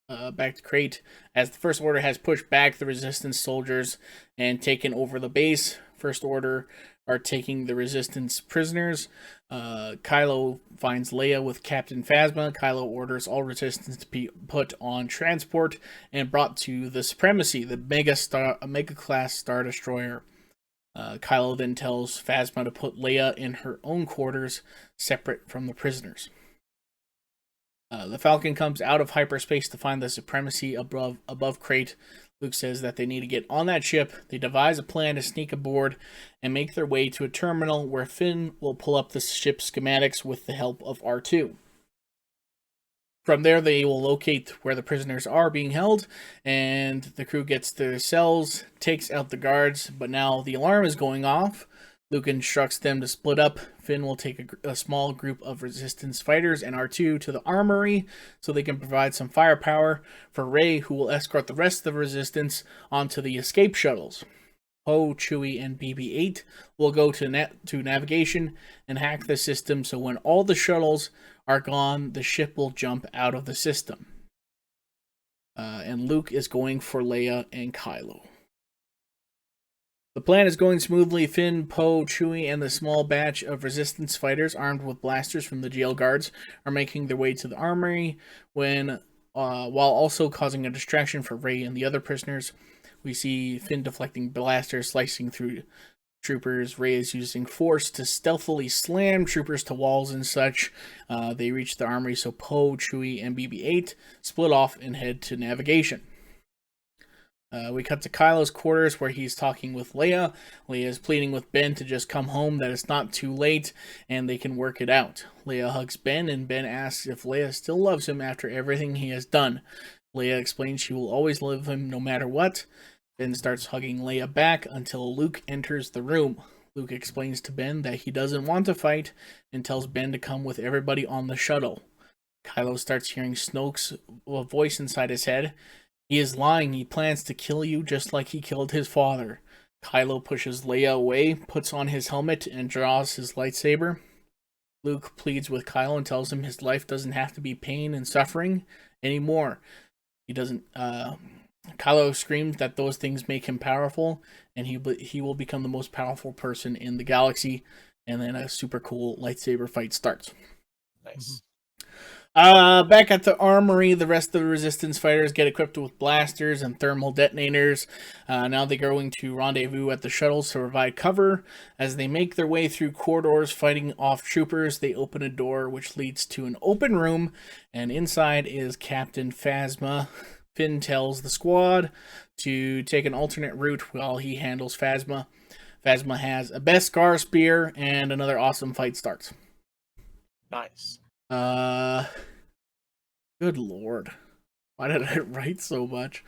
Back to Crate, as the First Order has pushed back the Resistance soldiers and taken over the base. First Order are taking the Resistance prisoners. Kylo finds Leia with Captain Phasma. Kylo orders all Resistance to be put on transport and brought to the Supremacy, the Mega Class Star Destroyer. Kylo then tells Phasma to put Leia in her own quarters, separate from the prisoners. The Falcon comes out of hyperspace to find the Supremacy above Crate. Luke says that they need to get on that ship. They devise a plan to sneak aboard and make their way to a terminal where Finn will pull up the ship's schematics with the help of R2. From there, they will locate where the prisoners are being held, and the crew gets their cells, takes out the guards, but now the alarm is going off. Luke instructs them to split up. Finn will take a small group of Resistance fighters and R2 to the armory so they can provide some firepower for Rey, who will escort the rest of the Resistance onto the escape shuttles. Poe, Chewie, and BB-8 will go to navigation and hack the system so when all the shuttles are gone, the ship will jump out of the system. And Luke is going for Leia and Kylo. The plan is going smoothly. Finn, Poe, Chewie, and the small batch of Resistance fighters armed with blasters from the jail guards are making their way to the armory while also causing a distraction for Rey and the other prisoners. We see Finn deflecting blasters, slicing through troopers. Rey is using force to stealthily slam troopers to walls and such. They reach the armory, so Poe, Chewie, and BB-8 split off and head to navigation. We cut to Kylo's quarters where he's talking with Leia. Leia is pleading with Ben to just come home, that it's not too late, and they can work it out. Leia hugs Ben, and Ben asks if Leia still loves him after everything he has done. Leia explains she will always love him no matter what. Ben starts hugging Leia back until Luke enters the room. Luke explains to Ben that he doesn't want to fight and tells Ben to come with everybody on the shuttle. Kylo starts hearing Snoke's voice inside his head. He is lying. He plans to kill you just like he killed his father. Kylo pushes Leia away, puts on his helmet, and draws his lightsaber. Luke pleads with Kylo and tells him his life doesn't have to be pain and suffering anymore. Kylo screams that those things make him powerful, and he will become the most powerful person in the galaxy. And then a super cool lightsaber fight starts. Nice. Back at the armory, the rest of the Resistance fighters get equipped with blasters and thermal detonators. Now they're going to rendezvous at the shuttles to provide cover. As they make their way through corridors fighting off troopers, they open a door which leads to an open room, and inside is Captain Phasma. Finn tells the squad to take an alternate route while he handles Phasma. Phasma has a Beskar spear, and another awesome fight starts. Nice. Good lord. Why did I write so much?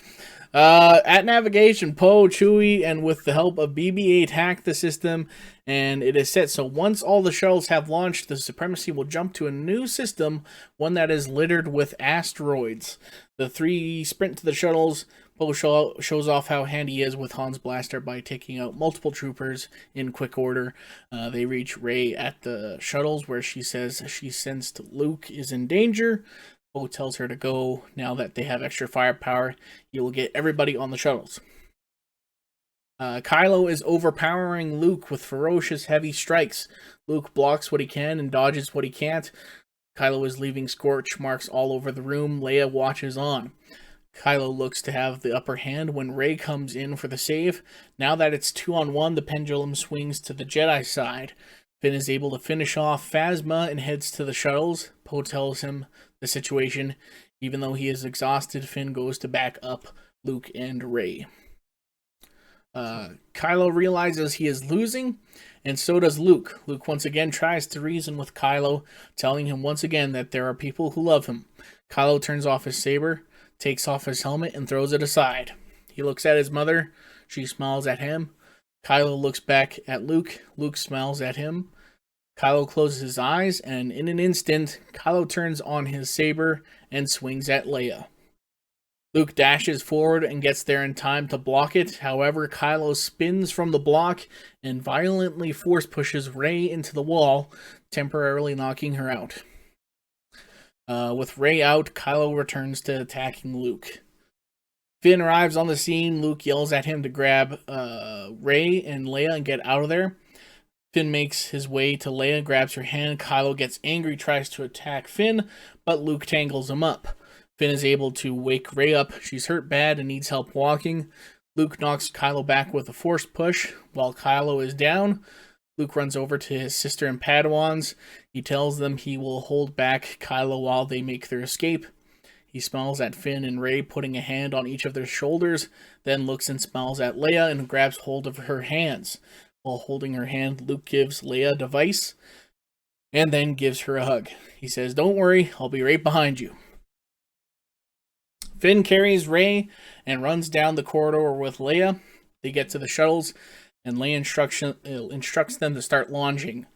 At navigation, Poe, Chewie, and with the help of BB-8 hack the system, and it is set so once all the shuttles have launched, the Supremacy will jump to a new system, one that is littered with asteroids. The three sprint to the shuttles. Poe shows off how handy he is with Han's blaster by taking out multiple troopers in quick order. They reach Rey at the shuttles where she says she sensed Luke is in danger. Poe tells her to go now that they have extra firepower. He will get everybody on the shuttles. Kylo is overpowering Luke with ferocious heavy strikes. Luke blocks what he can and dodges what he can't. Kylo is leaving scorch marks all over the room. Leia watches on. Kylo looks to have the upper hand when Rey comes in for the save. Now that it's 2-on-1, the pendulum swings to the Jedi side. Finn is able to finish off Phasma and heads to the shuttles. Poe tells him the situation. Even though he is exhausted, Finn goes to back up Luke and Rey. Kylo realizes he is losing, and so does Luke. Luke once again tries to reason with Kylo, telling him once again that there are people who love him. Kylo turns off his saber, takes off his helmet, and throws it aside. He looks at his mother. She smiles at him. Kylo looks back at Luke. Luke smiles at him. Kylo closes his eyes, and in an instant, Kylo turns on his saber and swings at Leia. Luke dashes forward and gets there in time to block it. However, Kylo spins from the block and violently force pushes Rey into the wall, temporarily knocking her out. With Rey out, Kylo returns to attacking Luke. Finn arrives on the scene. Luke yells at him to grab Rey and Leia and get out of there. Finn makes his way to Leia, grabs her hand. Kylo gets angry, tries to attack Finn, but Luke tangles him up. Finn is able to wake Rey up. She's hurt bad and needs help walking. Luke knocks Kylo back with a force push. While Kylo is down, Luke runs over to his sister and Padawans. He tells them he will hold back Kylo while they make their escape. He smiles at Finn and Rey, putting a hand on each of their shoulders, then looks and smiles at Leia and grabs hold of her hands. While holding her hand, Luke gives Leia a device and then gives her a hug. He says, "Don't worry, I'll be right behind you." Finn carries Rey and runs down the corridor with Leia. They get to the shuttles, and Leia instructs them to start launching.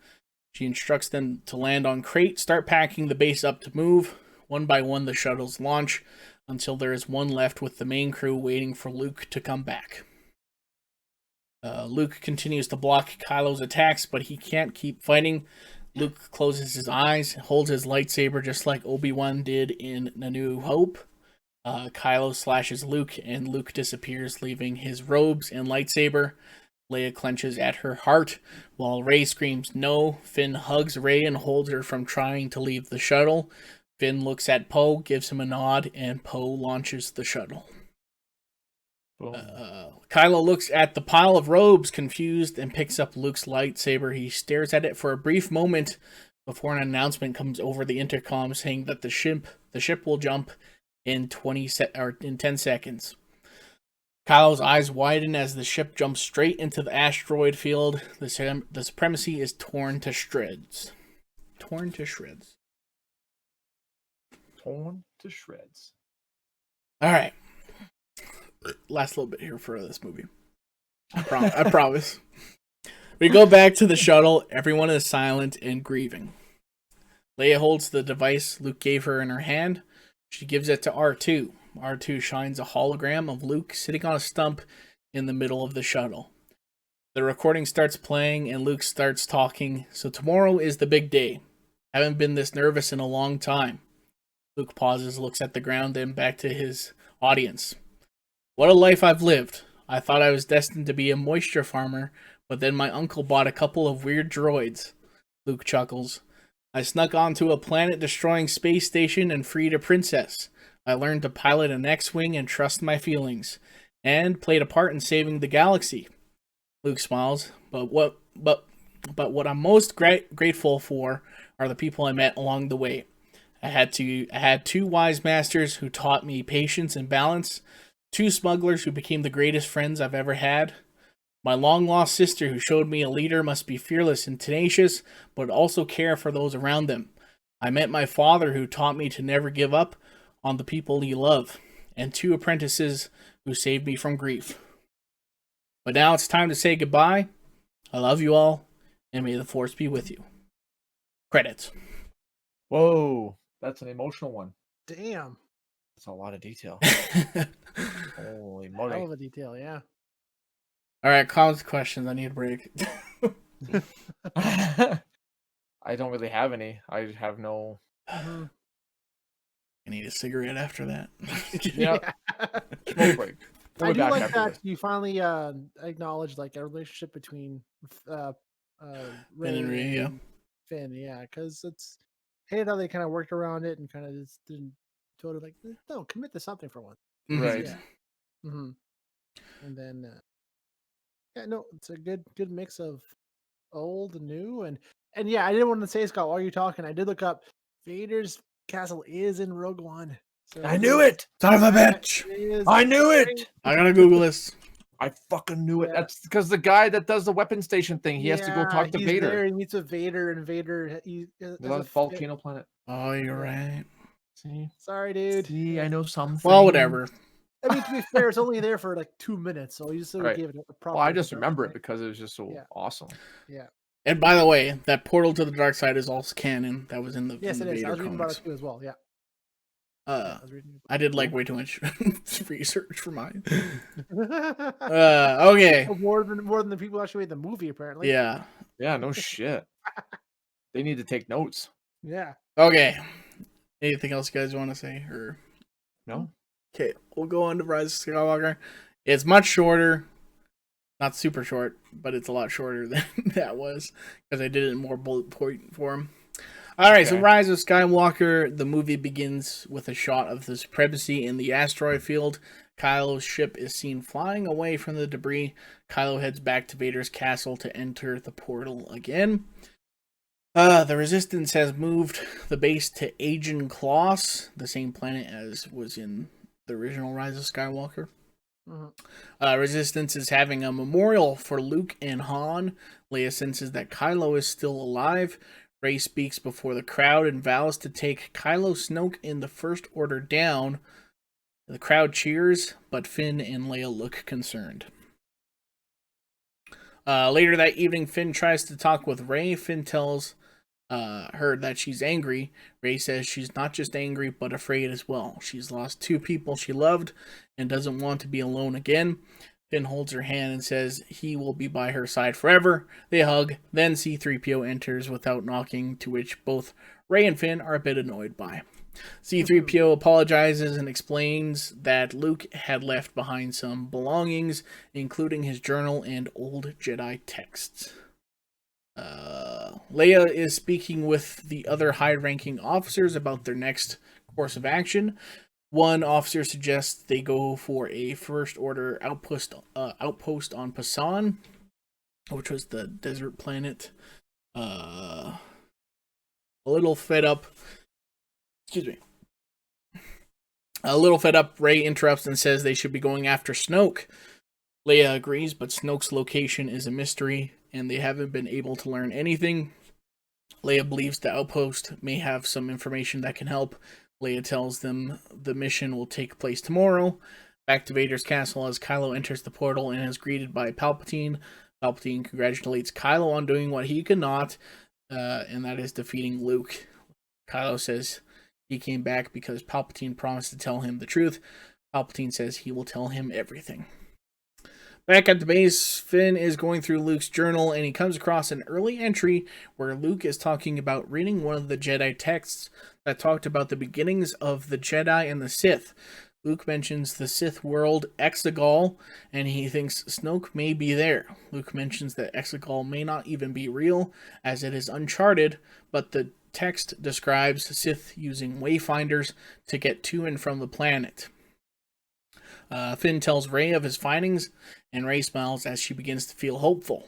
She instructs them to land on crate, start packing the base up to move. One by one, the shuttles launch until there is one left with the main crew waiting for Luke to come back. Luke continues to block Kylo's attacks, but he can't keep fighting. Luke closes his eyes, holds his lightsaber just like Obi-Wan did in A New Hope. Kylo slashes Luke, and Luke disappears, leaving his robes and lightsaber. Leia clenches at her heart, while Rey screams no. Finn hugs Rey and holds her from trying to leave the shuttle. Finn looks at Poe, gives him a nod, and Poe launches the shuttle. Kylo looks at the pile of robes, confused, and picks up Luke's lightsaber. He stares at it for a brief moment before an announcement comes over the intercom saying that the ship will jump in 10 seconds. Kylo's eyes widen as the ship jumps straight into the asteroid field. The Supremacy is torn to shreds. Torn to shreds. All right. Last little bit here for this movie. I promise. We go back to the shuttle. Everyone is silent and grieving. Leia holds the device Luke gave her in her hand. She gives it to R2. R2 shines a hologram of Luke sitting on a stump in the middle of the shuttle. The recording starts playing and Luke starts talking. "So tomorrow is the big day. Haven't been this nervous in a long time." Luke pauses, looks at the ground, then back to his audience. "What a life I've lived. I thought I was destined to be a moisture farmer, but then my uncle bought a couple of weird droids." Luke chuckles. "I snuck onto a planet-destroying space station and freed a princess. I learned to pilot an X-Wing and trust my feelings, and played a part in saving the galaxy." Luke smiles, but what I'm most grateful for are the people I met along the way. I had two wise masters who taught me patience and balance, 2 smugglers who became the greatest friends I've ever had, my long-lost sister who showed me a leader must be fearless and tenacious, but also care for those around them. I met my father who taught me to never give up on the people you love, and 2 apprentices who saved me from grief. But now it's time to say goodbye. I love you all, and may the Force be with you. Credits. Whoa, that's an emotional one. Damn. That's a lot of detail. Holy Hell moly. of a detail, yeah. All right, comments, questions. I need a break. I don't really have any. I have no. Mhm. I need a cigarette after that. Yeah. Smoke break. We'll I be do back like after that this. you finally acknowledged like a relationship between Rey and Rey, yeah. Finn, yeah, because it's hated how they kind of worked around it and kind of just didn't totally like no commit to something for once. Right. Yeah. Mm-hmm. And then yeah, no, it's a good mix of old and new and yeah, I didn't want to say, Scott, while you're talking, I did look up Vader's castle is in Rogue One. So I knew it. Son of a bitch! It is I knew it. great. I gotta Google this. I fucking knew it. Yeah. That's because the guy that does the weapon station thing, he has to go talk to he's Vader. There, he meets with Vader, and Vader he has The a volcano planet. Oh, you're right. See, Sorry, dude. see, I know something. Well, whatever. I mean, to be fair, it's only there for like 2 minutes, so you just Right. gave it a proper. Well, I just introduction, remember it right? because it was just so Yeah. awesome. Yeah. And by the way, that portal to the dark side is also canon. That was in the Yes, in it the is. I Vader was reading about comics. it too as well. Yeah. I was reading. did like way too much research for mine. About Okay. more than the people who actually made the movie, apparently. Yeah. Yeah, no shit. They need to take notes. Yeah. Okay. Anything else you guys want to say? Or No. okay, we'll go on to Rise of Skywalker. It's much shorter. Not super short, but it's a lot shorter than that was because I did it in more bullet point form. All right, so Okay. Rise of Skywalker, the movie begins with a shot of the supremacy in the asteroid field. Kylo's ship is seen flying away from the debris. Kylo heads back to Vader's castle to enter the portal again. The Resistance has moved the base to Agen Kloss, the same planet as was in the original Rise of Skywalker. Resistance is having a memorial for Luke and Han. Leia senses that Kylo is still alive. Rey speaks before the crowd and vows to take Kylo, Snoke, and the First Order down. The crowd cheers, but Finn and Leia look concerned. Later that evening, Finn tries to talk with Rey. Finn tells her that she's angry. Rey says she's not just angry, but afraid as well. She's lost 2 people she loved and doesn't want to be alone again. Finn holds her hand and says he will be by her side forever. They hug, then C-3PO enters without knocking, to which both Rey and Finn are a bit annoyed by. C-3PO apologizes and explains that Luke had left behind some belongings, including his journal and old Jedi texts. Leia is speaking with the other high-ranking officers about their next course of action. One officer suggests they go for a First Order outpost on Pasan, which was the desert planet. A little fed up. Excuse me. A little fed up, Rey interrupts and says they should be going after Snoke. Leia agrees, but Snoke's location is a mystery, and they haven't been able to learn anything. Leia believes the outpost may have some information that can help. Leia tells them the mission will take place tomorrow. Back to Vader's castle as Kylo enters the portal and is greeted by Palpatine. Palpatine congratulates Kylo on doing what he could not, and that is defeating Luke. Kylo says he came back because Palpatine promised to tell him the truth. Palpatine says he will tell him everything. Back at the base, Finn is going through Luke's journal and he comes across an early entry where Luke is talking about reading one of the Jedi texts that talked about the beginnings of the Jedi and the Sith. Luke mentions the Sith world Exegol, and he thinks Snoke may be there. Luke mentions that Exegol may not even be real, as it is uncharted, but the text describes Sith using wayfinders to get to and from the planet. Finn tells Rey of his findings, and Rey smiles as she begins to feel hopeful.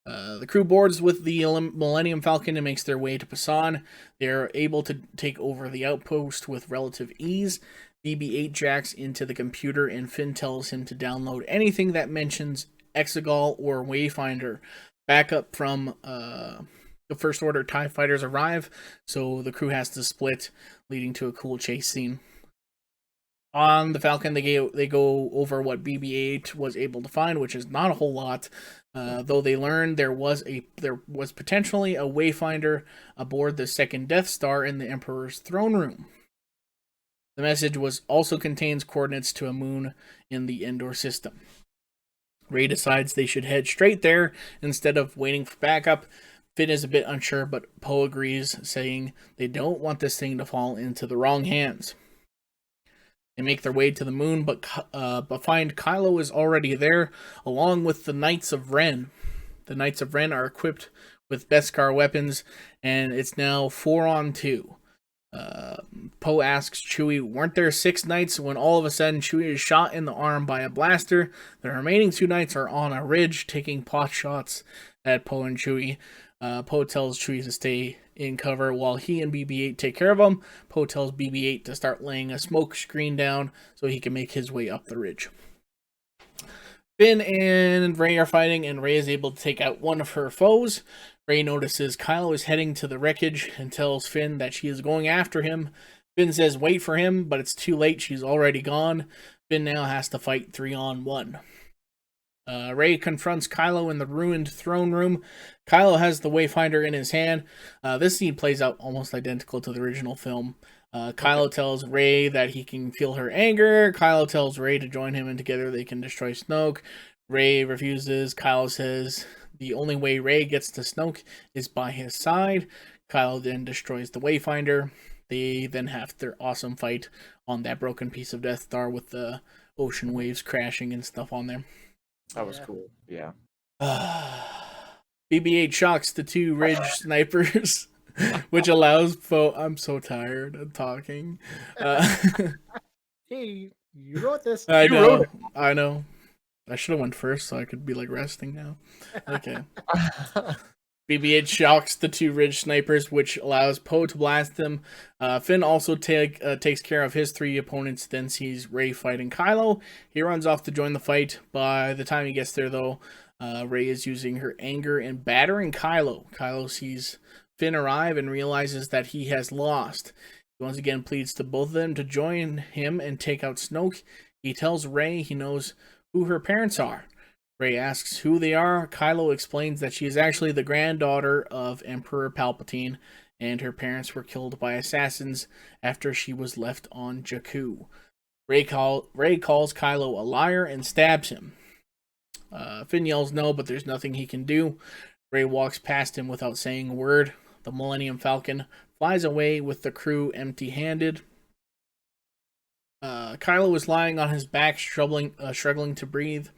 The crew boards with the Millennium Falcon and makes their way to Pasan. They are able to take over the outpost with relative ease. BB-8 jacks into the computer, and Finn tells him to download anything that mentions Exegol or Wayfinder. Backup from the First Order TIE fighters arrive, so the crew has to split, leading to a cool chase scene. On the Falcon, they go over what BB-8 was able to find, which is not a whole lot. Though they learned there was potentially a Wayfinder aboard the second Death Star in the Emperor's throne room. The message also contains coordinates to a moon in the Endor system. Rey decides they should head straight there instead of waiting for backup. Finn is a bit unsure, but Poe agrees, saying they don't want this thing to fall into the wrong hands. They make their way to the moon, but find Kylo is already there, along with the Knights of Ren. The Knights of Ren are equipped with Beskar weapons, and it's now 4-on-2. Poe asks Chewie, weren't there 6 knights, when all of a sudden Chewie is shot in the arm by a blaster. The remaining 2 knights are on a ridge, taking pot shots at Poe and Chewie. Poe tells Chewie to stay in cover while he and BB-8 take care of him. Poe tells BB-8 to start laying a smoke screen down so he can make his way up the ridge. Finn and Rey are fighting, and Rey is able to take out one of her foes. Rey notices Kylo is heading to the wreckage and tells Finn that she is going after him. Finn says wait for him, but it's too late, she's already gone. Finn now has to fight 3-on-1. Rey confronts Kylo in the ruined throne room. Kylo has the Wayfinder in his hand. This scene plays out almost identical to the original film. Kylo tells Rey that he can feel her anger. Kylo tells Rey to join him, and together they can destroy Snoke. Rey refuses. Kylo says the only way Rey gets to Snoke is by his side. Kylo then destroys the Wayfinder. They then have their awesome fight on that broken piece of Death Star with the ocean waves crashing and stuff on there. That was Yeah. cool. Yeah. BB-8 shocks the two Ridge snipers, which allows Poe. I'm so tired of talking. Uh, Hey, you wrote this. I You wrote know, I know. I should have went first so I could be like resting now. Okay. it. BB-8 shocks the two Ridge snipers, which allows Poe to blast them. Finn also takes care of his three opponents, then sees Rey fighting Kylo. He runs off to join the fight. By the time he gets there, though, Rey is using her anger and battering Kylo. Kylo sees Finn arrive and realizes that he has lost. He once again pleads to both of them to join him and take out Snoke. He tells Rey he knows who her parents are. Rey asks who they are. Kylo explains that she is actually the granddaughter of Emperor Palpatine, and her parents were killed by assassins after she was left on Jakku. Rey calls Kylo a liar and stabs him. Finn yells no, but there's nothing he can do. Rey walks past him without saying a word. The Millennium Falcon flies away with the crew empty-handed. Kylo is lying on his back, struggling to breathe.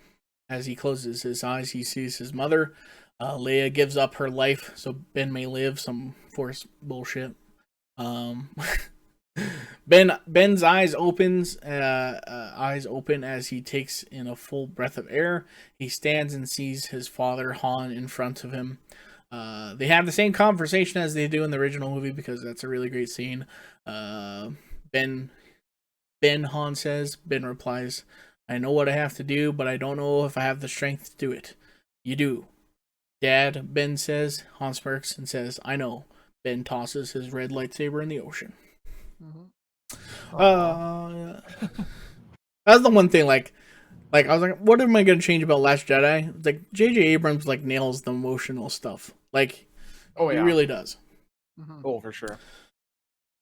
As he closes his eyes, he sees his mother. Leia gives up her life so Ben may live. Some Force bullshit. Ben's eyes open as he takes in a full breath of air. He stands and sees his father Han in front of him. They have the same conversation as they do in the original movie because that's a really great scene. Ben, Han says. Ben replies, I know what I have to do, but I don't know if I have the strength to do it. You do. Dad, Ben says. Han smirks and says, I know. Ben tosses his red lightsaber in the ocean. That's the one thing, like I was like, what am I going to change about Last Jedi? It's like, J.J. Abrams, like, nails the emotional stuff. Like, Oh, yeah. he really does. Oh, for sure.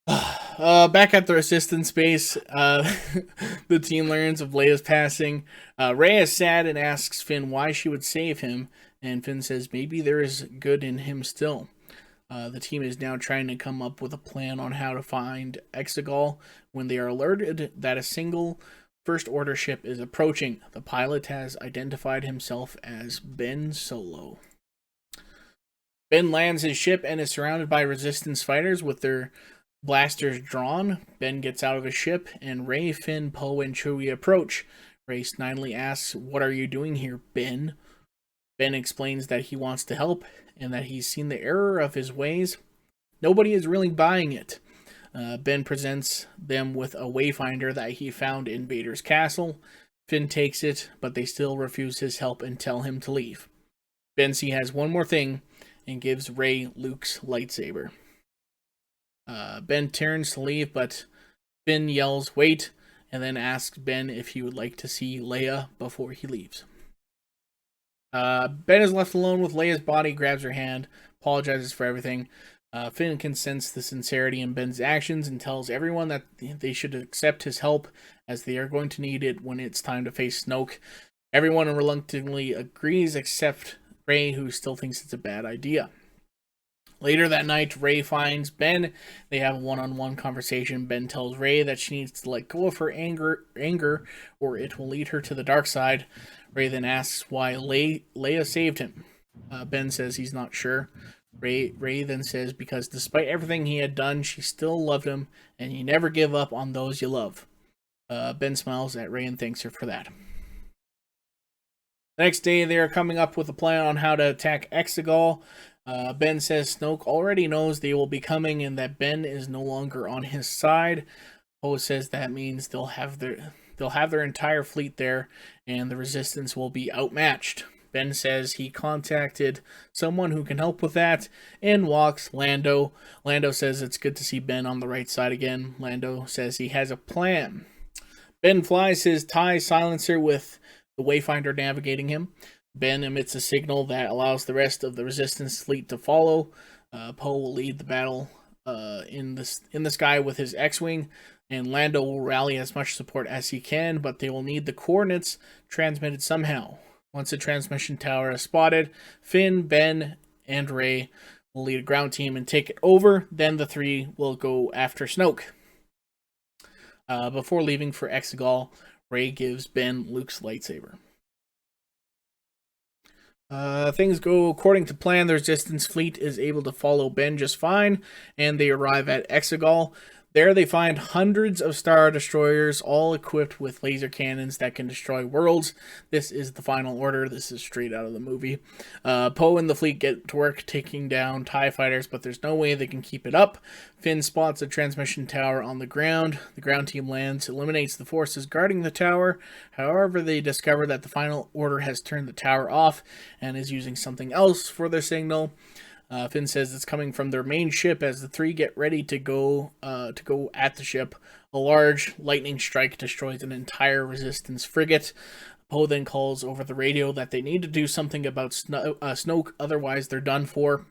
Back at the Resistance base, the team learns of Leia's passing. Rey is sad and asks Finn why she would save him, and Finn says maybe there is good in him still. The team is now trying to come up with a plan on how to find Exegol when they are alerted that a single First Order ship is approaching. The pilot has identified himself as Ben Solo. Ben lands his ship and is surrounded by Resistance fighters with their blasters drawn. Ben gets out of his ship, and Rey, Finn, Poe, and Chewie approach. Rey snidely asks, what are you doing here, Ben? Ben explains that he wants to help, and that he's seen the error of his ways. Nobody is really buying it. Ben presents them with a wayfinder that he found in Vader's castle. Finn takes it, but they still refuse his help and tell him to leave. Ben has one more thing, and gives Rey Luke's lightsaber. Ben turns to leave, but Finn yells, wait, and then asks Ben if he would like to see Leia before he leaves. Ben is left alone with Leia's body, grabs her hand, apologizes for everything. Finn can sense the sincerity in Ben's actions and tells everyone that they should accept his help as they are going to need it when it's time to face Snoke. Everyone reluctantly agrees except Rey, who still thinks it's a bad idea. Later that night, Rey finds Ben. They have a one-on-one conversation. Ben tells Rey that she needs to let go of her anger, or it will lead her to the dark side. Rey then asks why Leia saved him. Ben says he's not sure. Rey then says because despite everything he had done, she still loved him, and you never give up on those you love. Ben smiles at Rey and thanks her for that. The next day, they are coming up with a plan on how to attack Exegol. Ben says Snoke already knows they will be coming and that Ben is no longer on his side. Poe says that means they'll have their entire fleet there and the Resistance will be outmatched. Ben says he contacted someone who can help with that. In walks Lando. Lando says it's good to see Ben on the right side again. Lando says he has a plan. Ben flies his TIE silencer with the Wayfinder navigating him. Ben emits a signal that allows the rest of the Resistance fleet to follow. Poe will lead the battle in the sky with his X-Wing, and Lando will rally as much support as he can, but they will need the coordinates transmitted somehow. Once the transmission tower is spotted, Finn, Ben, and Rey will lead a ground team and take it over. Then the three will go after Snoke. Before leaving for Exegol, Rey gives Ben Luke's lightsaber. Things go according to plan. The Resistance fleet is able to follow Ben just fine, and they arrive at Exegol. There they find hundreds of Star Destroyers, all equipped with laser cannons that can destroy worlds. This is the final order. This is straight out of the movie. Poe and the fleet get to work taking down TIE fighters, but there's no way they can keep it up. Finn spots a transmission tower on the ground. The ground team lands, eliminates the forces guarding the tower. However, they discover that the final order has turned the tower off and is using something else for their signal. Finn says it's coming from their main ship. As the three get ready to go at the ship, a large lightning strike destroys an entire Resistance frigate. Poe then calls over the radio that they need to do something about Snoke, otherwise they're done for.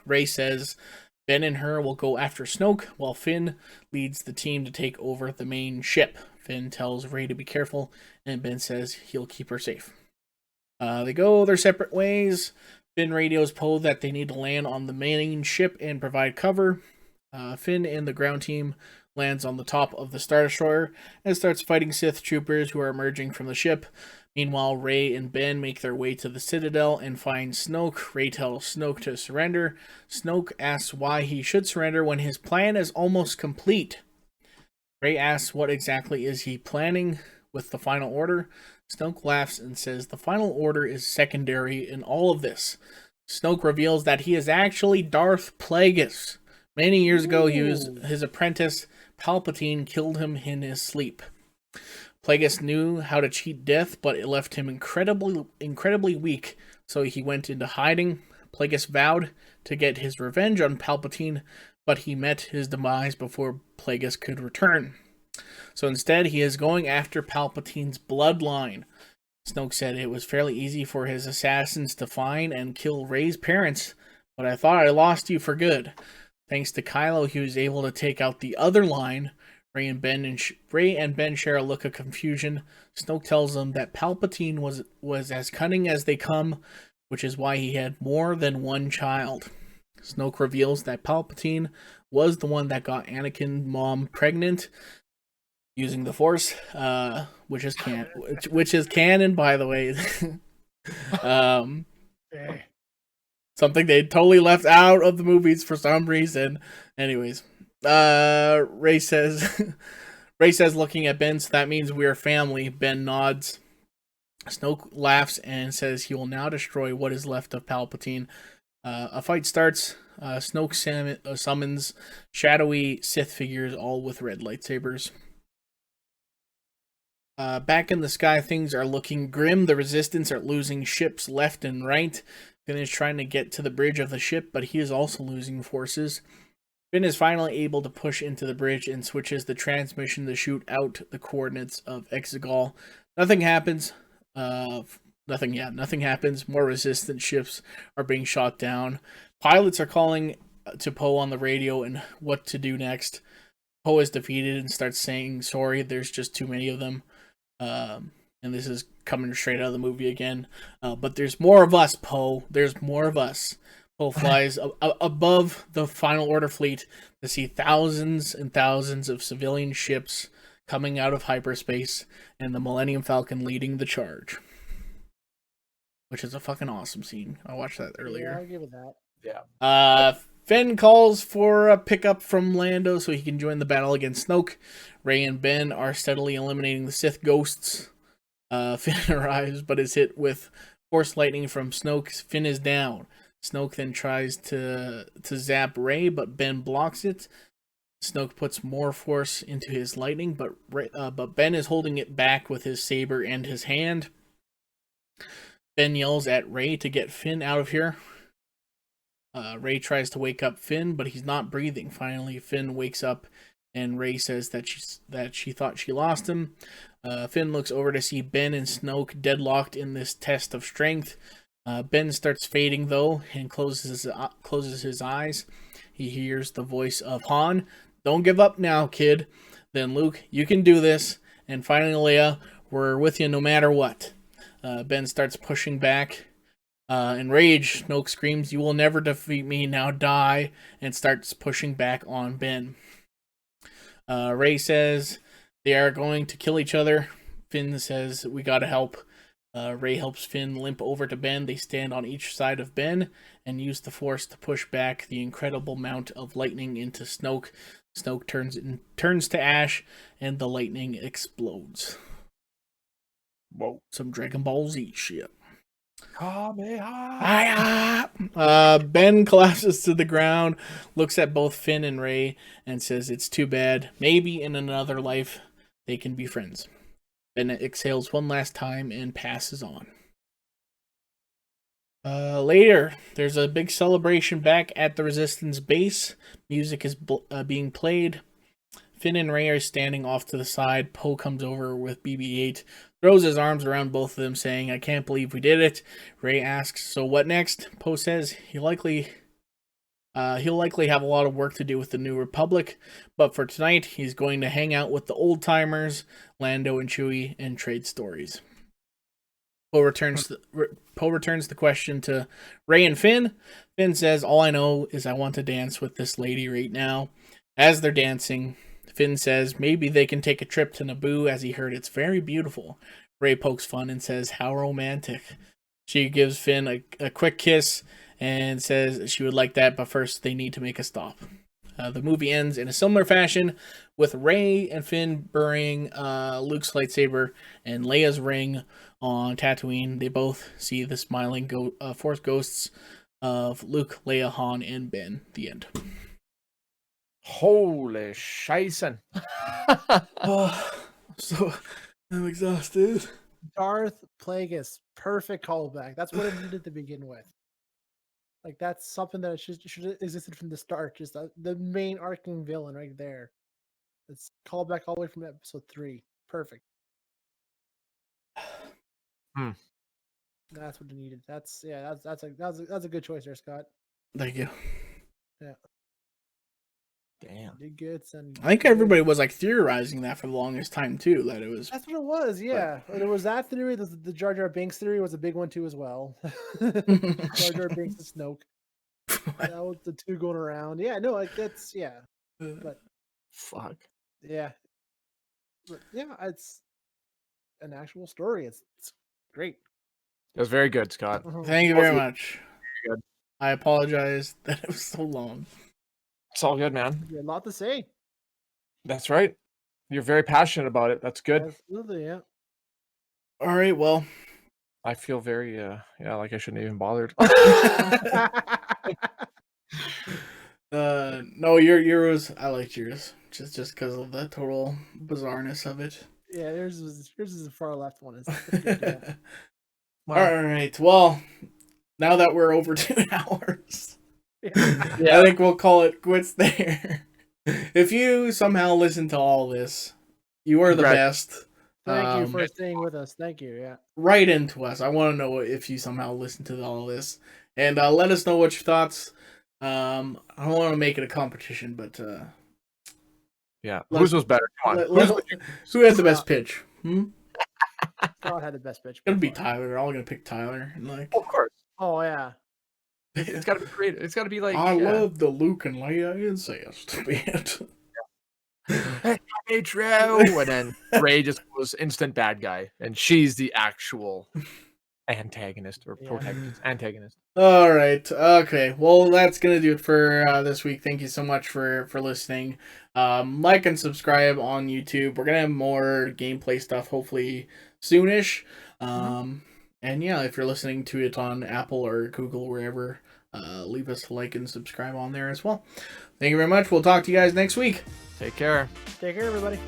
Rey says Ben and her will go after Snoke, while Finn leads the team to take over the main ship. Finn tells Rey to be careful, and Ben says he'll keep her safe. They go their separate ways. Finn radios Poe that they need to land on the main ship and provide cover. Finn and the ground team lands on the top of the Star Destroyer and starts fighting Sith troopers who are emerging from the ship. Meanwhile, Rey and Ben make their way to the Citadel and find Snoke. Rey tells Snoke to surrender. Snoke asks why he should surrender when his plan is almost complete. Rey asks what exactly is he planning with the final order. Snoke laughs and says the final order is secondary in all of this. Snoke reveals that he is actually Darth Plagueis. Many years ago, his apprentice Palpatine killed him in his sleep. Plagueis knew how to cheat death, but it left him incredibly weak, so he went into hiding. Plagueis vowed to get his revenge on Palpatine, but he met his demise before Plagueis could return. So instead, he is going after Palpatine's bloodline. Snoke said it was fairly easy for his assassins to find and kill Rey's parents, but I thought I lost you for good. Thanks to Kylo, he was able to take out the other line. Rey and Ben share a look of confusion. Snoke tells them that Palpatine was as cunning as they come, which is why he had more than one child. Snoke reveals that Palpatine was the one that got Anakin's mom pregnant using the Force, which is canon, by the way. Something they totally left out of the movies for some reason. Anyways, Rey says, looking at Ben, so that means we're family. Ben nods. Snoke laughs and says he will now destroy what is left of Palpatine. A fight starts. Snoke summons shadowy Sith figures, all with red lightsabers. Back in the sky, things are looking grim. The Resistance are losing ships left and right. Finn is trying to get to the bridge of the ship, but he is also losing forces. Finn is finally able to push into the bridge and switches the transmission to shoot out the coordinates of Exegol. Nothing happens. Nothing happens. More Resistance ships are being shot down. Pilots are calling to Poe on the radio and what to do next. Poe is defeated and starts saying sorry. There's just too many of them. And this is coming straight out of the movie again. But there's more of us, Poe. There's more of us. Poe flies above the Final Order fleet to see thousands and thousands of civilian ships coming out of hyperspace and the Millennium Falcon leading the charge. Which is a fucking awesome scene. I watched that earlier. Yeah, I'll give it that. Yeah. Finn calls for a pickup from Lando so he can join the battle against Snoke. Rey and Ben are steadily eliminating the Sith ghosts. Finn arrives but is hit with Force lightning from Snoke. Finn is down. Snoke then tries to zap Rey, but Ben blocks it. Snoke puts more force into his lightning, but Ben is holding it back with his saber and his hand. Ben yells at Rey to get Finn out of here. Rey tries to wake up Finn, but he's not breathing. Finally, Finn wakes up, and Rey says that she thought she lost him. Finn looks over to see Ben and Snoke deadlocked in this test of strength. Ben starts fading though, and closes his eyes. He hears the voice of Han. "Don't give up now, kid." Then Luke, "You can do this." And finally, Leia, "We're with you no matter what." Ben starts pushing back. Enraged, Snoke screams, "You will never defeat me, now die," and starts pushing back on Ben. Rey says they are going to kill each other. Finn says, "We gotta help." Ray helps Finn limp over to Ben. They stand on each side of Ben and use the Force to push back the incredible amount of lightning into Snoke. Snoke turns to ash, and the lightning explodes. Whoa. Some Dragon Ball Z shit. Kamehameha. Ben collapses to the ground, looks at both Finn and Ray, and says it's too bad. Maybe in another life they can be friends. Ben exhales one last time and passes on. Later, there's a big celebration back at the Resistance base. Music is being played. Finn and Ray are standing off to the side. Poe comes over with BB-8, throws his arms around both of them, saying, "I can't believe we did it." Ray asks, "So what next?" Poe says he'll likely have a lot of work to do with the New Republic, but for tonight, he's going to hang out with the old timers, Lando and Chewie, and trade stories. Poe returns the question to Ray and Finn. Finn says, "All I know is I want to dance with this lady right now." As they're dancing, Finn says maybe they can take a trip to Naboo as he heard it's very beautiful. Ray pokes fun and says, "How romantic." She gives Finn a quick kiss and says she would like that, but first they need to make a stop. The movie ends in a similar fashion, with Ray and Finn burying Luke's lightsaber and Leia's ring on Tatooine. They both see the smiling Force ghosts of Luke, Leia, Han, and Ben. The end. Holy scheisen. So I'm exhausted. Darth Plagueis, perfect callback. That's what it needed to begin with. Like, that's something that should have existed from the start. Just the main arcing villain right there. It's callback all the way from episode 3. Perfect. That's what it needed. That's a good choice there, Scott. Thank you. Yeah. Damn. Did good, son. I think everybody was like theorizing that for the longest time too. That it was. That's what it was. Yeah, there was that theory. The Jar Jar Binks theory was a big one too as well. Jar Jar Binks and Snoke. That was the two going around. Yeah, no, like that's but Fuck. yeah, but yeah, it's an actual story. It's great. That was very good, Scott. Thank you very much. Good. I apologize that it was so long. It's all good, man. You had a lot to say. That's right. You're very passionate about it. That's good. Absolutely, yeah. All right, well, I feel very like I shouldn't even bothered. No, yours. I liked yours just because of the total bizarreness of it. Yeah, yours is the far left one. It's good, yeah. Wow. All right, well, now that we're over 2 hours, Yeah. I think we'll call it quits there. If you somehow listen to all this, you are the best. Thank you for staying with us. Thank you. Yeah. Write into us. I want to know if you somehow listen to all this, and let us know what your thoughts. I don't want to make it a competition, but whose was better? Come on. Who had the best pitch? Scott had the best pitch. It's gonna be Tyler. They're all gonna pick Tyler, and like, Of course. Oh yeah. It's got to be creative. It's got to be like. I love the Luke and Leia incest bit. Hey, Drew, and then Ray just goes instant bad guy, and she's the actual antagonist or protagonist. Antagonist. All right. Okay. Well, that's gonna do it for this week. Thank you so much for listening. Like and subscribe on YouTube. We're gonna have more gameplay stuff hopefully soonish. And yeah, if you're listening to it on Apple or Google, wherever, leave us a like and subscribe on there as well. Thank you very much. We'll talk to you guys next week. Take care. Take care, everybody.